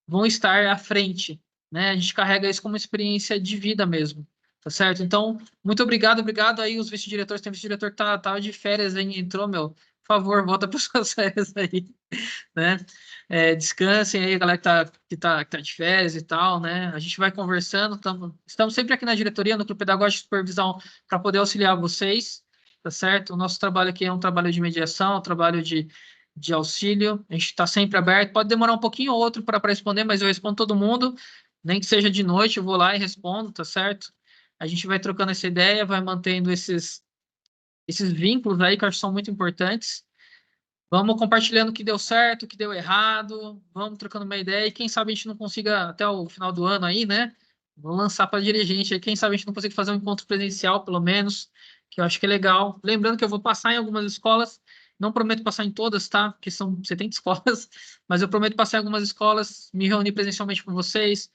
vão estar à frente, né? A gente carrega isso como experiência de vida mesmo, tá certo? Então, muito obrigado aí os vice-diretores, tem vice-diretor que tá de férias, hein? Entrou, meu, por favor, volta para suas férias aí, né? Descansem aí, a galera que tá de férias e tal, né? A gente vai conversando, estamos sempre aqui na diretoria, no Núcleo Pedagógico de Supervisão, para poder auxiliar vocês, tá certo? O nosso trabalho aqui é um trabalho de mediação, um trabalho de auxílio, a gente está sempre aberto, pode demorar um pouquinho ou outro para responder, mas eu respondo todo mundo, nem que seja de noite, eu vou lá e respondo, tá certo? A gente vai trocando essa ideia, vai mantendo esses vínculos aí que eu acho que são muito importantes. Vamos compartilhando o que deu certo, o que deu errado, vamos trocando uma ideia e quem sabe a gente não consiga até o final do ano aí, né? Vou lançar para dirigente aí, quem sabe a gente não consiga fazer um encontro presencial, pelo menos, que eu acho que é legal. Lembrando que eu vou passar em algumas escolas, não prometo passar em todas, tá? Porque são 70 escolas, mas eu prometo passar em algumas escolas, me reunir presencialmente com vocês,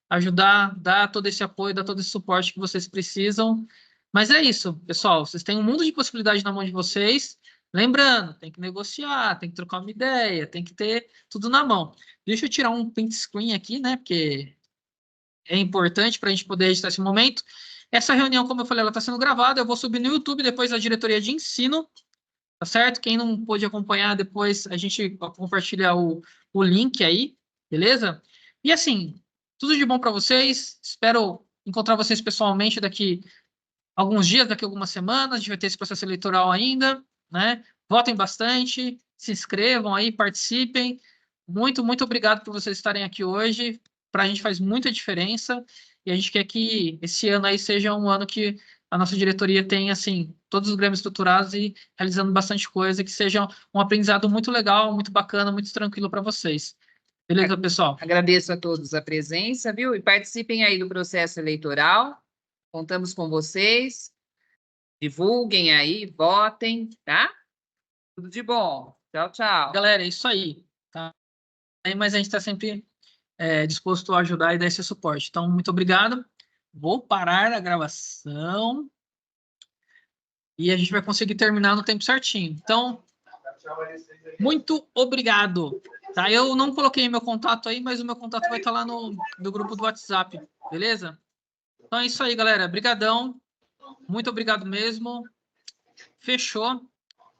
ajudar, dar todo esse apoio, dar todo esse suporte que vocês precisam. Mas é isso, pessoal. Vocês têm um mundo de possibilidades na mão de vocês. Lembrando, tem que negociar, tem que trocar uma ideia, tem que ter tudo na mão. Deixa eu tirar um print screen aqui, né? Porque é importante para a gente poder registrar esse momento. Essa reunião, como eu falei, ela está sendo gravada. Eu vou subir no YouTube depois da diretoria de ensino. Tá certo? Quem não pôde acompanhar, depois a gente compartilha o link aí, beleza? E assim, tudo de bom para vocês. Espero encontrar vocês pessoalmente daqui alguns dias, daqui algumas semanas. A gente vai ter esse processo eleitoral ainda, né? Votem bastante, se inscrevam aí, participem. Muito, muito obrigado por vocês estarem aqui hoje. Para a gente faz muita diferença e a gente quer que esse ano aí seja um ano que a nossa diretoria tenha, assim, todos os grêmios estruturados e realizando bastante coisa, que seja um aprendizado muito legal, muito bacana, muito tranquilo para vocês. Beleza, pessoal? Agradeço a todos a presença, viu? E participem aí do processo eleitoral. Contamos com vocês. Divulguem aí, votem, tá? Tudo de bom. Tchau, tchau. Galera, é isso aí, tá? Mas a gente está sempre disposto a ajudar e dar esse suporte. Então, muito obrigado. Vou parar a gravação e a gente vai conseguir terminar no tempo certinho. Então, muito obrigado. Tá? Eu não coloquei meu contato aí, mas o meu contato vai estar lá no grupo do WhatsApp, beleza? Então é isso aí, galera. Obrigadão. Muito obrigado mesmo. Fechou.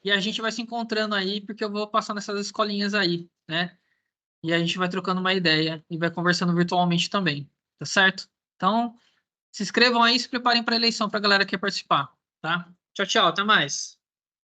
E a gente vai se encontrando aí, porque eu vou passar nessas escolinhas aí, né? E a gente vai trocando uma ideia e vai conversando virtualmente também, tá certo? Então, se inscrevam aí e se preparem para a eleição para a galera que quer participar, tá? Tchau, tchau. Até mais.